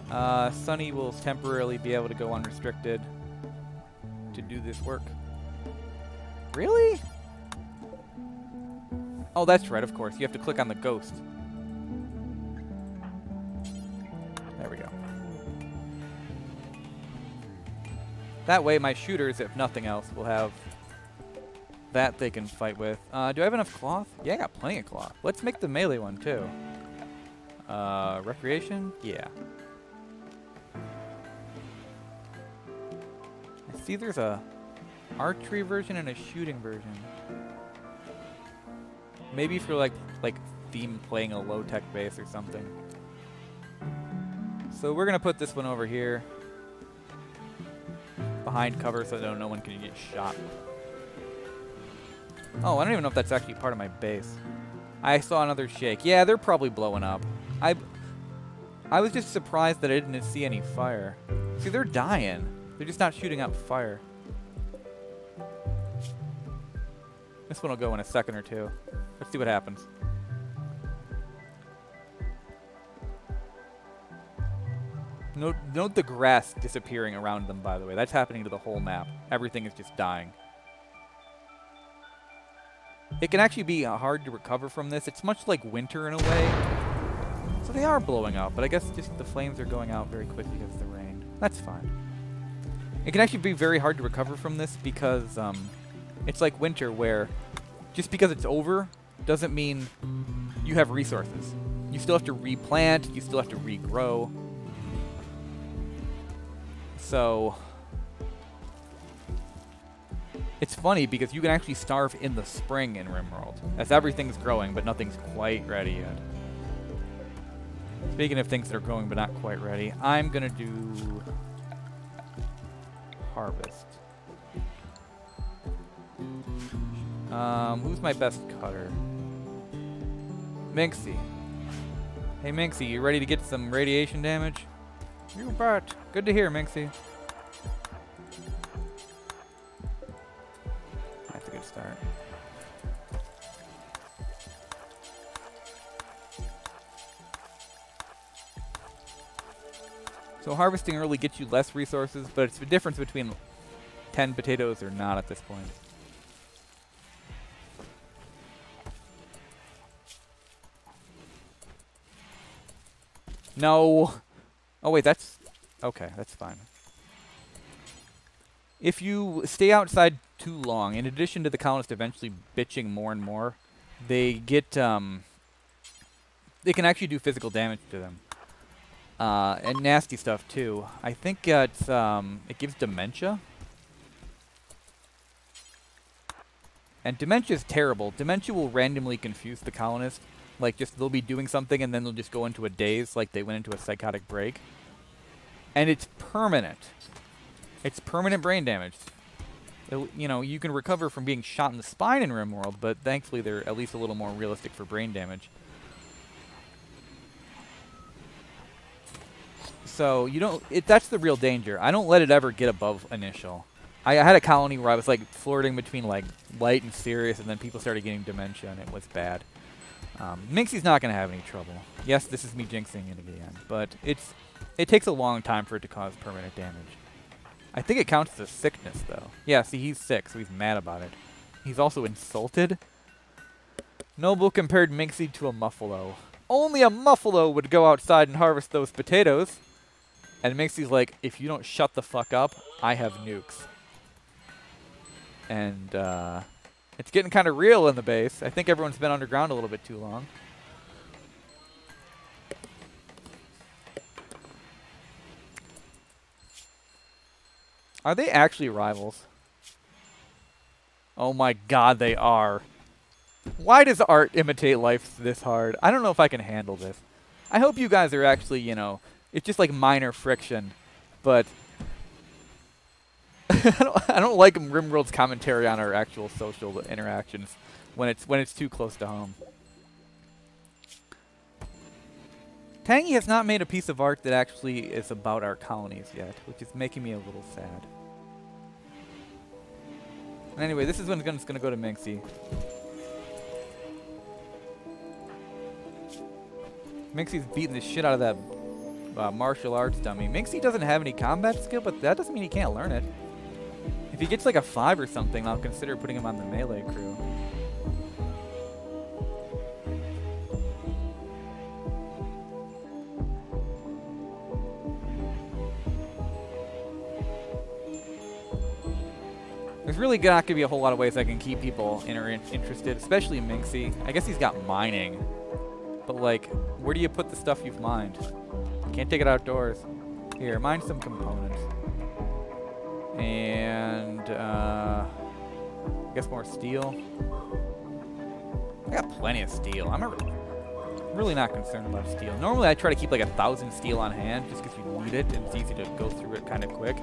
Sunny will temporarily be able to go unrestricted to do this work. Really? Oh, that's right, of course. You have to click on the ghost. There we go. That way, my shooters, if nothing else, will have that they can fight with. Do I have enough cloth? Yeah, I got plenty of cloth. Let's make the melee one, too. Recreation? Yeah. I see there's a archery version and a shooting version. Maybe for like theme playing a low-tech base or something. So we're gonna put this one over here behind cover so that no one can get shot. Oh, I don't even know if that's actually part of my base. I saw another shake. Yeah, they're probably blowing up. I was just surprised that I didn't see any fire. See, they're dying. They're just not shooting out fire. This one will go in a second or two. Let's see what happens. Note the grass disappearing around them, by the way. That's happening to the whole map. Everything is just dying. It can actually be hard to recover from this. It's much like winter in a way. So they are blowing up, but I guess just the flames are going out very quick because of the rain. That's fine. It can actually be very hard to recover from this because it's like winter where just because it's over doesn't mean you have resources. You still have to replant, you still have to regrow. So it's funny because you can actually starve in the spring in Rimworld, as everything's growing, but nothing's quite ready yet. Speaking of things that are growing but not quite ready, I'm gonna do harvest. Who's my best cutter? Minxie. Hey Minxie, you ready to get some radiation damage? You bet. Good to hear, Minxie. That's a good start. So harvesting early gets you less resources, but it's the difference between 10 potatoes or not at this point. No. Oh wait, that's okay, that's fine. If you stay outside too long, in addition to the colonists eventually bitching more and more, they get they can actually do physical damage to them. And nasty stuff too. I think it's it gives dementia. And dementia is terrible. Dementia will randomly confuse the colonist. Like, just they'll be doing something and then they'll just go into a daze, like they went into a psychotic break. And it's permanent. It's permanent brain damage. You know, you can recover from being shot in the spine in Rimworld, but thankfully they're at least a little more realistic for brain damage. So, you don't... that's the real danger. I don't let it ever get above initial. I had a colony where I was, like, flirting between, like, light and serious, and then people started getting dementia, and it was bad. Minxie's not going to have any trouble. Yes, this is me jinxing it again, but it takes a long time for it to cause permanent damage. I think it counts as a sickness, though. Yeah, see, he's sick, so he's mad about it. He's also insulted. Noble compared Minxie to a muffalo. Only a muffalo would go outside and harvest those potatoes. And Minxie's like, if you don't shut the fuck up, I have nukes. And, it's getting kind of real in the base. I think everyone's been underground a little bit too long. Are they actually rivals? Oh my god, they are. Why does art imitate life this hard? I don't know if I can handle this. I hope you guys are actually, you know, it's just like minor friction, but I don't like Rimworld's commentary on our actual social interactions when it's too close to home. Tangy has not made a piece of art that actually is about our colonies yet, which is making me a little sad. And anyway, this is when it's going to go to Minxie. Minxie's beating the shit out of that martial arts dummy. Minxie doesn't have any combat skill, but that doesn't mean he can't learn it. If he gets like a 5 or something, I'll consider putting him on the melee crew. There's really not going to be a whole lot of ways I can keep people interested, especially Minxie. I guess he's got mining. But like, where do you put the stuff you've mined? Can't take it outdoors. Here, mine some components. And, I guess more steel. I got plenty of steel. I'm really not concerned about steel. Normally I try to keep like 1,000 steel on hand just because you need it and it's easy to go through it kind of quick.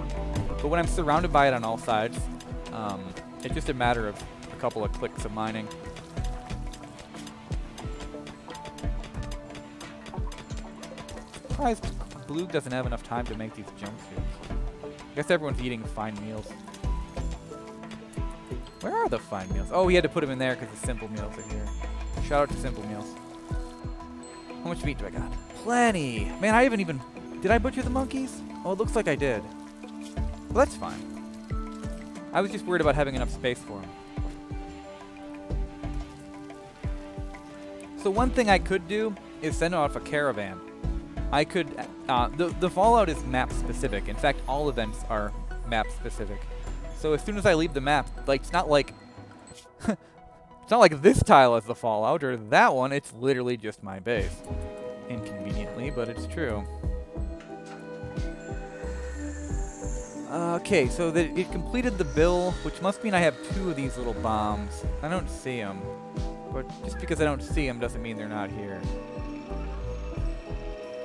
But when I'm surrounded by it on all sides, it's just a matter of a couple of clicks of mining. Surprised Blue doesn't have enough time to make these jumpsuits. Guess everyone's eating fine meals. Where are the fine meals? Oh, we had to put them in there because the simple meals are here. Shout out to simple meals. How much meat do I got? Plenty! Man, I haven't even... Did I butcher the monkeys? Oh, it looks like I did. Well, that's fine. I was just worried about having enough space for them. So one thing I could do is send off a caravan. I could... the Fallout is map specific. In fact, all events are map specific. So as soon as I leave the map, like, it's not like... it's not like this tile is the Fallout, or that one. It's literally just my base. Inconveniently, but it's true. Okay, so it completed the bill, which must mean I have 2 of these little bombs. I don't see them. But just because I don't see them doesn't mean they're not here.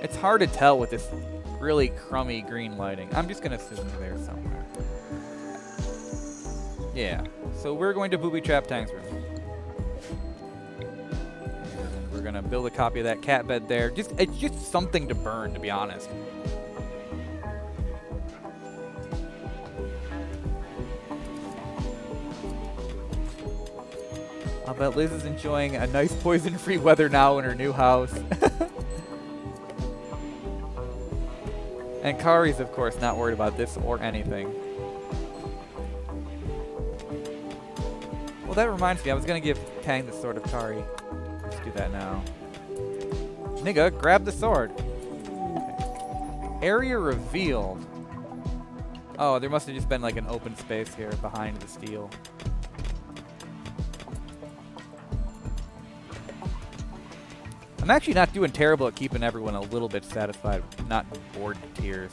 It's hard to tell with this really crummy green lighting. I'm just going to assume they're there somewhere. Yeah, so we're going to booby trap Tang's room. And we're going to build a copy of that cat bed there. It's just something to burn, to be honest. I'll bet Liz is enjoying a nice poison-free weather now in her new house. And Kari's, of course, not worried about this or anything. Well, that reminds me, I was going to give Tang the sword of Kari. Let's do that now. Nigga, grab the sword. Okay. Area revealed. Oh, there must have just been like an open space here behind the steel. I'm actually not doing terrible at keeping everyone a little bit satisfied, not bored to tears.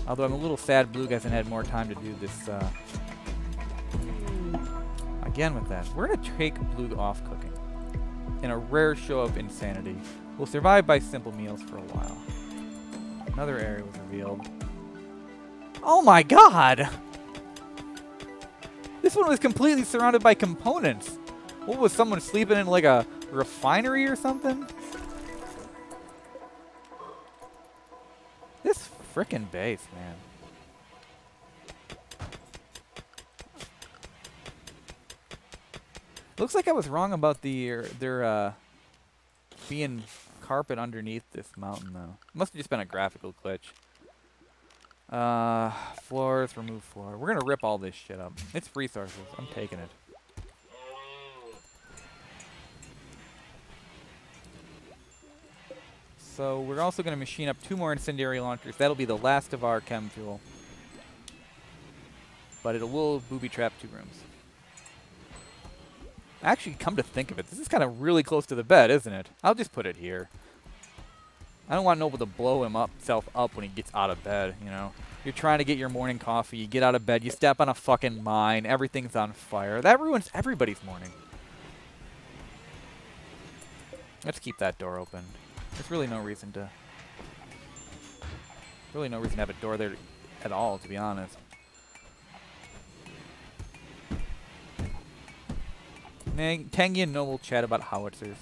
Although I'm a little sad Blue hasn't had more time to do this, again with that. We're going to take Blue off cooking. In a rare show of insanity. We'll survive by simple meals for a while. Another area was revealed. Oh my god! This one was completely surrounded by components. What was someone sleeping in like a refinery or something? This frickin' base, man. Looks like I was wrong about their being carpet underneath this mountain, though. Must have just been a graphical glitch. Floors, remove floor. We're gonna rip all this shit up. It's resources. I'm taking it. So we're also going to machine up 2 more incendiary launchers. That'll be the last of our chem fuel. But it will booby trap 2 rooms. Actually, come to think of it, this is kind of really close to the bed, isn't it? I'll just put it here. I don't want Noble to blow himself up when he gets out of bed, you know. You're trying to get your morning coffee, you get out of bed, you step on a fucking mine, everything's on fire. That ruins everybody's morning. Let's keep that door open. There's really no reason to have a door there at all, to be honest. Tangy and Noble chat about howitzers.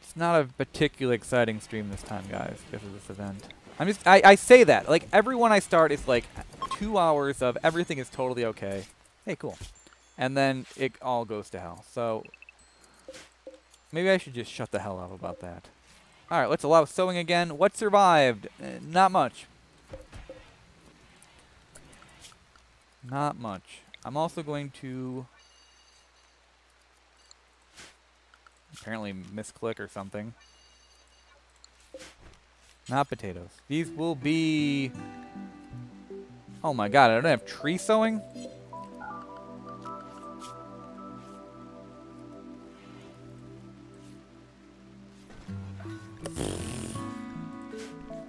It's not a particularly exciting stream this time, guys, because of this event. I say that. Like, everyone I start is like 2 hours of everything is totally okay. Hey, cool. And then it all goes to hell. So maybe I should just shut the hell up about that. Alright, let's allow sewing again. What survived? Not much. Not much. I'm also going to apparently misclick or something. Not potatoes. These will be... Oh my god, I don't have tree sewing?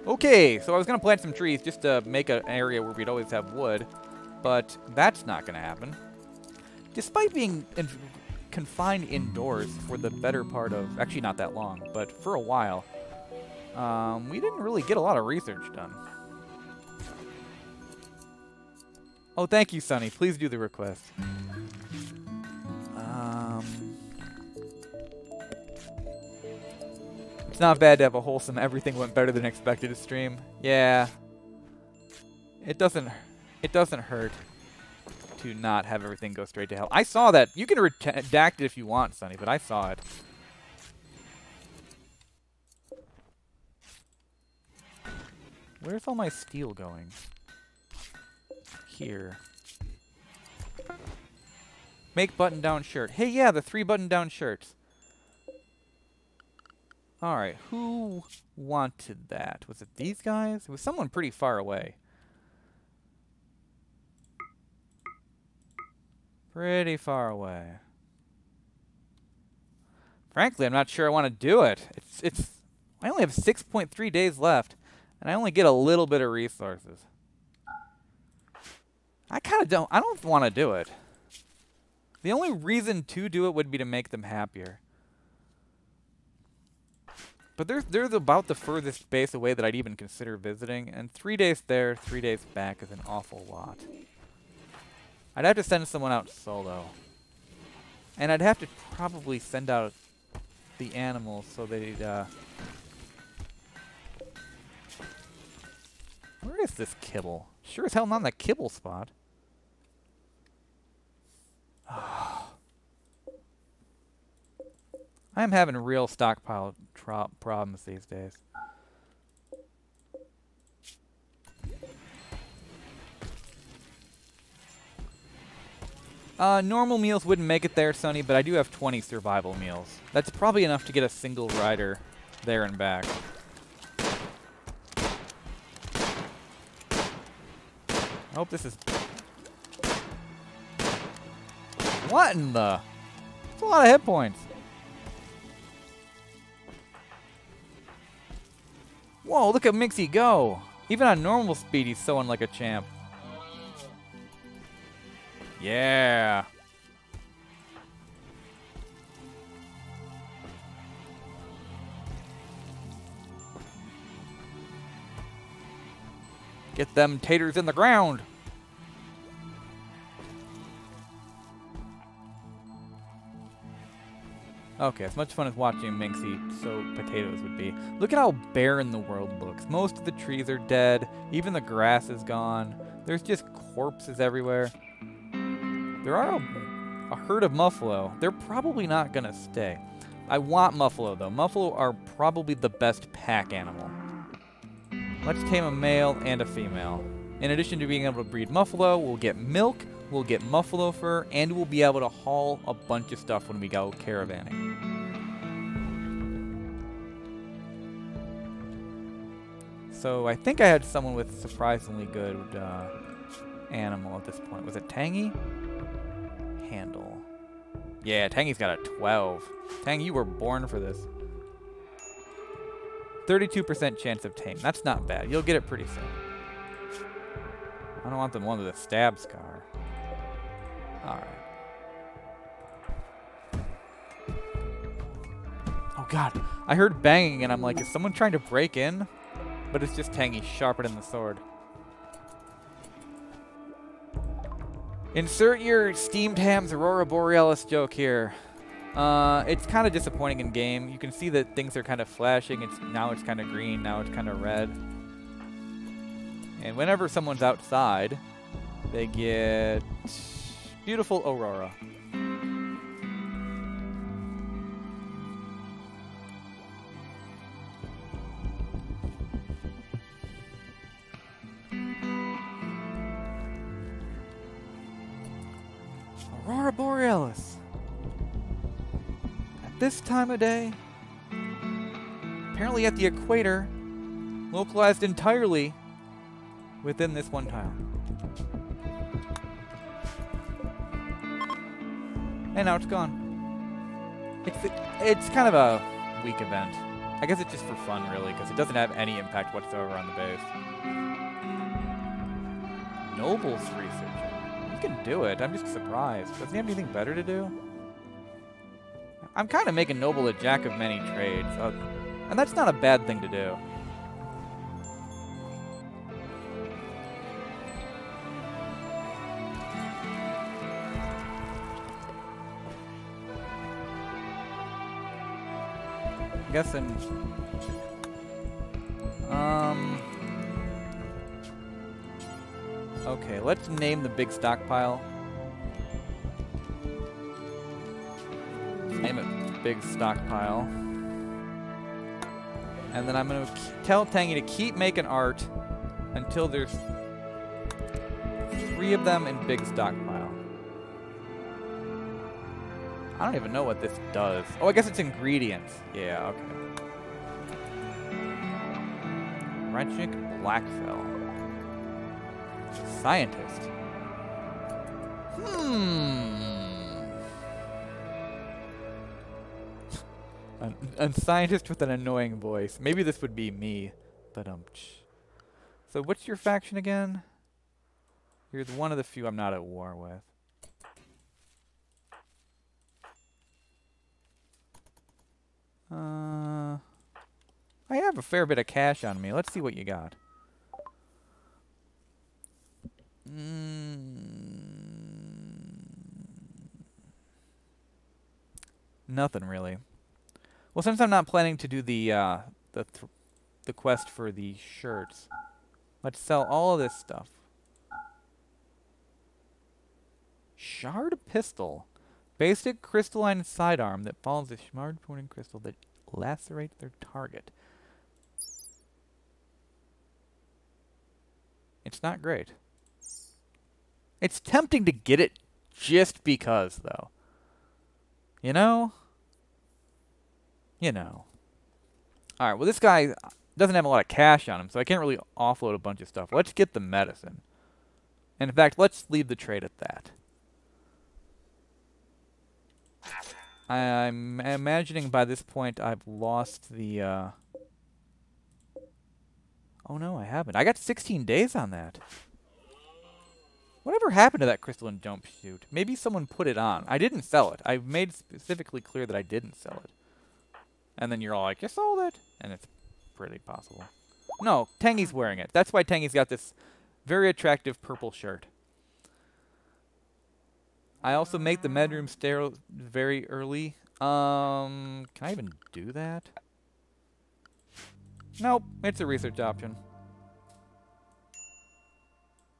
Okay, so I was going to plant some trees just to make an area where we'd always have wood, but that's not going to happen. Despite being confined indoors for the better part of, actually not that long, but for a while, we didn't really get a lot of research done. Oh, thank you, Sonny. Please do the request. It's not bad to have a wholesome everything went better than expected stream. Yeah. It doesn't hurt to not have everything go straight to hell. I saw that. You can redact it if you want, Sonny, but I saw it. Where's all my steel going? Here. Make button-down shirt. Hey, yeah, the 3 button-down shirts. Alright, who wanted that? Was it these guys? It was someone pretty far away. Pretty far away. Frankly, I'm not sure I want to do it. I only have 6.3 days left, and I only get a little bit of resources. I don't want to do it. The only reason to do it would be to make them happier. But they're about the furthest base away that I'd even consider visiting, and 3 days there, 3 days back is an awful lot. I'd have to send someone out solo. And I'd have to probably send out the animals so they'd, Where is this kibble? Sure as hell not in the kibble spot. I'm having real stockpile problems these days. Normal meals wouldn't make it there, Sonny, but I do have 20 survival meals. That's probably enough to get a single rider there and back. I hope this is... What in the... That's a lot of hit points. Whoa, look at Mixie go. Even on normal speed, he's sewing like a champ. Yeah. Get them taters in the ground. Okay, as much fun as watching Minxie sow potatoes would be. Look at how barren the world looks. Most of the trees are dead. Even the grass is gone. There's just corpses everywhere. There are a herd of Muffalo. They're probably not going to stay. I want Muffalo, though. Muffalo are probably the best pack animal. Let's tame a male and a female. In addition to being able to breed Muffalo, we'll get milk, we'll get Muffalo fur, and we'll be able to haul a bunch of stuff when we go caravanning. So I think I had someone with surprisingly good animal at this point. Was it Tangy? Handle. Yeah, Tangy's got a 12. Tangy, you were born for this. 32% chance of tame. That's not bad. You'll get it pretty soon. I don't want the one with a stab scar. Alright. Oh god. I heard banging and I'm like, is someone trying to break in? But it's just Tangy sharpening the sword. Insert your steamed hams Aurora Borealis joke here. It's kind of disappointing in game. You can see that things are kind of flashing. Now it's kind of green, now it's kind of red. And whenever someone's outside, they get beautiful aurora. Aurora Borealis. At this time of day, apparently at the equator, localized entirely within this one tile. And now it's gone. It's kind of a weak event. I guess it's just for fun, really, because it doesn't have any impact whatsoever on the base. Nobles research. You can do it. I'm just surprised. Doesn't he have anything better to do? I'm kind of making Noble a jack of many trades. And that's not a bad thing to do. guessing. Okay, let's name the big stockpile. Name it big stockpile. And then I'm going to tell Tangy to keep making art until there's 3 of them in big stockpile. I don't even know what this does. Oh, I guess it's ingredients. Yeah, okay. Renchik Blackfell. Scientist. A scientist with an annoying voice. Maybe this would be me. But So what's your faction again? You're one of the few I'm not at war with. I have a fair bit of cash on me. Let's see what you got. Nothing really. Well, since I'm not planning to do the quest for the shirts, let's sell all of this stuff. Shard pistol. Basic crystalline sidearm that follows a shard pointing crystal that lacerates their target. It's not great. It's tempting to get it just because, though. You know? You know. Alright, well this guy doesn't have a lot of cash on him, so I can't really offload a bunch of stuff. Let's get the medicine. And in fact, let's leave the trade at that. I'm imagining by this point I've lost the, Oh no, I haven't. I got 16 days on that. Whatever happened to that crystalline jump shoot? Maybe someone put it on. I didn't sell it. I made specifically clear that I didn't sell it. And then you're all like, you sold it? And it's pretty possible. No, Tangy's wearing it. That's why Tangy's got this very attractive purple shirt. I also make the bedroom sterile very early. Can I even do that? Nope, it's a research option.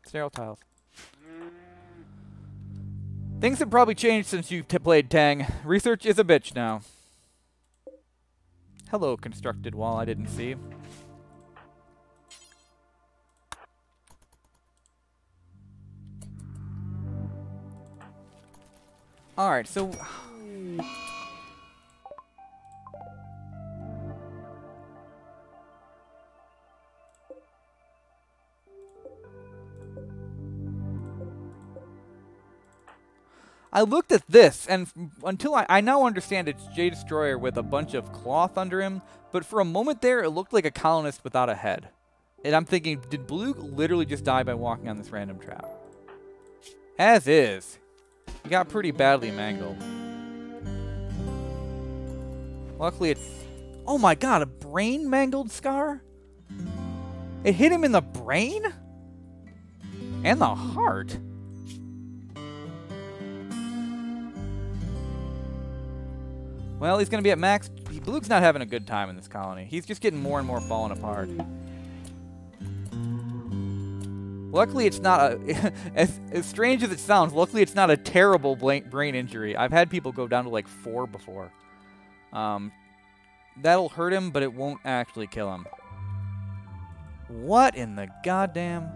Sterile tiles. Things have probably changed since you played Tang. Research is a bitch now. Hello, constructed wall I didn't see. Alright, so... I looked at this, and until I now understand it's J Destroyer with a bunch of cloth under him, but for a moment there, it looked like a colonist without a head. And I'm thinking, did Blue literally just die by walking on this random trap? As is. He got pretty badly mangled. Luckily it's... Oh my god, a brain mangled scar? It hit him in the brain? And the heart? Well, he's going to be at max. Blue's not having a good time in this colony. He's just getting more and more falling apart. Luckily, it's not a... as strange as it sounds, luckily it's not a terrible brain injury. I've had people go down to like 4 before. That'll hurt him, but it won't actually kill him. What in the goddamn...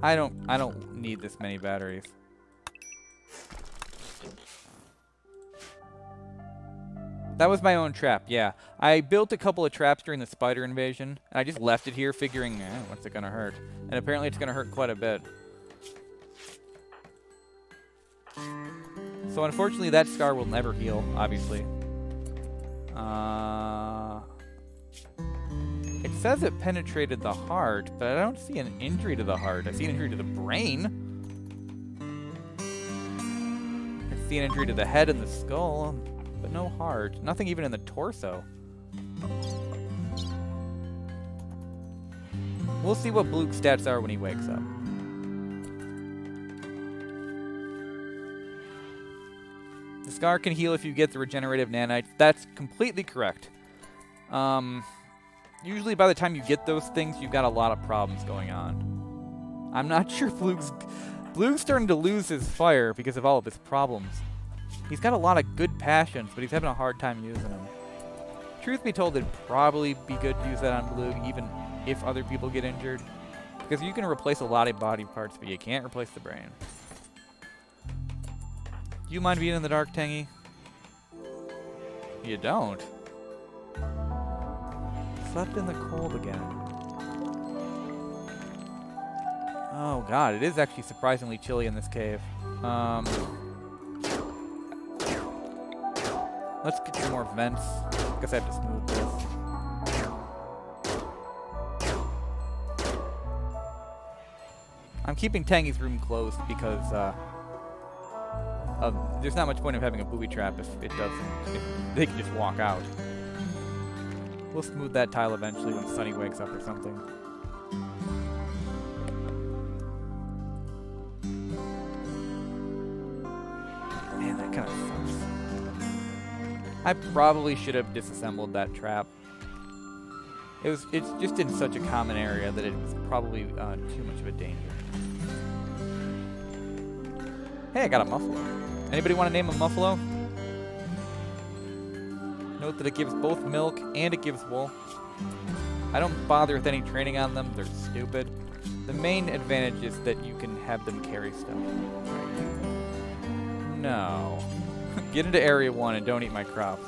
I don't need this many batteries. That was my own trap, yeah. I built a couple of traps during the spider invasion, and I just left it here figuring, what's it gonna hurt? And apparently it's gonna hurt quite a bit. So unfortunately that scar will never heal, obviously. It says it penetrated the heart, but I don't see an injury to the heart. I see an injury to the brain. I see an injury to the head and the skull, but no heart. Nothing even in the torso. We'll see what Blue's stats are when he wakes up. Scar can heal if you get the regenerative nanites. That's completely correct. Usually by the time you get those things, you've got a lot of problems going on. I'm not sure Blue's starting to lose his fire because of all of his problems. He's got a lot of good passions, but he's having a hard time using them. Truth be told, it'd probably be good to use that on Blue, even if other people get injured. Because you can replace a lot of body parts, but you can't replace the brain. Do you mind being in the dark, Tangy? You don't? Slept in the cold again. Oh god, it is actually surprisingly chilly in this cave. Let's get some more vents. Guess I have to smooth this. I'm keeping Tangy's room closed because there's not much point of having a booby trap if they can just walk out. We'll smooth that tile eventually when Sunny wakes up or something. Man, that kind of sucks. I probably should have disassembled that trap. It's just in such a common area that it's probably too much of a danger. Hey, I got a Muffalo. Anybody want to name a Muffalo? Note that it gives both milk and it gives wool. I don't bother with any training on them. They're stupid. The main advantage is that you can have them carry stuff. No. Get into Area 1 and don't eat my crops.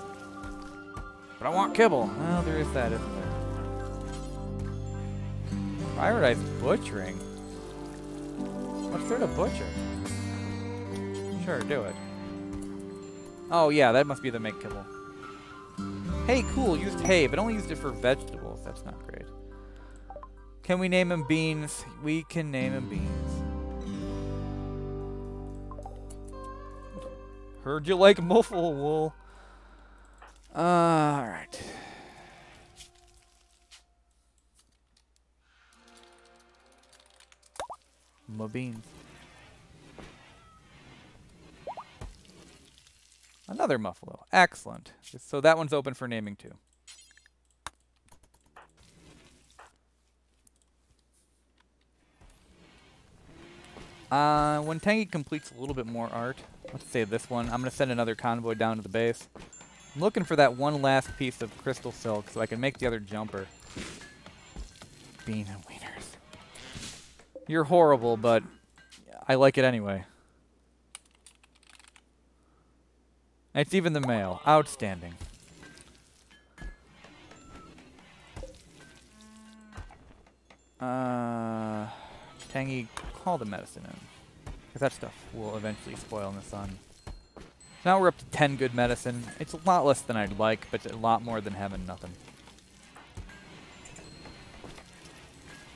But I want kibble. Well, there is that, isn't there? Prioritize butchering? What's there to butcher? Sure, do it. Oh yeah, that must be the make kibble. Hey, cool, used hay, but only used it for vegetables. That's not great. Can we name him Beans? We can name him Beans. Heard you like muffle wool. Alright. My beans. Another Muffalo. Excellent. So that one's open for naming too. When Tangy completes a little bit more art, let's say this one, I'm going to send another convoy down to the base. I'm looking for that one last piece of crystal silk so I can make the other jumper. Bean and wieners. You're horrible, but I like it anyway. It's even the male. Outstanding. Tangy, call the medicine in. Because that stuff will eventually spoil in the sun. Now we're up to 10 good medicine. It's a lot less than I'd like, but it's a lot more than having nothing.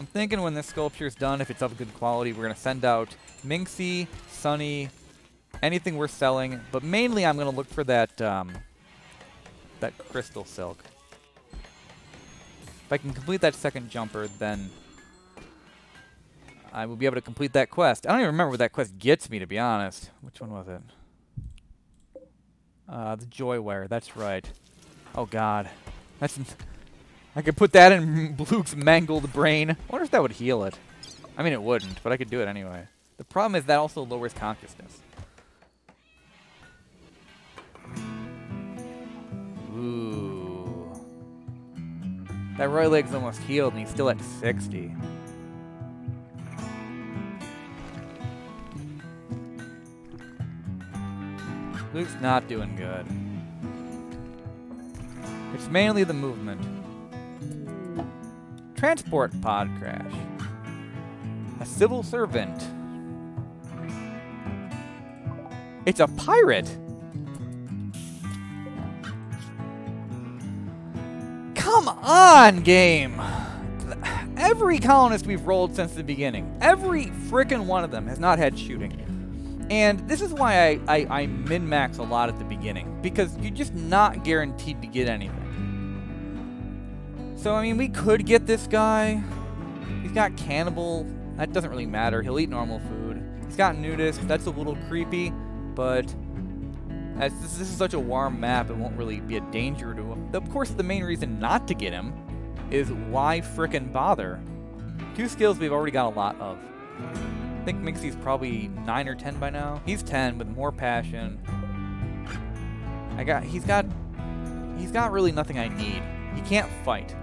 I'm thinking when this sculpture's done, if it's of good quality, we're going to send out Minxie, Sunny, anything we're selling, but mainly I'm going to look for that that crystal silk. If I can complete that second jumper, then I will be able to complete that quest. I don't even remember what that quest gets me, to be honest. Which one was it? The Joy Wire, that's right. Oh god. I could put that in Bluke's mangled brain. I wonder if that would heal it. I mean, it wouldn't, but I could do it anyway. The problem is that also lowers consciousness. Ooh. That right leg's almost healed and he's still at 60. Luke's not doing good. It's mainly the movement. Transport pod crash. A civil servant. It's a pirate! Come on, game! Every colonist we've rolled since the beginning, every frickin' one of them has not had shooting. And this is why I min-max a lot at the beginning, because you're just not guaranteed to get anything. So, I mean, we could get this guy. He's got cannibal. That doesn't really matter. He'll eat normal food. He's got nudist. That's a little creepy, but As this is such a warm map, it won't really be a danger to him. Of course, the main reason not to get him is why frickin' bother? 2 skills we've already got a lot of. I think Mixie's probably 9 or 10 by now. He's 10 with more passion. He's got really nothing I need. He can't fight.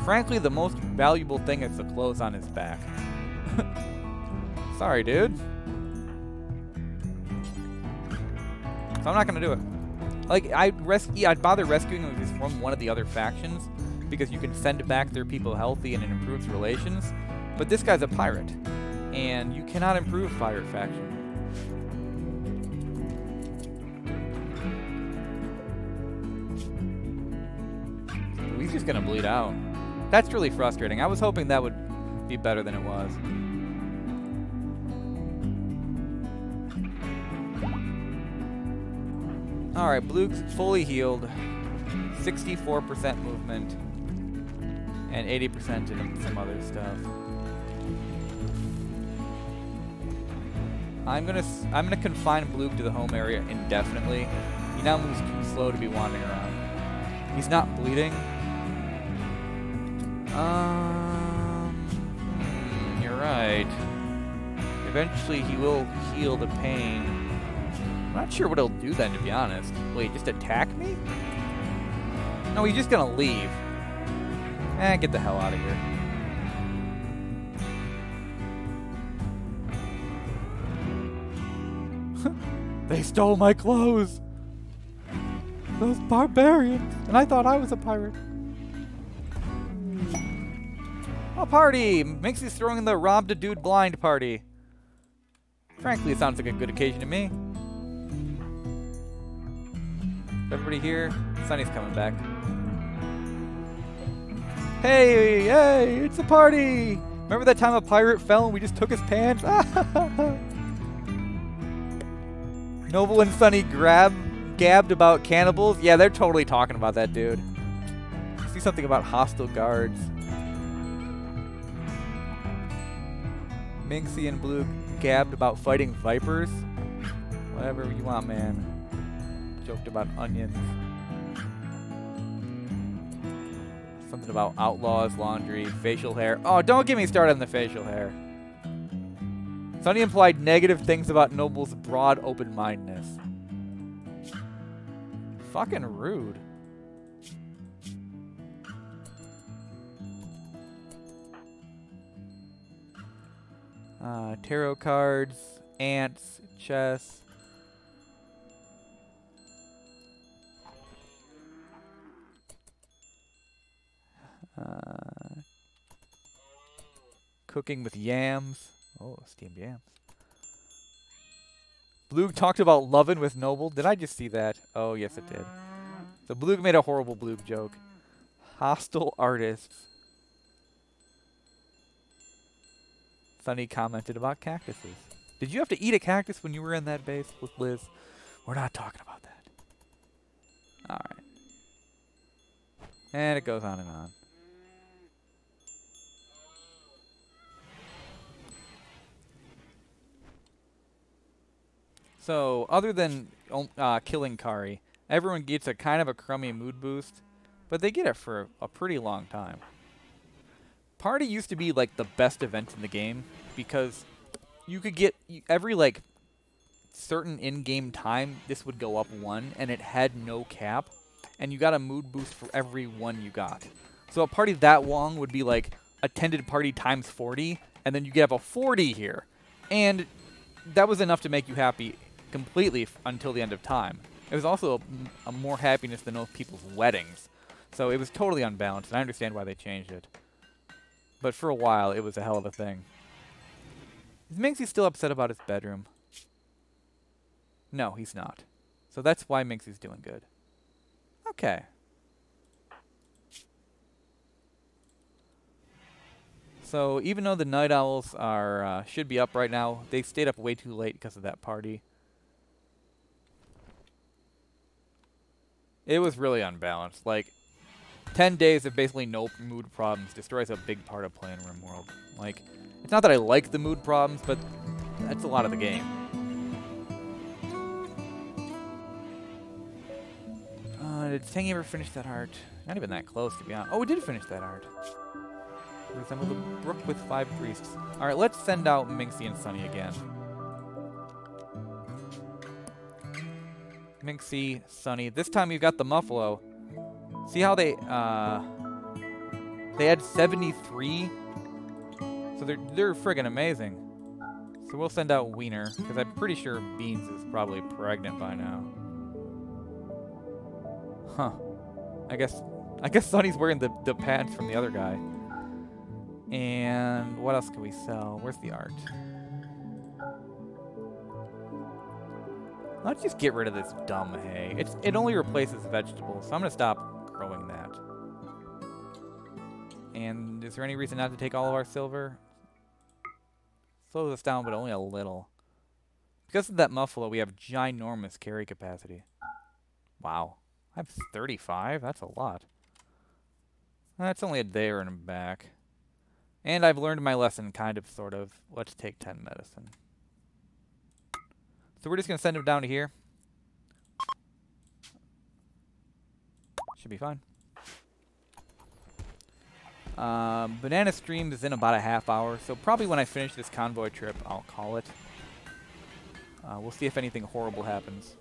Frankly, the most valuable thing is the clothes on his back. Sorry, dude. So I'm not gonna do it. Like, I'd bother rescuing him if he's from one of the other factions, because you can send back their people healthy and it improves relations. But this guy's a pirate, and you cannot improve pirate faction. He's just gonna bleed out. That's really frustrating. I was hoping that would be better than it was. Alright, Blue's fully healed. 64% movement. And 80% in some other stuff. I'm gonna confine Blue to the home area indefinitely. He now moves too slow to be wandering around. He's not bleeding. You're right. Eventually he will heal the pain. I'm not sure what he'll do then, to be honest. Wait, just attack me? No, he's just gonna leave. Get the hell out of here. They stole my clothes! Those barbarians! And I thought I was a pirate. A party! Minxie's throwing the robbed a dude blind party. Frankly, it sounds like a good occasion to me. Is everybody here? Sunny's coming back. Hey, hey, it's a party! Remember that time a pirate fell and we just took his pants? Noble and Sunny gabbed about cannibals? Yeah, they're totally talking about that, dude. I see something about hostile guards. Minxie and Blue gabbed about fighting vipers. Whatever you want, man. Joked about onions. Something about outlaws, laundry, facial hair. Oh, don't get me started on the facial hair. Sunny implied negative things about Noble's broad open-mindedness. Fucking rude. Tarot cards, ants, chess. Cooking with yams. Oh, steamed yams. Blue talked about loving with Noble. Did I just see that? Oh, yes, it did. So Blue made a horrible Blue joke. Hostile artists. Sunny commented about cactuses. Did you have to eat a cactus when you were in that base with Liz? We're not talking about that. Alright. And it goes on and on. So, other than killing Kari, everyone gets a kind of a crummy mood boost, but they get it for a pretty long time. Party used to be like the best event in the game because you could get every like certain in-game time this would go up 1 and it had no cap and you got a mood boost for every one you got. So a party that long would be like attended party times 40 and then you get up a 40 here. And that was enough to make you happy completely until the end of time. It was also a more happiness than most people's weddings. So it was totally unbalanced and I understand why they changed it. But for a while, it was a hell of a thing. Is Minxie still upset about his bedroom? No, he's not. So that's why Minxie's doing good. Okay. So even though the Night Owls are should be up right now, they stayed up way too late because of that party. It was really unbalanced. Like, 10 days of basically no mood problems destroys a big part of playing Rimworld. Like, it's not that I like the mood problems, but that's a lot of the game. Did Tangy ever finish that art? Not even that close, to be honest. Oh, we did finish that art. Resemble the brook with 5 priests. Alright, let's send out Minxie and Sunny again. Minxie, Sunny. This time we've got the Muffalo. See how they had 73? So they're friggin' amazing. So we'll send out Wiener, because I'm pretty sure Beans is probably pregnant by now. Huh. I guess Sunny's wearing the pants from the other guy. And what else can we sell? Where's the art? Let's just get rid of this dumb hay. It only replaces vegetables, so I'm gonna stop growing that. And is there any reason not to take all of our silver? Slows us down, but only a little. Because of that Muffalo, we have ginormous carry capacity. Wow. I have 35? That's a lot. That's only a day and back. And I've learned my lesson, kind of, sort of. Let's take 10 medicine. So we're just going to send him down to here. Should be fine. Banana Stream is in about a half hour, so probably when I finish this convoy trip, I'll call it. We'll see if anything horrible happens.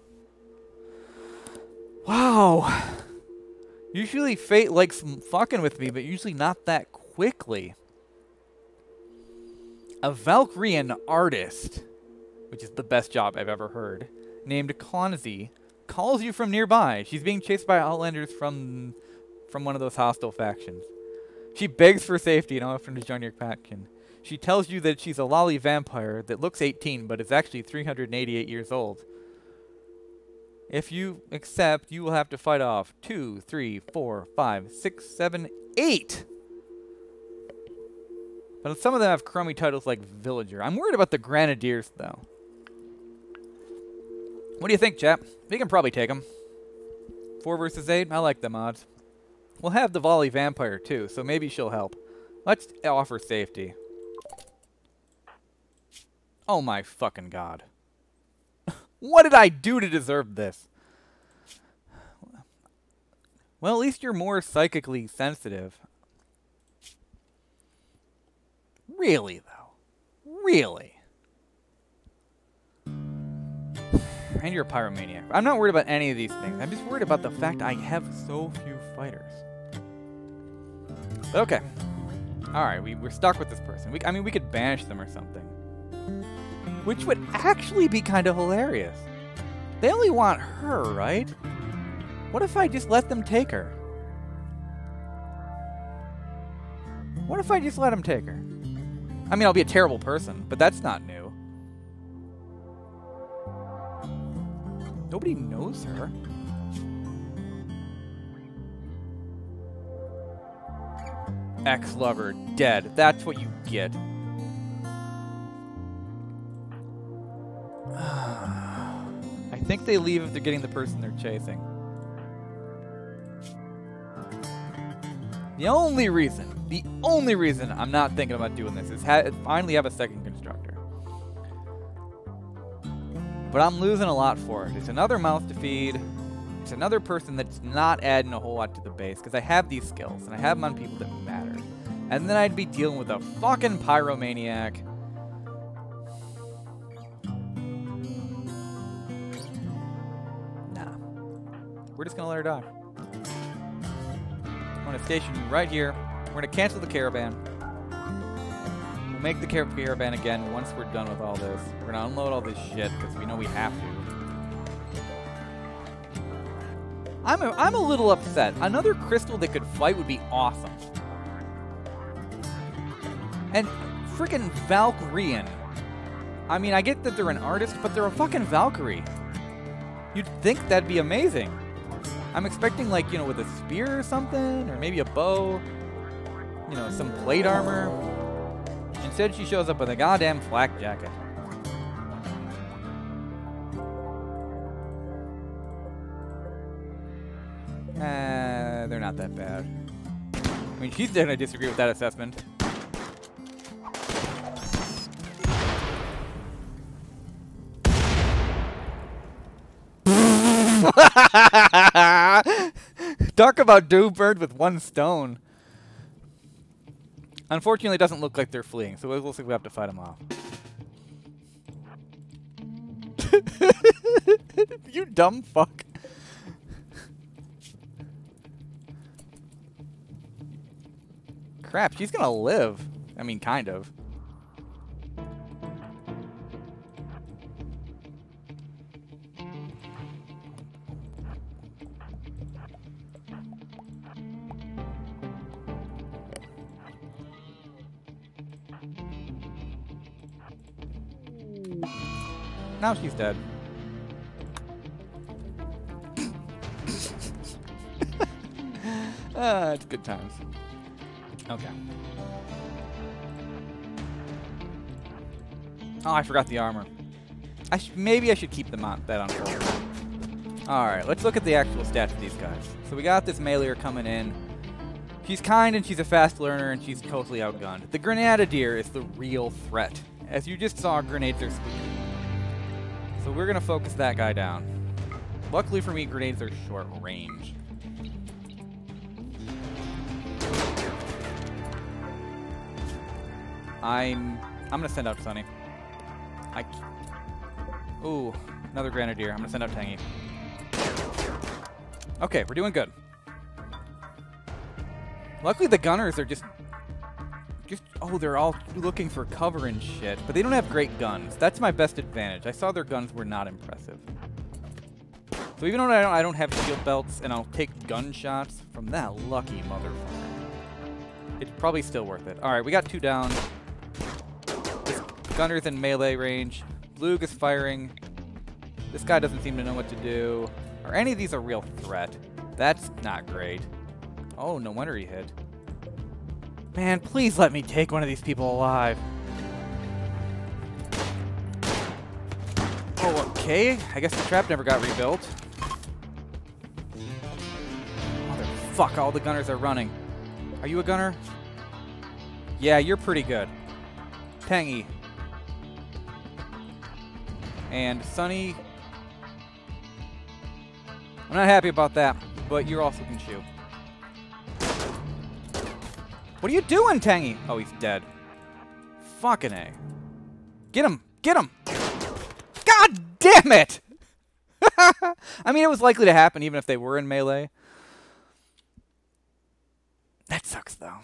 Wow! Usually fate likes fucking with me, but usually not that quickly. A Valkyrian artist, which is the best job I've ever heard, named Clonzy, calls you from nearby. She's being chased by outlanders from one of those hostile factions. She begs for safety and offers to join your faction. She tells you that she's a lolly vampire that looks 18 but is actually 388 years old. If you accept, you will have to fight off 2, 3, 4, 5, 6, 7, 8. But some of them have crummy titles like Villager. I'm worried about the Grenadiers, though. What do you think, chap? We can probably take them. 4 versus 8? I like the odds. We'll have the Volley Vampire, too, so maybe she'll help. Let's offer safety. Oh my fucking god. What did I do to deserve this? Well, at least you're more psychically sensitive. Really, though? Really? And you're a pyromaniac. I'm not worried about any of these things. I'm just worried about the fact I have so few fighters. But okay. Alright, we're stuck with this person. I mean, we could banish them or something. Which would actually be kind of hilarious. They only want her, right? What if I just let them take her? What if I just let them take her? I mean, I'll be a terrible person, but that's not new. Nobody knows her. Ex-lover, dead. That's what you get. I think they leave if they're getting the person they're chasing. The only reason I'm not thinking about doing this is finally have a second constructor. But I'm losing a lot for it. It's another mouth to feed. It's another person that's not adding a whole lot to the base, because I have these skills, and I have them on people that matter. And then I'd be dealing with a fucking pyromaniac. Nah. We're just gonna let her die. I'm gonna station you right here. We're gonna cancel the caravan. We'll make the caravan again once we're done with all this. We're gonna unload all this shit because we know we have to. I'm a little upset. Another crystal that could fight would be awesome. And freaking Valkyrian. I mean, I get that they're an artist, but they're a fucking Valkyrie. You'd think that'd be amazing. I'm expecting, like, you know, with a spear or something, or maybe a bow, you know, some plate armor. Instead, she shows up with a goddamn flak jacket. They're not that bad. I mean, she's gonna disagree with that assessment. Talk about dude bird with 1 stone. Unfortunately, it doesn't look like they're fleeing, so it looks like we have to fight them off. You dumb fuck. Crap, she's gonna live. I mean, kind of. Now she's dead. It's good times. Okay. Oh, I forgot the armor. Maybe I should keep them on that on first. Alright, let's look at the actual stats of these guys. So we got this meleeer coming in. She's kind and she's a fast learner and she's totally outgunned. The grenadier is the real threat. As you just saw, grenades are spooky. So we're gonna focus that guy down. Luckily for me, grenades are short range. I'm gonna send out Sunny. Ooh, another grenadier. I'm gonna send out Tangy. Okay, we're doing good. Luckily the gunners are just oh, they're all looking for cover and shit, but they don't have great guns. That's my best advantage. I saw their guns were not impressive. So even though I don't have shield belts and I'll take gunshots from that lucky motherfucker, it's probably still worth it. All right, we got 2 down. This gunner's in melee range. Blug is firing. This guy doesn't seem to know what to do. Are any of these a real threat? That's not great. Oh, no wonder he hit. Man, please let me take one of these people alive. Oh, okay. I guess the trap never got rebuilt. Motherfuck, all the gunners are running. Are you a gunner? Yeah, you're pretty good. Tangy. And Sunny. I'm not happy about that, but you also can shoot. What are you doing, Tangy? Oh, he's dead. Fucking A. Get him! Get him! God damn it! I mean, it was likely to happen even if they were in melee. That sucks, though.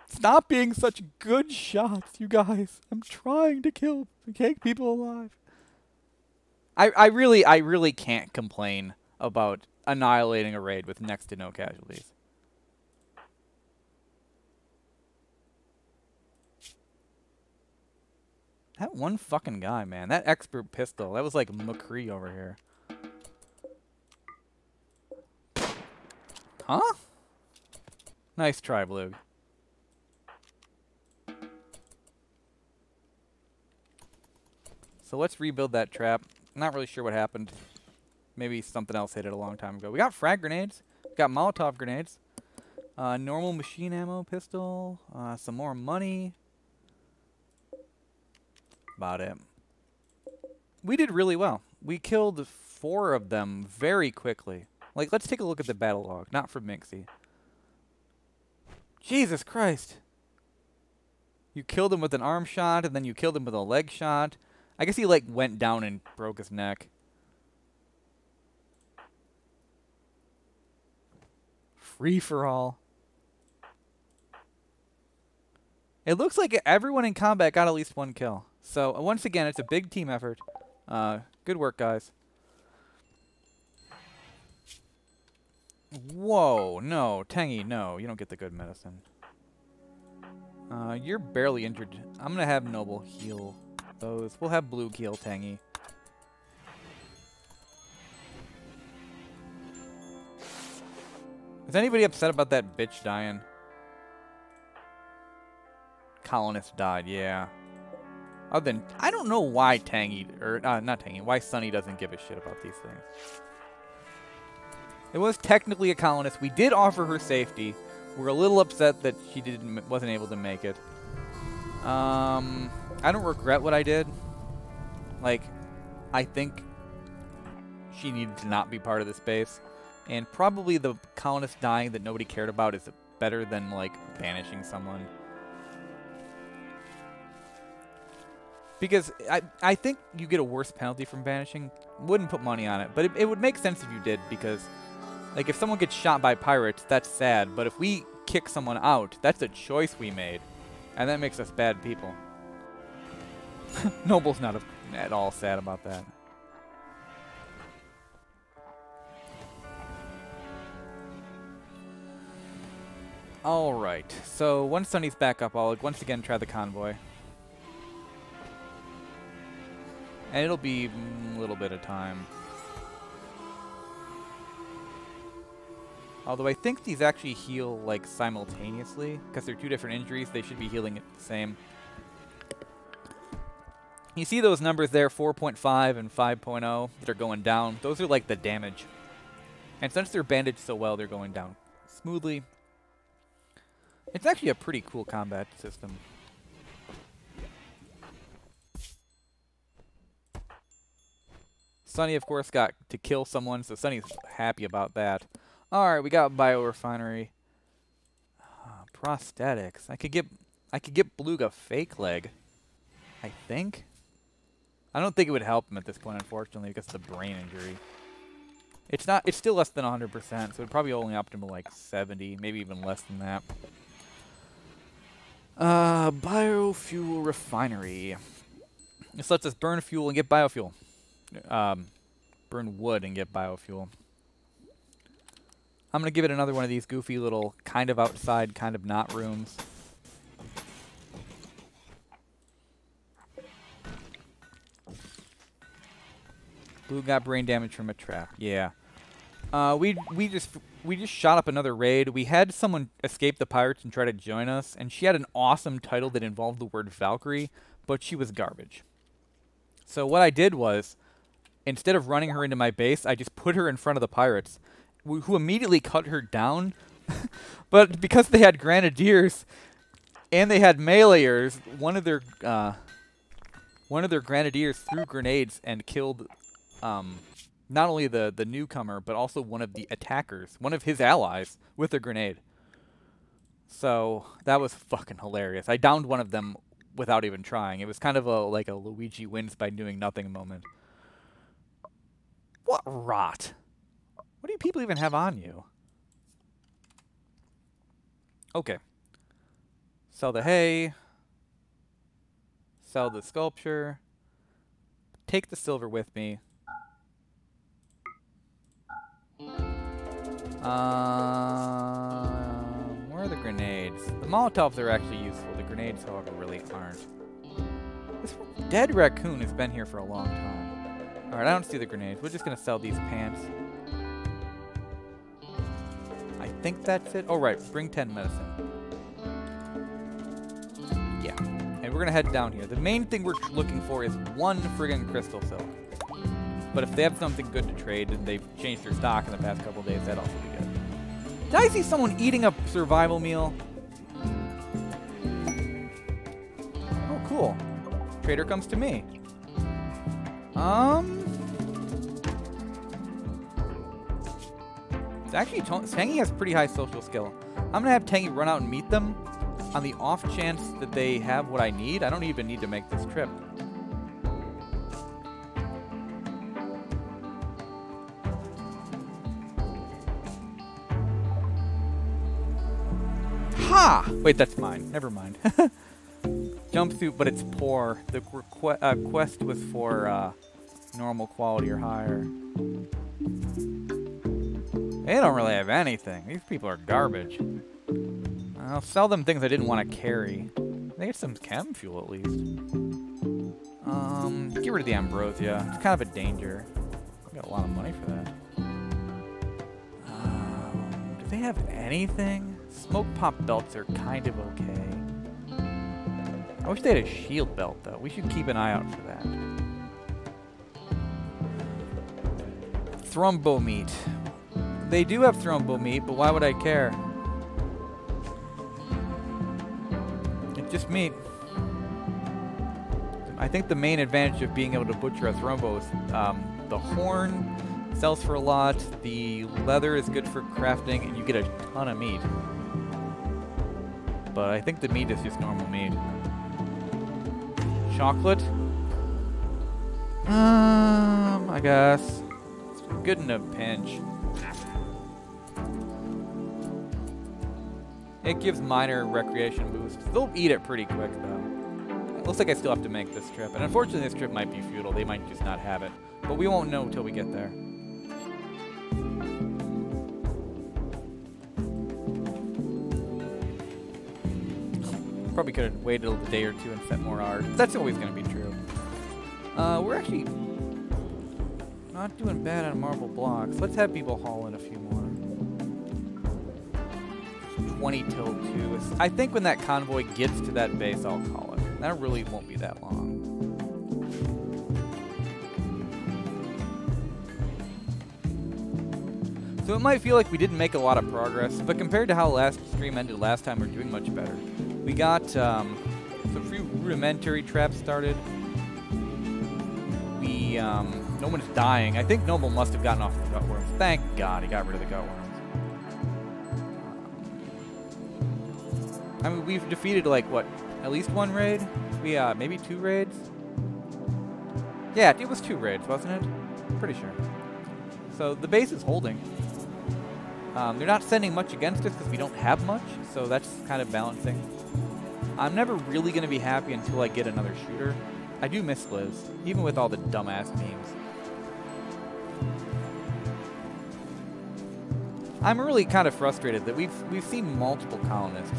Stop being such good shots, you guys. I'm trying to take people alive. I really can't complain about annihilating a raid with next to no casualties. That one fucking guy, man. That expert pistol. That was like McCree over here. Huh? Nice try, Blug. So let's rebuild that trap. Not really sure what happened. Maybe something else hit it a long time ago. We got frag grenades. We got Molotov grenades. Normal machine ammo pistol. Some more money. About it. We did really well. We killed 4 of them very quickly. Like, let's take a look at the battle log. Not for Minxie. Jesus Christ. You killed him with an arm shot, and then you killed him with a leg shot. I guess he, like, went down and broke his neck. Free for all. It looks like everyone in combat got at least 1 kill. So, once again, it's a big team effort. Good work, guys. Whoa, no. Tangy, no. You don't get the good medicine. You're barely injured. I'm going to have Noble heal those. We'll have Blue heal Tangy. Is anybody upset about that bitch dying? Colonist died, yeah. Other than, I don't know why Tangy, or not Tangy, why Sunny doesn't give a shit about these things. It was technically a colonist. We did offer her safety. We're a little upset that she wasn't able to make it. I don't regret what I did. Like, I think she needed to not be part of the space. And probably the colonist dying that nobody cared about is better than, like, banishing someone. Because I think you get a worse penalty from banishing. Wouldn't put money on it, but it would make sense if you did, because, like, if someone gets shot by pirates, that's sad. But if we kick someone out, that's a choice we made, and that makes us bad people. Noble's not at all sad about that. Alright, so once Sunny's back up, I'll once again try the convoy. And it'll be a little bit of time. Although I think these actually heal, like, simultaneously. Because they're two different injuries, they should be healing it the same. You see those numbers there, 4.5 and 5.0, that are going down. Those are, like, the damage. And since they're bandaged so well, they're going down smoothly. It's actually a pretty cool combat system. Sunny, of course, got to kill someone, so Sunny's happy about that. Alright, we got biorefinery. Prosthetics. I could get Beluga fake leg, I think. I don't think it would help him at this point, unfortunately, because of the brain injury. It's still less than 100%, so it'd probably only up to like 70, maybe even less than that. Biofuel refinery. This lets us burn fuel and get biofuel. Burn wood and get biofuel. I'm going to give it another one of these goofy little kind of outside, kind of not rooms. Blue got brain damage from a trap. Yeah. We just shot up another raid. We had someone escape the pirates and try to join us, and she had an awesome title that involved the word Valkyrie, but she was garbage. So what I did was, instead of running her into my base, I just put her in front of the pirates, who immediately cut her down. But because they had grenadiers and they had meleeers, one of their grenadiers threw grenades and killed not only the newcomer, but also one of the attackers, one of his allies, with a grenade. So that was fucking hilarious. I downed one of them without even trying. It was kind of like a Luigi wins by doing nothing moment. What rot? What do you people even have on you? Okay. Sell the hay. Sell the sculpture. Take the silver with me. Where are the grenades? The Molotovs are actually useful. The grenades, however, really aren't. This dead raccoon has been here for a long time. Alright, I don't see the grenades. We're just going to sell these pants. I think that's it. Oh, right. Bring 10 medicine. Yeah. And we're going to head down here. The main thing we're looking for is one friggin' crystal silk. But if they have something good to trade and they've changed their stock in the past couple of days, that'd also be good. Did I see someone eating a survival meal? Oh, cool. Trader comes to me. It's actually, Tangy has pretty high social skill. I'm going to have Tangy run out and meet them on the off chance that they have what I need. I don't even need to make this trip. Ha! Wait, that's mine. Never mind. Jumpsuit, but it's poor. The quest was for normal quality or higher. They don't really have anything. These people are garbage. I'll sell them things I didn't want to carry. They get some chem fuel at least. Get rid of the ambrosia. It's kind of a danger. I got a lot of money for that. Do they have anything? Smoke pop belts are kind of okay. I wish they had a shield belt though. We should keep an eye out for that. Thrumbo meat. They do have thrumbo meat, but why would I care? It's just meat. I think the main advantage of being able to butcher a thrumbo is the horn Sells for a lot. The leather is good for crafting, and you get a ton of meat. But I think the meat is just normal meat. Chocolate? I guess. It's good in a pinch. It gives minor recreation boosts. They'll eat it pretty quick, though. It looks like I still have to make this trip. And unfortunately, this trip might be futile. They might just not have it. But we won't know until we get there. Probably could have waited a day or two and set more art. That's always going to be true. We're actually not doing bad on marble blocks. Let's have people haul in a few more. 20 till 2. I think when that convoy gets to that base, I'll call it. That really won't be that long. So it might feel like we didn't make a lot of progress, but compared to how last stream ended last time, we're doing much better. We got some few rudimentary traps started. No one's dying. I think Noble must have gotten off the gutworms. Thank God he got rid of the gutworms. I mean, we've defeated, like, what, at least one raid? Maybe 2 raids? Yeah, it was 2 raids, wasn't it? Pretty sure. So the base is holding. They're not sending much against us because we don't have much, so that's kind of balancing. I'm never really going to be happy until I get another shooter. I do miss Liz, even with all the dumbass memes. I'm really kind of frustrated that we've seen multiple colonists,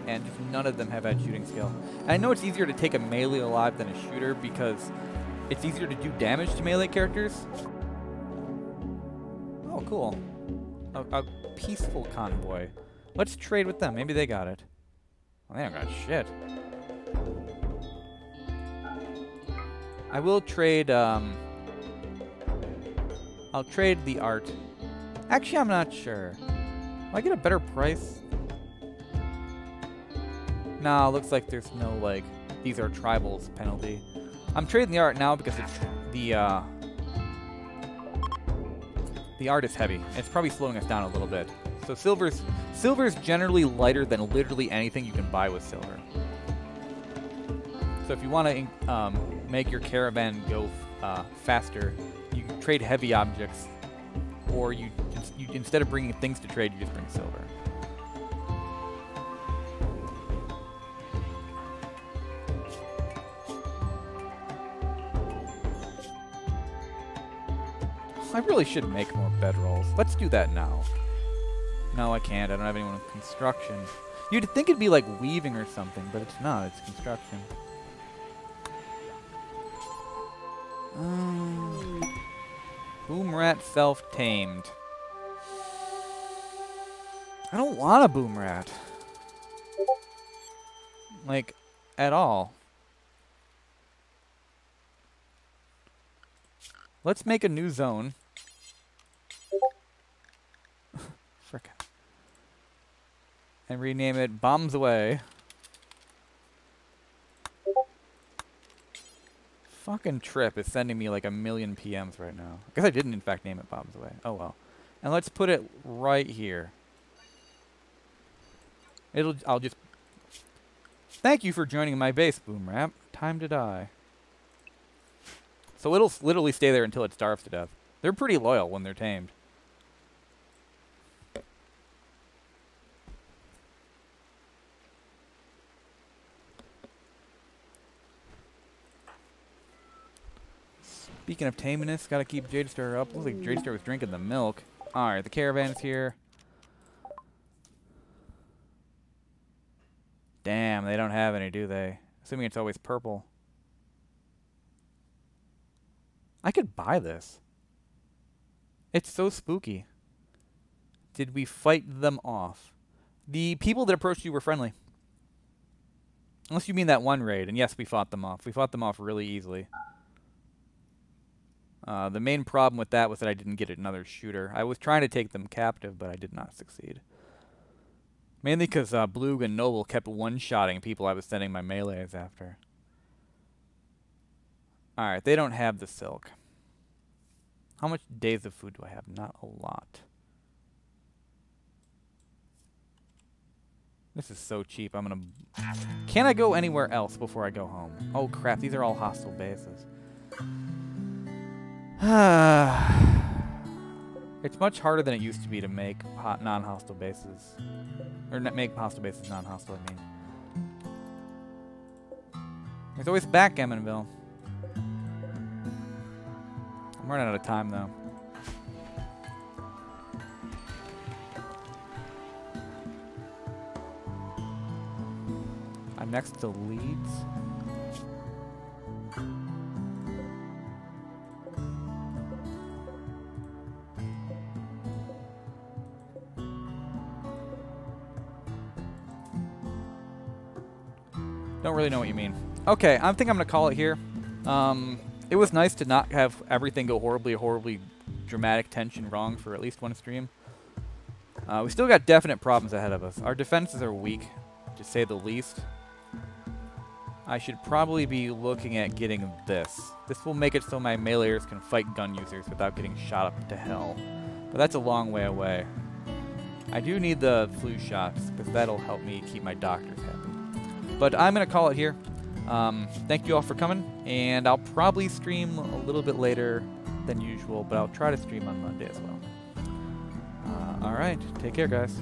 and just none of them have had shooting skill. And I know it's easier to take a melee alive than a shooter because it's easier to do damage to melee characters. Oh, cool. A peaceful convoy. Let's trade with them. Maybe they got it. Well, they don't got shit. I will trade, I'll trade the art. Actually, I'm not sure. Will I get a better price? Nah, looks like there's no, like, these are tribals penalty. I'm trading the art now because it's the art is heavy. It's probably slowing us down a little bit. So silver's generally lighter than literally anything you can buy with silver. So if you want to make your caravan go faster, you can trade heavy objects, or you instead of bringing things to trade, you just bring silver. I really should make more bedrolls. Let's do that now. No, I can't. I don't have anyone with construction. You'd think it'd be like weaving or something, but it's not. It's construction. Boom rat self-tamed. I don't want a boom rat. Like, at all. Let's make a new zone. Frickin'. And rename it Bombs Away. Fucking Trip is sending me like 1,000,000 PMs right now. I guess I didn't in fact name it Bombs Away. Oh well. And let's put it right here. I'll just... Thank you for joining my base, Boom Rap. Time to die. So it'll literally stay there until it starves to death. They're pretty loyal when they're tamed. Speaking of tameness, gotta keep Jadestar up. Looks like Jadestar was drinking the milk. Alright, the caravan's here. Damn, they don't have any, do they? Assuming it's always purple. I could buy this. It's so spooky. Did we fight them off? The people that approached you were friendly. Unless you mean that one raid, and yes, we fought them off. We fought them off really easily. The main problem with that was that I didn't get another shooter. I was trying to take them captive, but I did not succeed. Mainly because Blue and Noble kept one-shotting people I was sending my melees after. Alright, they don't have the silk. How much days of food do I have? Not a lot. This is so cheap. I'm gonna... Can I go anywhere else before I go home? Oh crap, these are all hostile bases. It's much harder than it used to be to make non-hostile bases. Or make hostile bases non-hostile, I mean. There's always backgammonville. I'm running out of time, though. I'm next to Leeds. Don't really know what you mean. Okay, I think I'm going to call it here. It was nice to not have everything go horribly dramatic tension wrong for at least one stream. We still got definite problems ahead of us. Our defenses are weak, to say the least. I should probably be looking at getting this. This will make it so my meleeers can fight gun users without getting shot up to hell. But that's a long way away. I do need the flu shots, because that'll help me keep my doctors happy. But I'm going to call it here. Thank you all for coming, and I'll probably stream a little bit later than usual, but I'll try to stream on Monday as well. Alright, take care, guys.